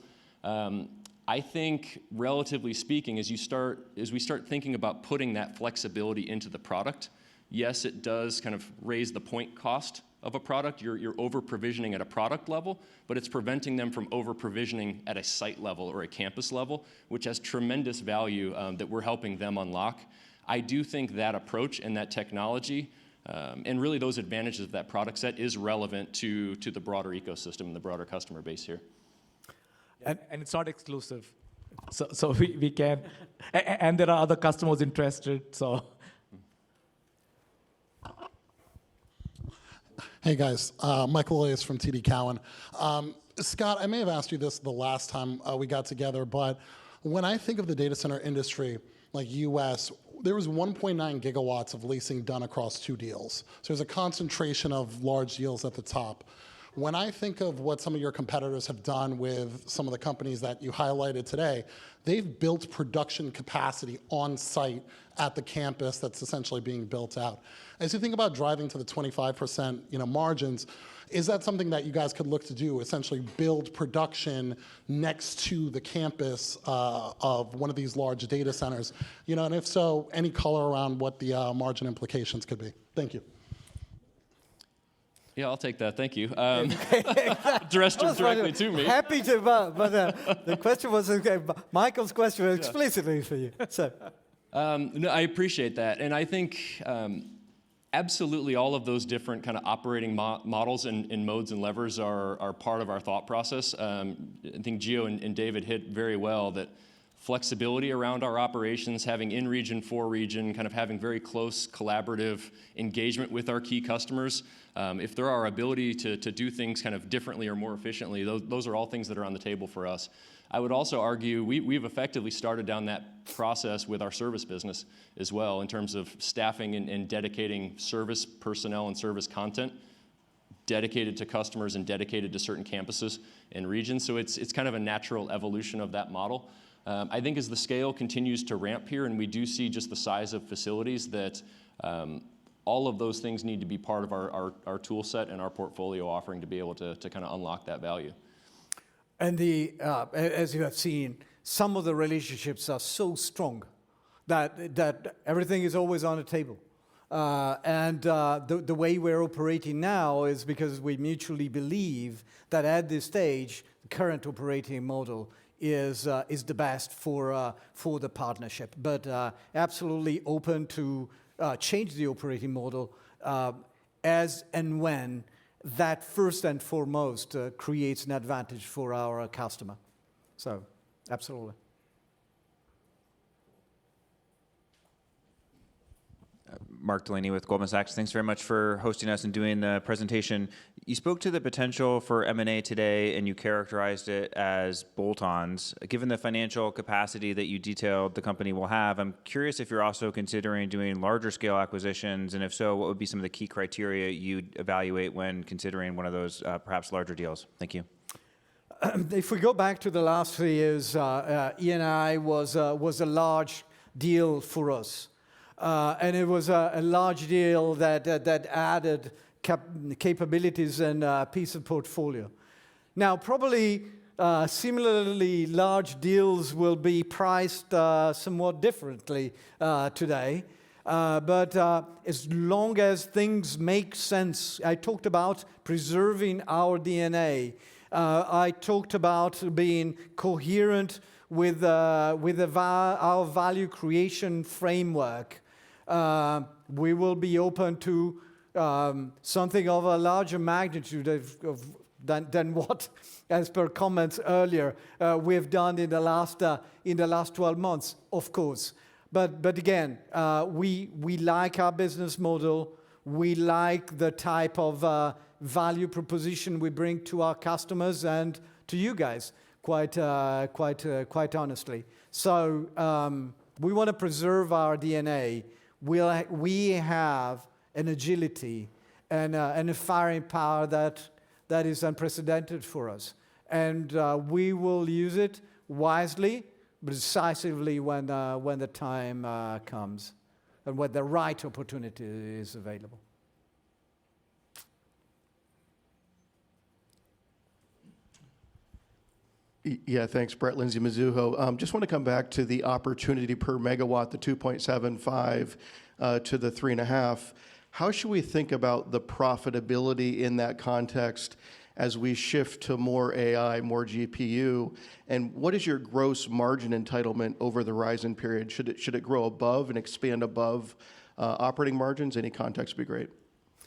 I think, relatively speaking, as we start thinking about putting that flexibility into the product, yes, it does kind of raise the point cost of a product. You're over-provisioning at a product level, but it's preventing them from over-provisioning at a site level or a campus level, which has tremendous value that we're helping them unlock. I do think that approach and that technology, and really those advantages of that product set, is relevant to the broader ecosystem and the broader customer base here. And it's not exclusive, so we can, and there are other customers interested, so. Hey guys, Michael Elias from TD Cowen. Scott, I may have asked you this the last time we got together, but when I think of the data center industry, like US, there was 1.9 gigawatts of leasing done across 2 deals. So there's a concentration of large deals at the top. When I think of what some of your competitors have done with some of the companies that you highlighted today, they've built production capacity on site at the campus that's essentially being built out. As you think about driving to the 25% margins, is that something that you guys could look to do, essentially build production next to the campus of one of these large data centers? And if so, any color around what the margin implications could be? Thank you. Yeah, I'll take that. Thank you. Addressed directly to me. Happy to, but the question was, Michael's question was explicitly for you. So. No, I appreciate that. And I think absolutely all of those different kind of operating models and modes and levers are part of our thought process. I think Gio and David hit very well that flexibility around our operations, having in-region, for-region, kind of having very close collaborative engagement with our key customers. If there are ability to do things kind of differently or more efficiently, those are all things that are on the table for us. I would also argue we've effectively started down that process with our service business as well in terms of staffing and dedicating service personnel and service content dedicated to customers and dedicated to certain campuses and regions. So it's kind of a natural evolution of that model. I think as the scale continues to ramp here and we do see just the size of facilities that all of those things need to be part of our tool set and our portfolio offering to be able to kind of unlock that value. And as you have seen, some of the relationships are so strong that everything is always on the table. And the way we're operating now is because we mutually believe that at this stage, the current operating model is the best for the partnership. But absolutely open to change the operating model as and when that first and foremost creates an advantage for our customer. So, absolutely. Mark Delaney with Goldman Sachs. Thanks very much for hosting us and doing the presentation. You spoke to the potential for M&A today, and you characterized it as bolt-ons. Given the financial capacity that you detailed the company will have, I'm curious if you're also considering doing larger scale acquisitions, and if so, what would be some of the key criteria you'd evaluate when considering one of those perhaps larger deals? Thank you. If we go back to the last 3 years, E&I was a large deal for us. And it was a large deal that added capabilities and a piece of portfolio. Now, probably similarly large deals will be priced somewhat differently today. But as long as things make sense, I talked about preserving our DNA. I talked about being coherent with our value creation framework. We will be open to something of a larger magnitude than what, as per comments earlier, we've done in the last 12 months, of course. But again, we like our business model. We like the type of value proposition we bring to our customers and to you guys, quite honestly. So we want to preserve our DNA. We have an agility and a firing power that is unprecedented for us. And we will use it wisely, but decisively when the time comes and when the right opportunity is available. Yeah, thanks, Brett Lindsay, Mizuho. Just want to come back to the opportunity per megawatt, the 2.75 to the 3.5. How should we think about the profitability in that context as we shift to more AI, more GPU? And what is your gross margin entitlement over the horizon period? Should it grow above and expand above operating margins? Any context would be great.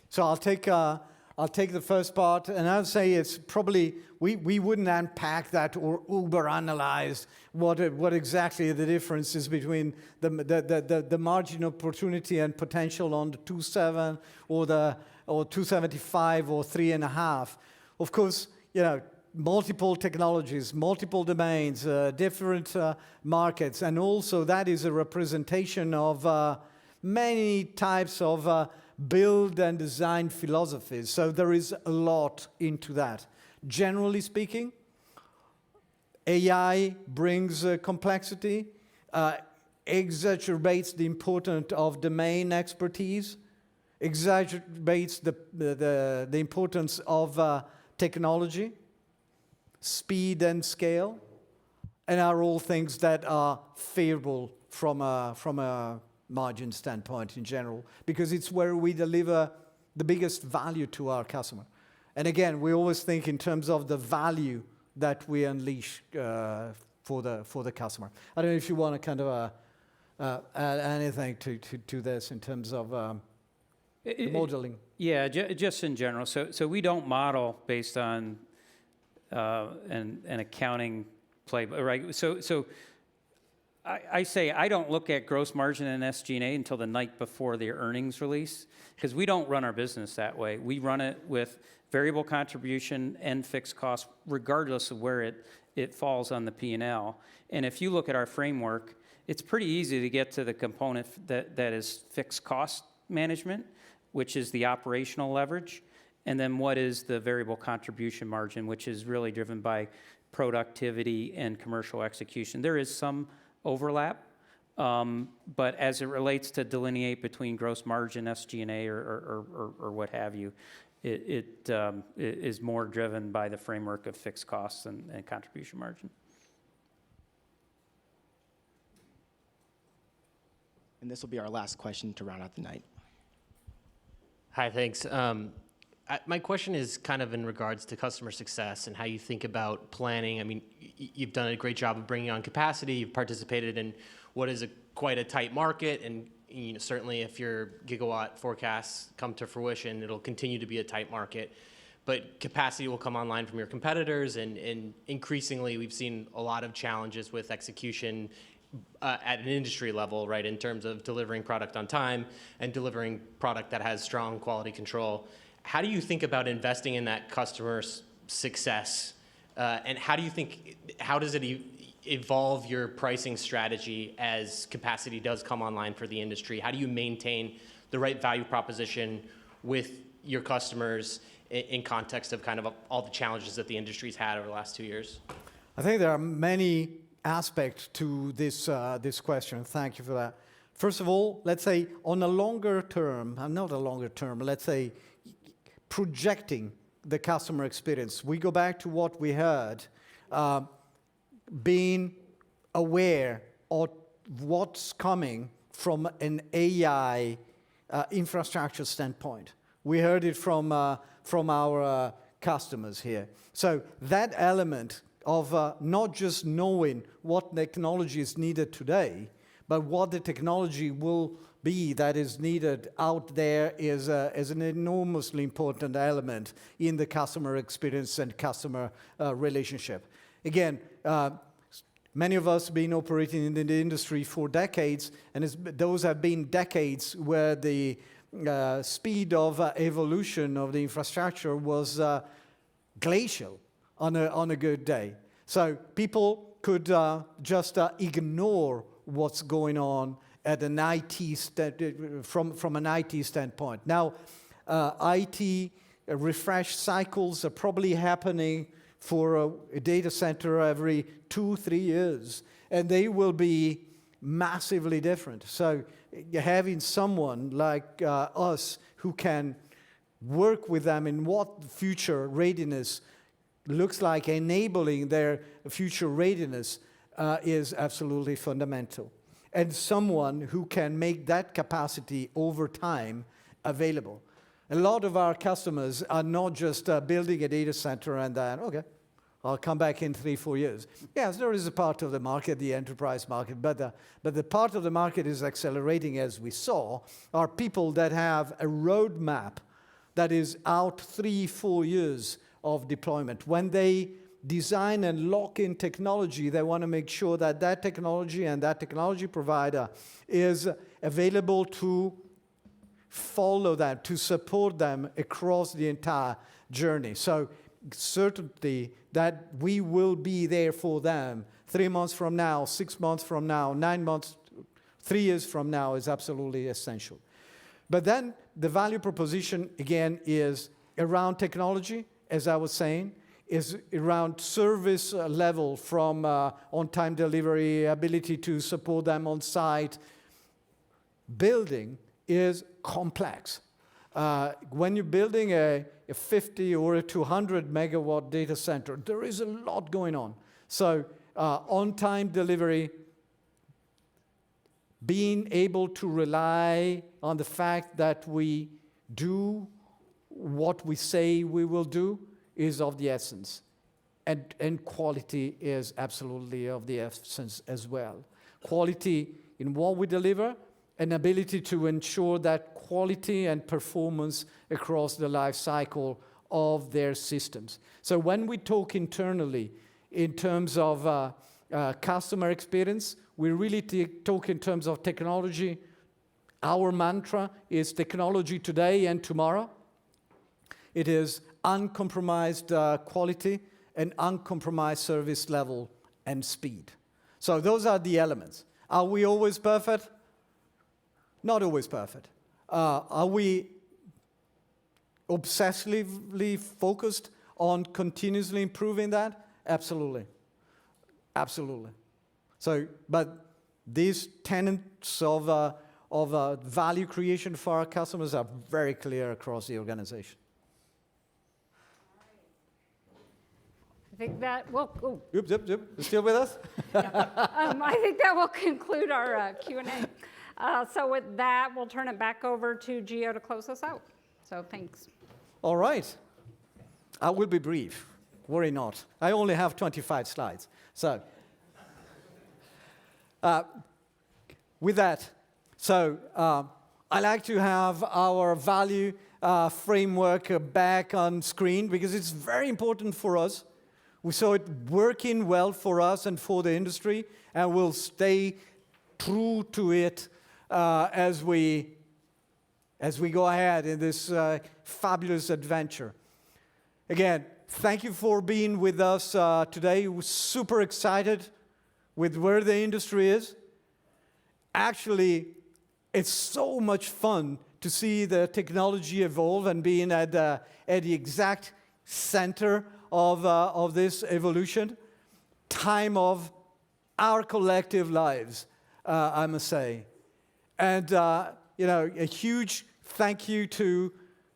So I'll take the first part, and I'll say it's probably, we wouldn't unpack that or uber analyze what exactly the difference is between the margin opportunity and potential on the 2.7 or 2.75 or 3.5. Of course, multiple technologies, multiple domains, different markets, and also that is a representation of many types of build and design philosophies. So there is a lot into that. Generally speaking, AI brings complexity, exacerbates the importance of domain expertise, exacerbates the importance of technology, speed and scale, and are all things that are favorable from a margin standpoint in general, because it's where we deliver the biggest value to our customer. And again, we always think in terms of the value that we unleash for the customer. I don't know if you want to kind of add anything to this in terms of the modeling. Yeah, just in general. So we don't model based on an accounting play, right? So I say I don't look at gross margin and SG&A until the night before the earnings release, because we don't run our business that way. We run it with variable contribution and fixed costs, regardless of where it falls on the P&L. And if you look at our framework, it's pretty easy to get to the component that is fixed cost management, which is the operational leverage, and then what is the variable contribution margin, which is really driven by productivity and commercial execution. There is some overlap, but as it relates to delineate between gross margin, SG&A, or what have you, it is more driven by the framework of fixed costs and contribution margin. And this will be our last question to round out the night. Hi, thanks. My question is kind of in regards to customer success and how you think about planning. I mean, you've done a great job of bringing on capacity. You've participated in what is quite a tight market, and certainly if your gigawatt forecasts come to fruition, it'll continue to be a tight market. But capacity will come online from your competitors, and increasingly we've seen a lot of challenges with execution at an industry level, right, in terms of delivering product on time and delivering product that has strong quality control. How do you think about investing in that customer's success? And how does it evolve your pricing strategy as capacity does come online for the industry? How do you maintain the right value proposition with your customers in context of kind of all the challenges that the industry's had over the last 2 years? I think there are many aspects to this question. Thank you for that. First of all, let's say on a longer term, not a longer term, let's say projecting the customer experience. We go back to what we heard, being aware of what's coming from an AI infrastructure standpoint. We heard it from our customers here. So that element of not just knowing what technology is needed today, but what the technology will be that is needed out there is an enormously important element in the customer experience and customer relationship. Again, many of us have been operating in the industry for decades, and those have been decades where the speed of evolution of the infrastructure was glacial on a good day. So people could just ignore what's going on at an from an IT standpoint. Now, IT refresh cycles are probably happening for a data center every 2-3 years, and they will be massively different. So having someone like us who can work with them in what future readiness looks like, enabling their future readiness is absolutely fundamental. And someone who can make that capacity over time available. A lot of our customers are not just building a data center and then, okay, I'll come back in 3-4 years. Yes, there is a part of the market, the enterprise market, but the part of the market is accelerating, as we saw, are people that have a roadmap that is out 3-4 years of deployment. When they design and lock in technology, they want to make sure that that technology and that technology provider is available to follow that, to support them across the entire journey. So certainty that we will be there for them 3 months from now, 6 months from now, 9 months, 3 years from now is absolutely essential. But then the value proposition, again, is around technology, as I was saying, is around service level from on-time delivery, ability to support them on site. Building is complex. When you're building a 50 or a 200 megawatt data center, there is a lot going on. So on-time delivery, being able to rely on the fact that we do what we say we will do is of the essence. And quality is absolutely of the essence as well. Quality in what we deliver, an ability to ensure that quality and performance across the life cycle of their systems. So when we talk internally in terms of customer experience, we really talk in terms of technology. Our mantra is technology today and tomorrow. It is uncompromised quality and uncompromised service level and speed. So those are the elements. Are we always perfect? Not always perfect. Are we obsessively focused on continuously improving that? Absolutely. Absolutely. So, but these tenets of value creation for our customers are very clear across the organization. I think that will. Oh. Yep. You still with us? I think that will conclude our Q&A. So with that, we'll turn it back over to Gio to close us out. So thanks. All right. I will be brief. Worry not. I only have 25 slides. So with that, I like to have our value framework back on screen because it's very important for us. We saw it working well for us and for the industry, and we'll stay true to it as we go ahead in this fabulous adventure. Again, thank you for being with us today. We're super excited with where the industry is. Actually, it's so much fun to see the technology evolve and being at the exact center of this evolution, time of our collective lives, I must say. And, a huge thank you to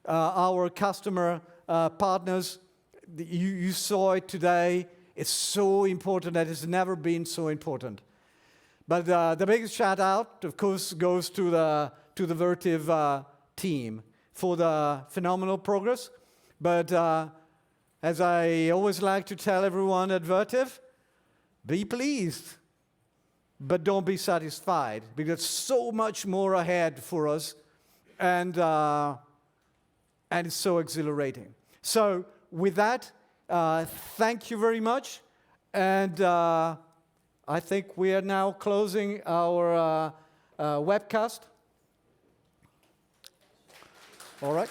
our customer partners. You saw it today. It's so important that it's never been so important. But the biggest shout out, of course, goes to the Vertiv team for the phenomenal progress. But as I always like to tell everyone at Vertiv, be pleased, but don't be satisfied, because so much more ahead for us, and it's so exhilarating. So with that, thank you very much, and I think we are now closing our webcast. All right.